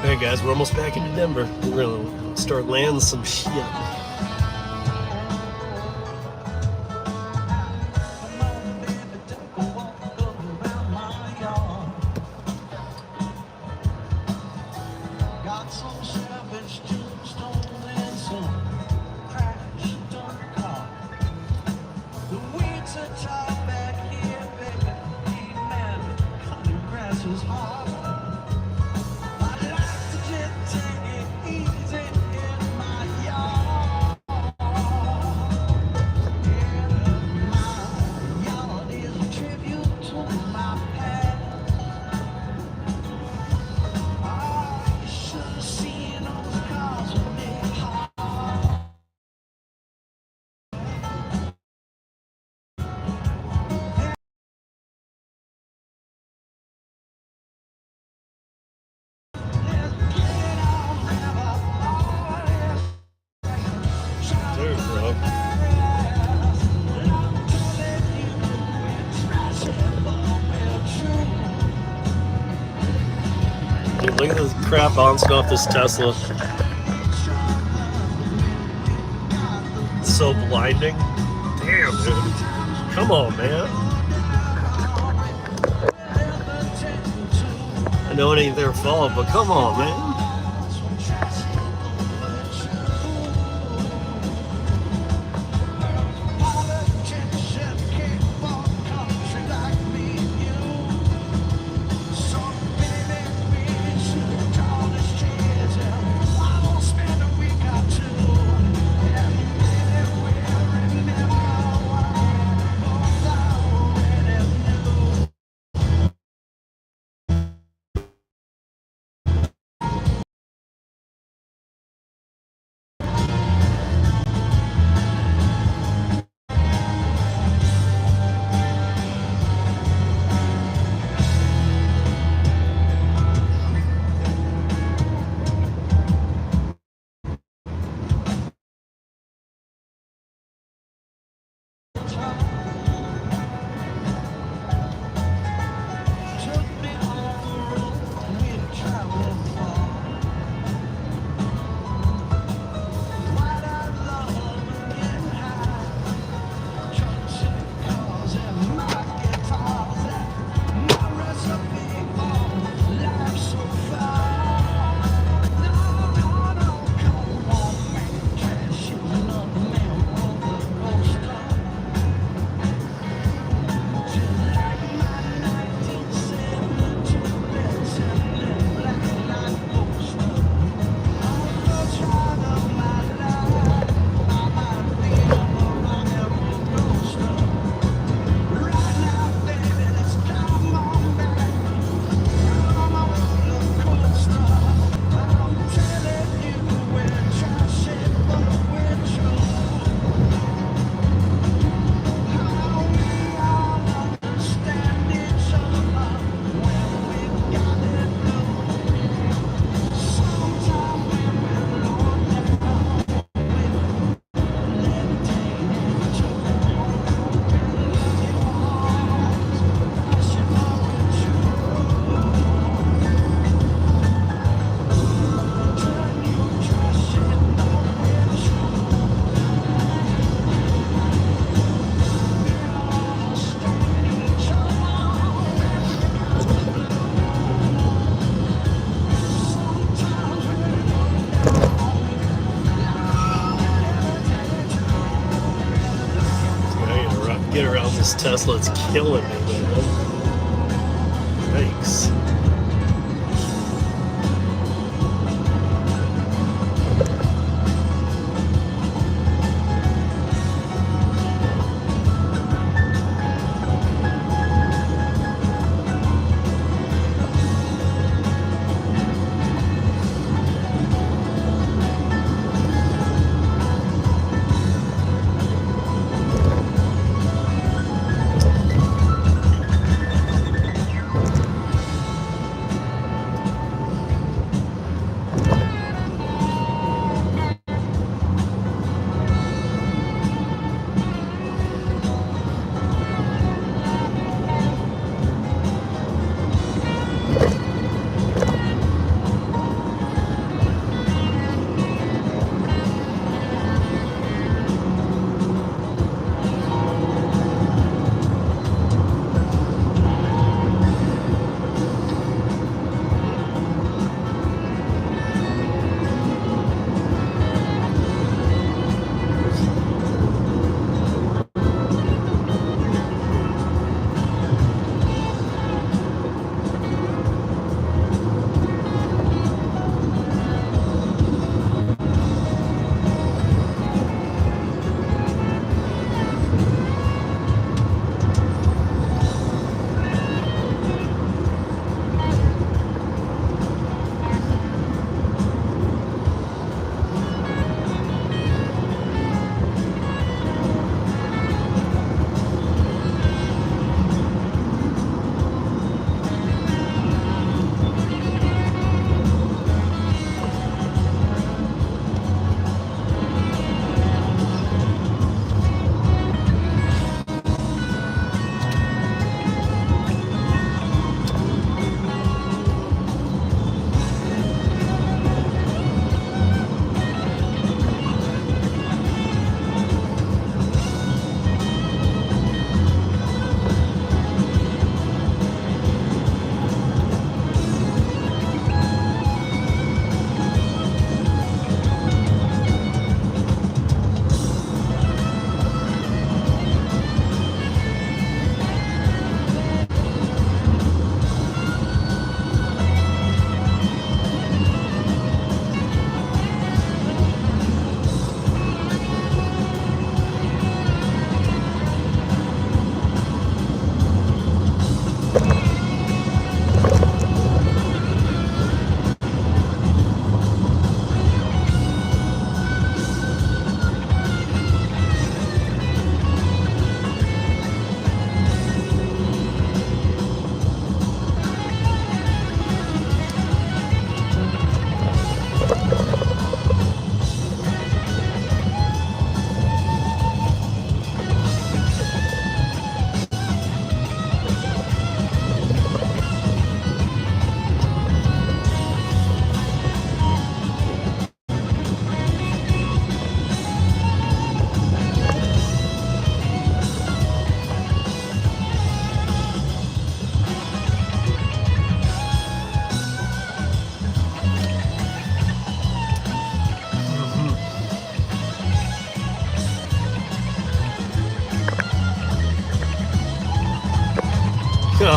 Alright guys, we're almost back into Denver. We're gonna start landing some shit. Dude, look at this crap bouncing off this Tesla. It's so blinding. Damn, dude. Come on, man. I know it ain't their fault, but come on, man. This Tesla's killing me, man. Yikes.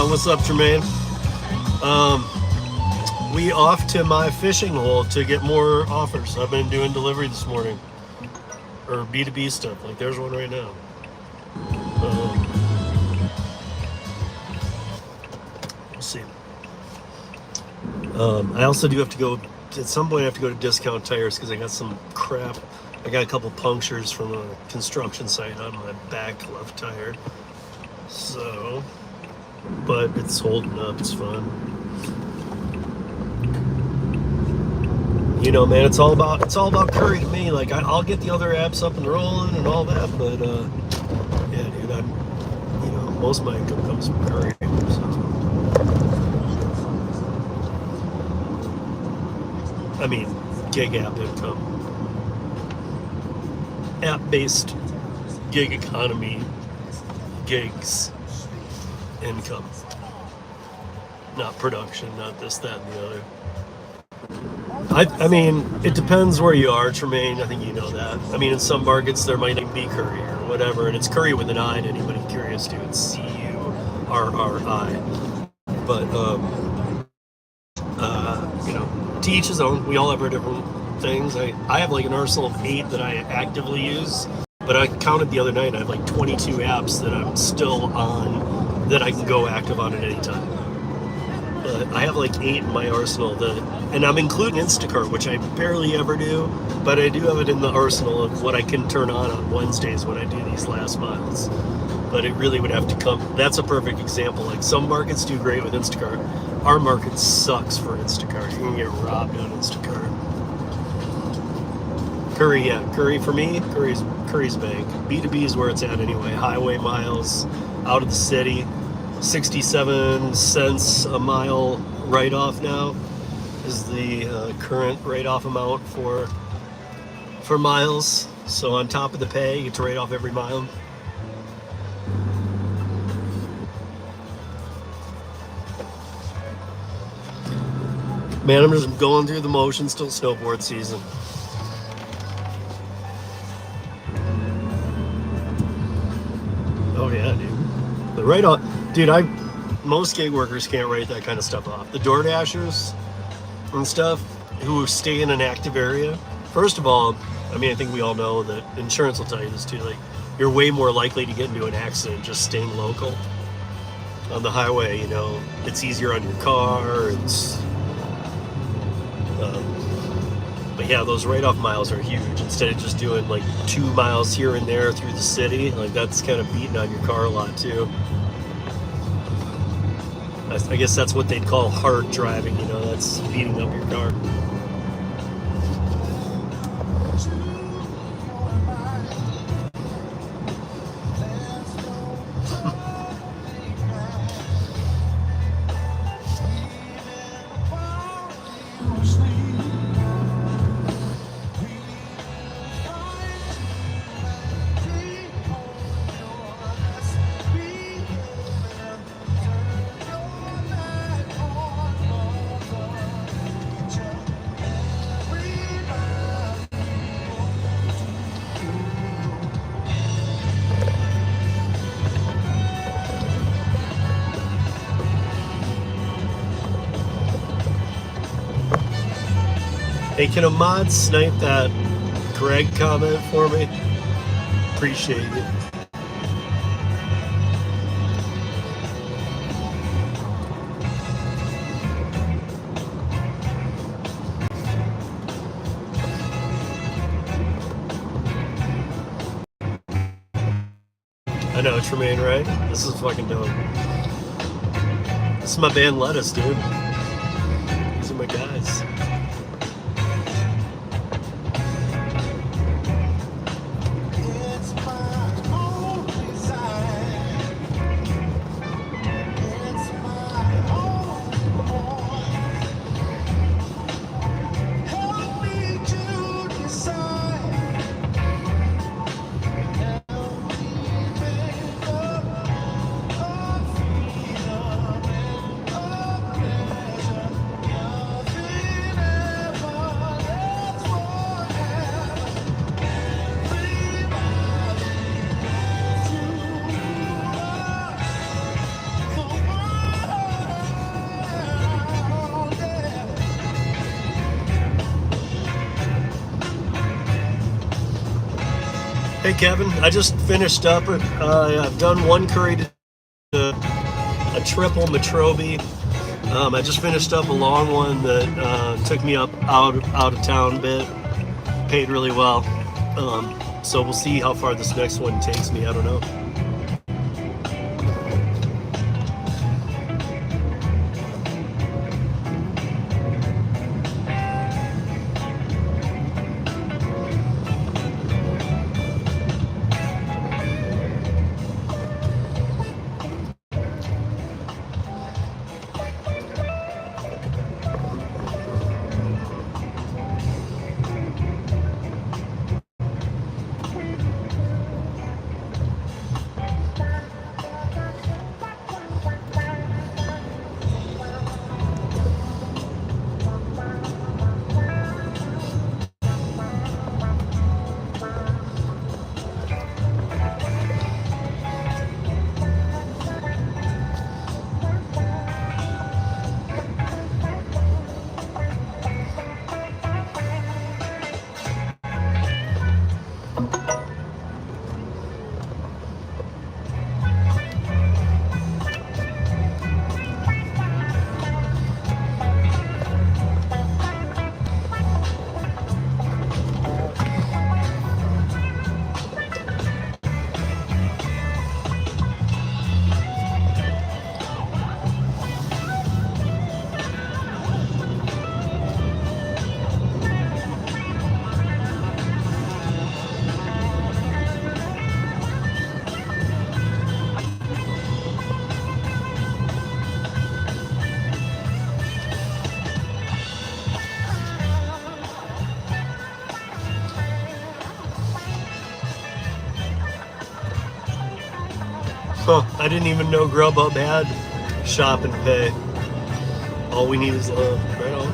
What's up, Jermaine? We off to my fishing hole to get more offers. I've been doing delivery this morning, or B2B stuff. Like there's one right now. We'll see. I also do have to go at some point. I have to go to Discount Tires because I got some crap. I got a couple punctures from a construction site on my back left tire. So, but it's holding up. It's fun. You know, man, it's all about Curri to me. Like I'll get the other apps up and rolling and all that, but yeah, dude, most of my income comes from Curri. So. I mean, gig app income, app-based gig economy, gigs income, not production, not this, that, and the other. I mean, it depends where you are, Tremaine. I think you know that. I mean, in some markets there might even be Curri or whatever, and it's Curri with an I. To anybody curious, to it's Curri. But you know, to each his own. We all have our different things. I have like an arsenal of 8 that I actively use, but I counted the other night. I have like 22 apps that I'm still on that I can go active on at any time. I have like 8 in my arsenal and I'm including Instacart, which I barely ever do, but I do have it in the arsenal of what I can turn on Wednesdays when I do these last miles. But it really would have to come. That's a perfect example. Like some markets do great with Instacart. Our market sucks for Instacart. You can get robbed on Instacart. Curri, yeah, Curri for me. Curri's bank. B2B is where it's at anyway. Highway miles, out of the city. 67 cents a mile write-off now is the current write-off amount for miles. So on top of the pay, you get to write off every mile. Man, I'm just going through the motions till snowboard season. Oh yeah, dude. The write-off, dude. Most gig workers can't write that kind of stuff off. The Doordashers and stuff who stay in an active area. First of all, I mean, I think we all know that insurance will tell you this too. Like, you're way more likely to get into an accident just staying local on the highway. You know, it's easier on your car. But yeah, those write-off miles are huge. Instead of just doing like 2 miles here and there through the city, like that's kind of beating on your car a lot too. I guess that's what they'd call hard driving, you know, that's beating up your car. Hey, can a mod snipe that Greg comment for me? Appreciate it. I know, Tremaine, right? This is fucking dope. This is my band Lettuce, dude. These are my guys. Hey Kevin, I just finished up. I've done 1 curry to a triple Metrobi. I just finished up a long one that took me up out of town a bit. Paid really well. So we'll see how far this next one takes me. I don't know. Huh, I didn't even know Grubhub had shop and pay. All we need is love. Right on.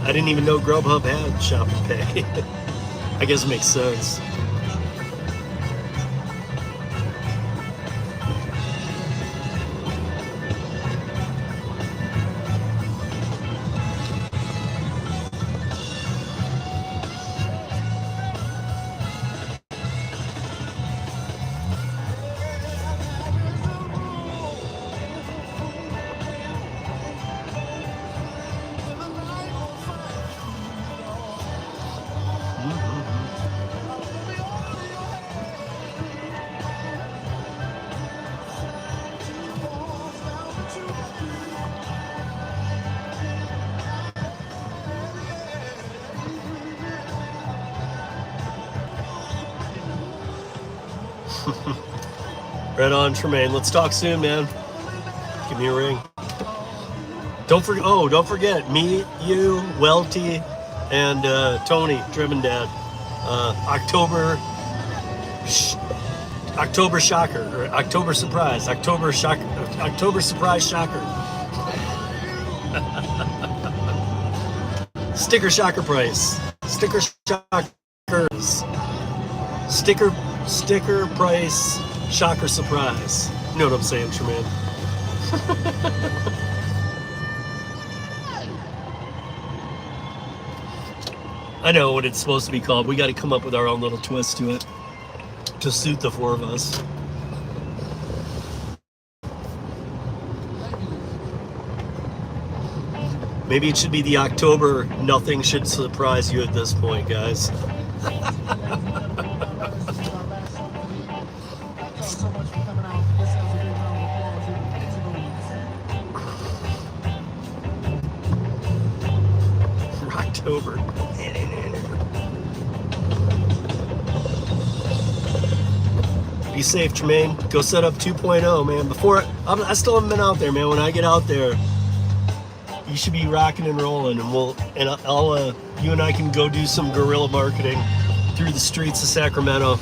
I didn't even know Grubhub had shop and pay. I guess it makes sense. Right on, Tremaine. Let's talk soon, man. Give me a ring. Don't forget me, you, Welty, and Tony, Driven Dad. October shocker, or October surprise, October surprise shocker. Sticker shocker price. Sticker shockers. Sticker price. Shocker surprise. You know what I'm saying, Tremaine? I know what it's supposed to be called. We got to come up with our own little twist to it to suit the four of us. Maybe it should be the October nothing should surprise you at this point, guys. October. Be safe, Tremaine. Go set up 2.0, man. I still haven't been out there, man. When I get out there, you should be rocking and rolling, and I'll you and I can go do some guerrilla marketing through the streets of Sacramento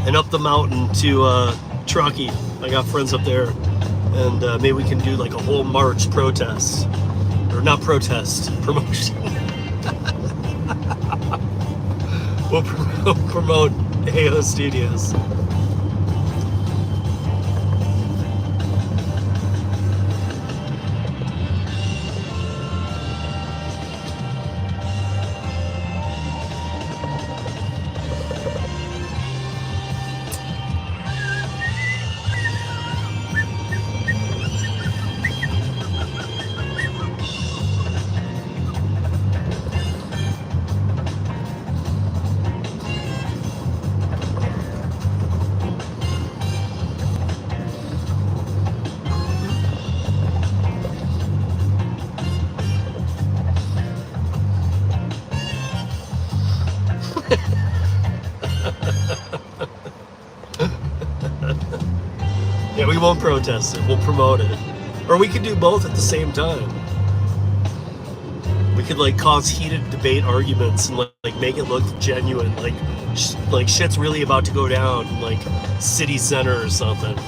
and up the mountain to Truckee. I got friends up there, and maybe we can do like a whole march protest, or not protest, promotion. We'll promote Halo Studios. Yeah, we won't protest it. We'll promote it. Or we could do both at the same time. We could like cause heated debate arguments and like make it look genuine. Like shit's really about to go down, like city center or something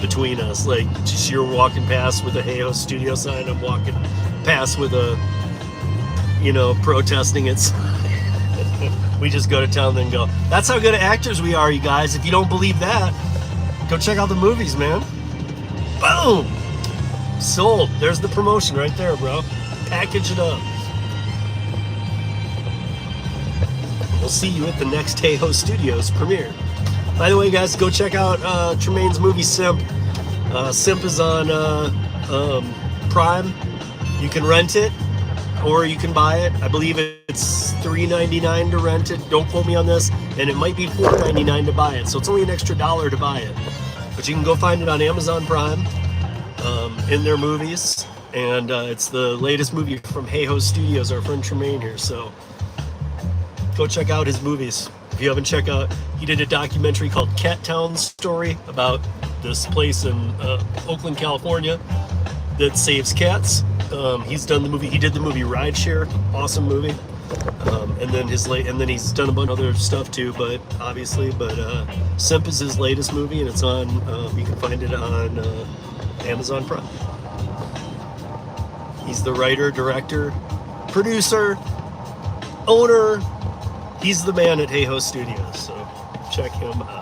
between us. Like just you're walking past with a Halo Studio sign. I'm walking past with a, protesting it. We just go to town and go, that's how good of actors we are, you guys. If you don't believe that, go check out the movies, man. Boom! Sold. There's the promotion right there, bro. Package it up. We'll see you at the next Tejo Studios premiere. By the way, guys, go check out Tremaine's movie Simp. Simp is on Prime. You can rent it, or you can buy it. I believe it's $3.99 to rent it. Don't quote me on this. And it might be $4.99 to buy it. So it's only an extra $1 to buy it. But you can go find it on Amazon Prime in their movies. And it's the latest movie from Heyho Studios, our friend Tremaine here. So go check out his movies. If you haven't checked out, he did a documentary called Cat Town Story about this place in Oakland, California. that saves cats. He's done the movie. He did the movie Rideshare, awesome movie. And then he's done a bunch of other stuff too. But Simp is his latest movie, and it's on. You can find it on Amazon Prime. He's the writer, director, producer, owner. He's the man at Hey Ho Studios. So check him out.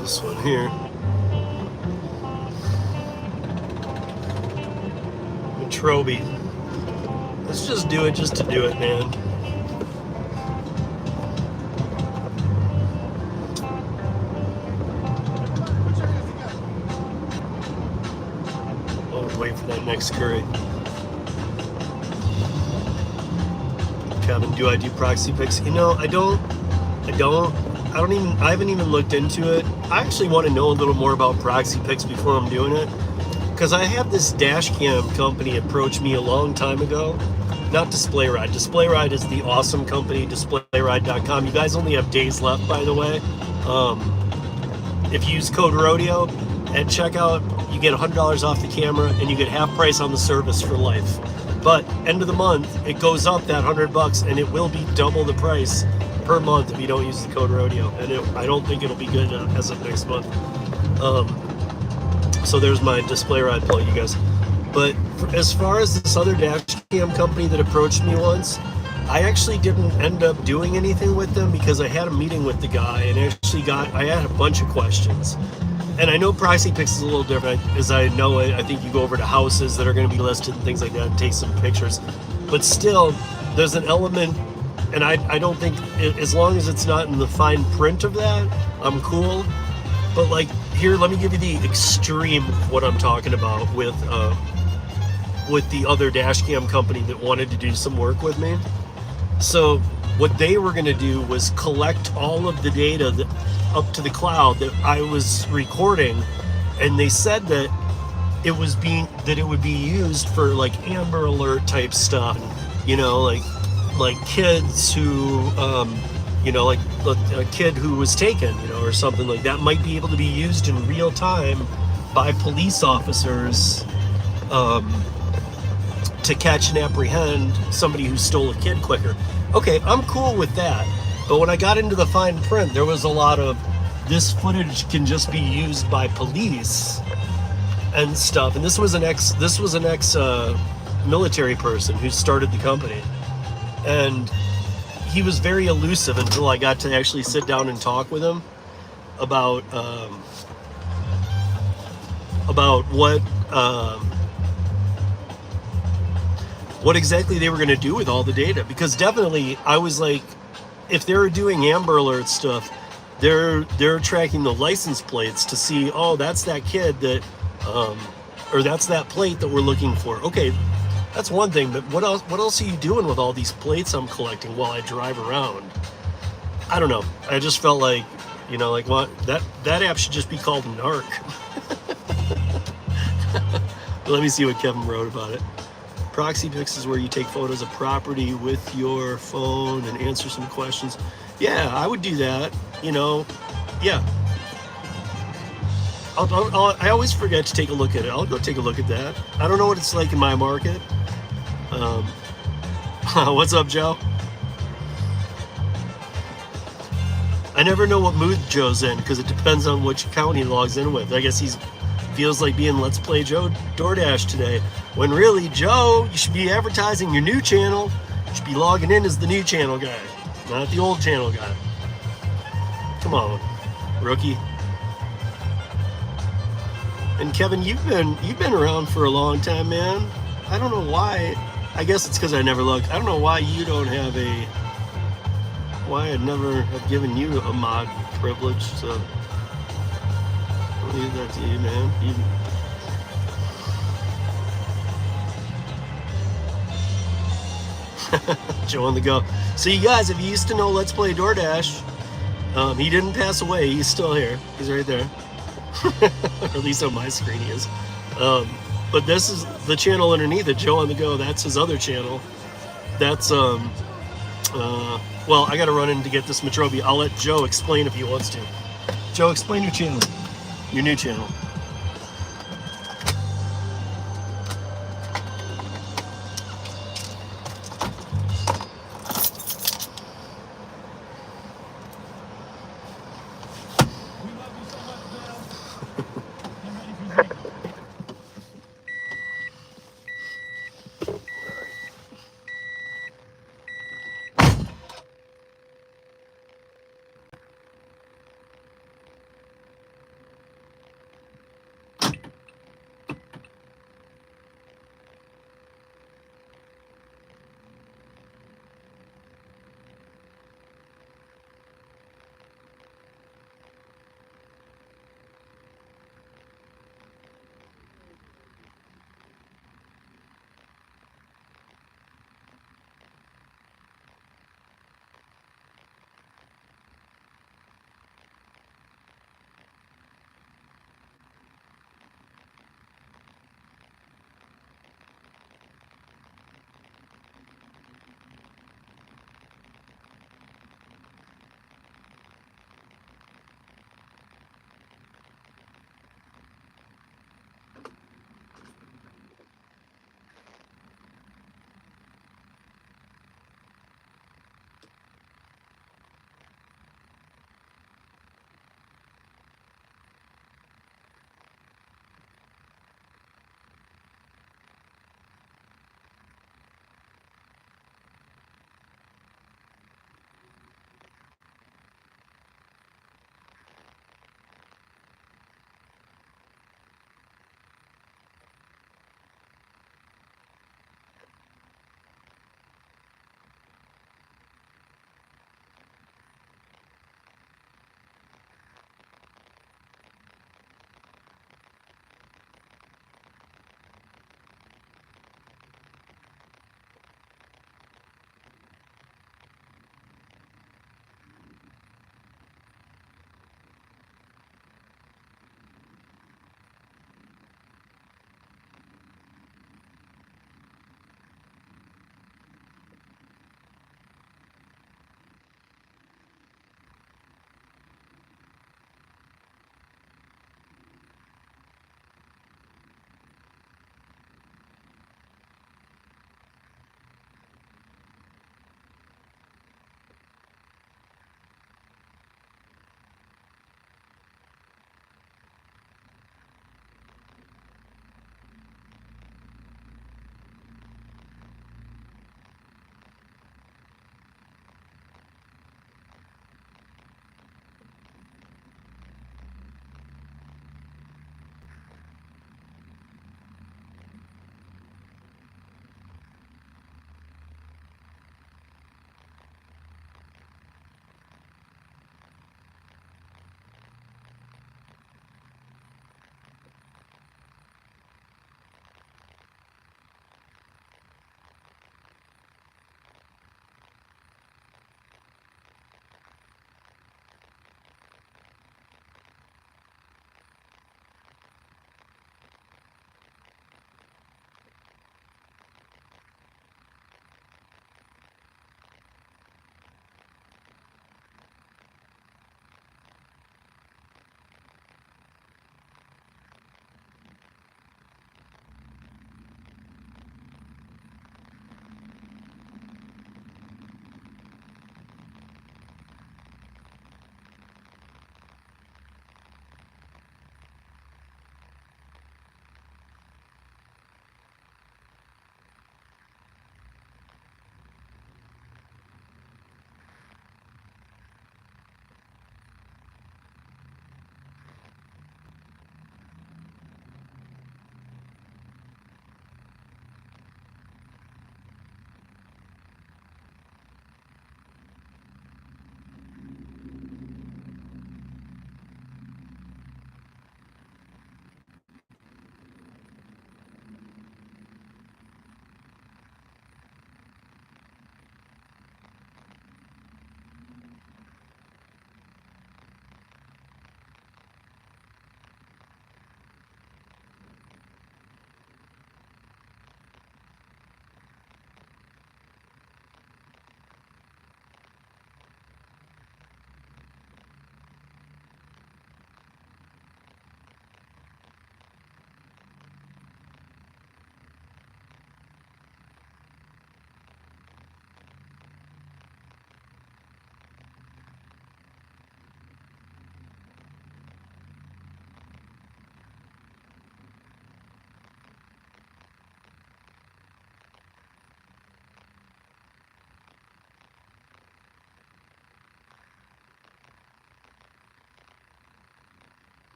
This one here. Troby. Let's just do it just to do it, man. I'll wait for that next Curri. Kevin, do I do proxy pics? You know, I haven't even looked into it. I actually want to know a little more about proxy pics before I'm doing it. Because I had this dash cam company approach me a long time ago. Not Dlivrd. Dlivrd is the awesome company, Dlivrd.com. You guys only have days left, by the way. If you use code Rodeo at checkout, you get $100 off the camera and you get half price on the service for life. But end of the month, it goes up that $100 and it will be double the price per month if you don't use the code Rodeo. And I don't think it'll be good as of next month. So there's my Dlivrd plug, you guys. But as far as this other dash cam company that approached me once, I actually didn't end up doing anything with them because I had a meeting with the guy and I had a bunch of questions. And I know Proxy Pics is a little different, as I know it. I think you go over to houses that are going to be listed and things like that and take some pictures. But still, there's an element, and I don't think, as long as it's not in the fine print of that, I'm cool. But like, here, let me give you the extreme of what I'm talking about with the other dash cam company that wanted to do some work with me. So what they were going to do was collect all of the data that up to the cloud that I was recording, and they said that it would be used for like Amber Alert type stuff, you know, like kids who you know, like a kid who was taken, you know, or something like that might be able to be used in real time by police officers to catch and apprehend somebody who stole a kid quicker. Okay, I'm cool with that. But when I got into the fine print, there was a lot of this footage can just be used by police and stuff. And this was an ex military person who started the company. And he was very elusive until I got to actually sit down and talk with him about what exactly they were going to do with all the data. Because definitely, I was like, if they're doing Amber Alert stuff, they're tracking the license plates to see, oh, that's that kid that, or that's that plate that we're looking for. Okay, that's one thing, but what else are you doing with all these plates I'm collecting while I drive around? I don't know. I just felt like, you know, like what that app should just be called Narc. Let me see what Kevin wrote about it. Proxy pics is where you take photos of property with your phone and answer some questions. Yeah, I would do that. You know, yeah. I always forget to take a look at it. I'll go take a look at that. I don't know what it's like in my market. What's up, Joe? I never know what mood Joe's in because it depends on which account he logs in with. I guess he's feels like being Let's Play Joe Doordash today. When really, Joe, you should be advertising your new channel. You should be logging in as the new channel guy, not the old channel guy. Come on, rookie. And Kevin, you've been around for a long time, man. I don't know why. I guess it's because I never looked. I don't know why you don't have a. Why I never have given you a mod privilege. So I'll leave that to you, man. Joe on the go. So you guys, if you used to know Let's Play Doordash, he didn't pass away. He's still here. He's right there. Or at least on my screen he is. But this is the channel underneath it, Joe on the Go. That's his other channel. That's well, I gotta run in to get this Metrobi. I'll let Joe explain if he wants to. Joe, explain your channel. Your new channel.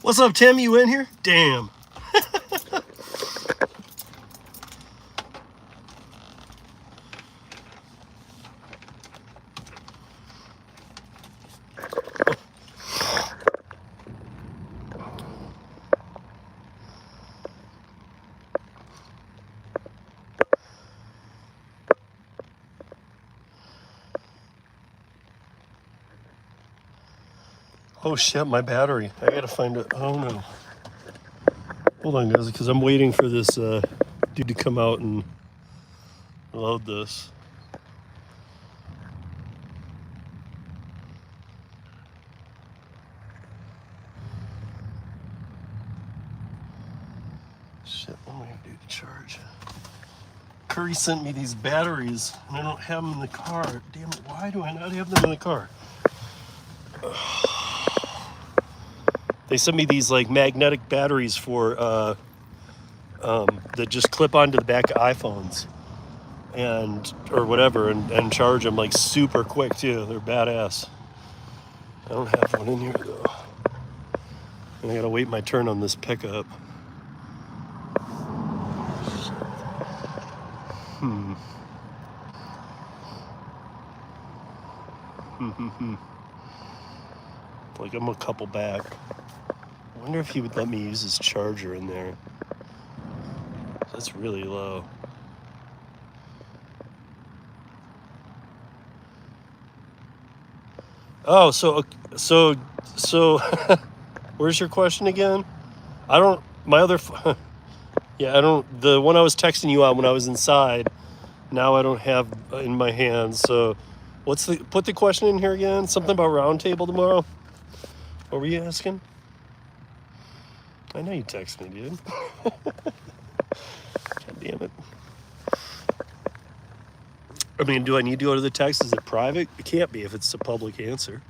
What's up, Tim? You in here? Damn. Oh shit, my battery. I gotta find it. Oh no. Hold on, guys, because I'm waiting for this dude to come out and load this. Shit, what am I gonna do to charge? Curry sent me these batteries, and I don't have them in the car. Damn it, why do I not have them in the car? They sent me these like magnetic batteries for that just clip onto the back of iPhones and or whatever and charge them like super quick too. They're badass. I don't have one in here though. And I gotta wait my turn on this pickup. Like I'm a couple back. I wonder if he would let me use his charger in there. That's really low. Oh, so where's your question again? I don't, my other, yeah, I don't, the one I was texting you on when I was inside, now I don't have in my hands. So put the question in here again. Something about roundtable tomorrow. What were you asking? I know you text me, dude. God damn it. I mean, do I need to go to the text? Is it private? It can't be if it's a public answer.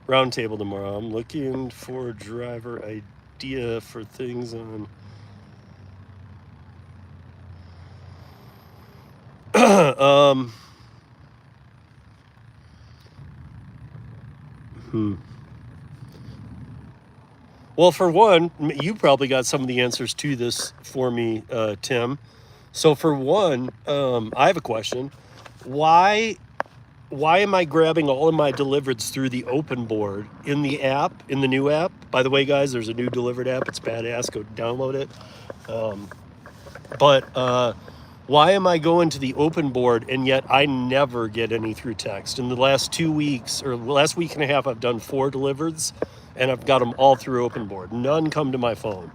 Roundtable tomorrow. I'm looking for a driver idea for things on. Well, for one, you probably got some of the answers to this for me, Tim. So for one, I have a question. Why am I grabbing all of my Dlivrds through the open board in the app, in the new app? By the way, guys, there's a new Dlivrd app. It's badass. Go download it. But why am I going to the open board and yet I never get any through text? In the last 2 weeks or last week and a half, I've done 4 Dlivrds and I've got them all through open board. None come to my phone.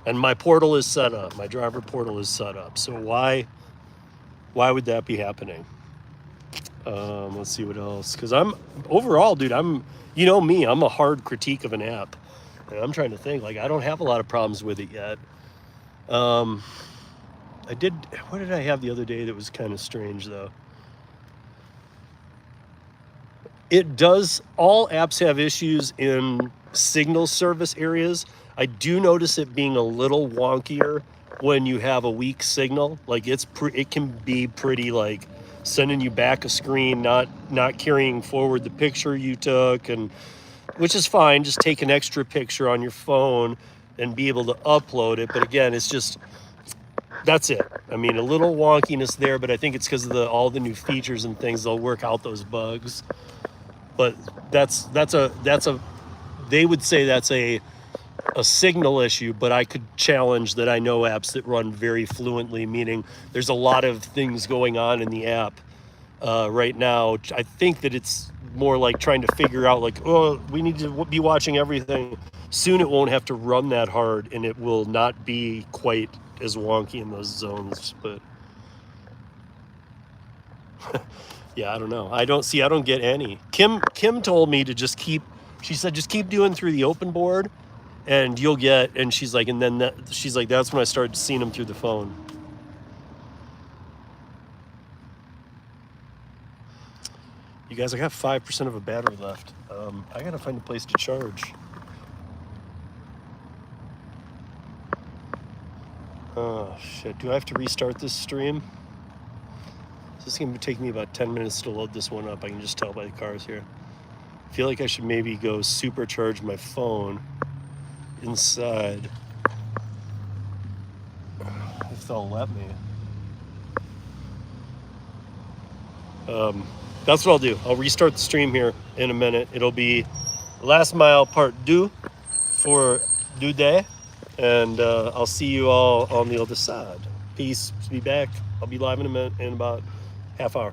And my portal is set up. My driver portal is set up. So why would that be happening? Let's see what else. Because overall, dude, you know me, I'm a hard critique of an app. And I'm trying to think, like, I don't have a lot of problems with it yet. What did I have the other day that was kind of strange, though? It does, all apps have issues in signal service areas. I do notice it being a little wonkier when you have a weak signal. Like it can be pretty like sending you back a screen, not carrying forward the picture you took, and which is fine. Just take an extra picture on your phone and be able to upload it. But again, it's just, that's it. I mean, a little wonkiness there, but I think it's because of all the new features and things. They'll work out those bugs. But they would say that's a signal issue, but I could challenge that I know apps that run very fluently, meaning there's a lot of things going on in the app right now. I think that it's more like trying to figure out like, oh, we need to be watching everything. Soon it won't have to run that hard and it will not be quite as wonky in those zones, but yeah, I don't know. I don't get any. Kim told me to just keep doing through the open board and you'll get, and she's like, and then she's like, that's when I started seeing them through the phone. You guys, I got 5% of a battery left. I gotta find a place to charge. Oh shit, do I have to restart this stream? This is gonna take me about 10 minutes to load this one up. I can just tell by the cars here. feel like I should maybe go supercharge my phone inside. If they'll let me. That's what I'll do. I'll restart the stream here in a minute. It'll be last mile part 2 for Doordash, and I'll see you all on the other side. Peace. Be back. I'll be live in a minute, in about half hour.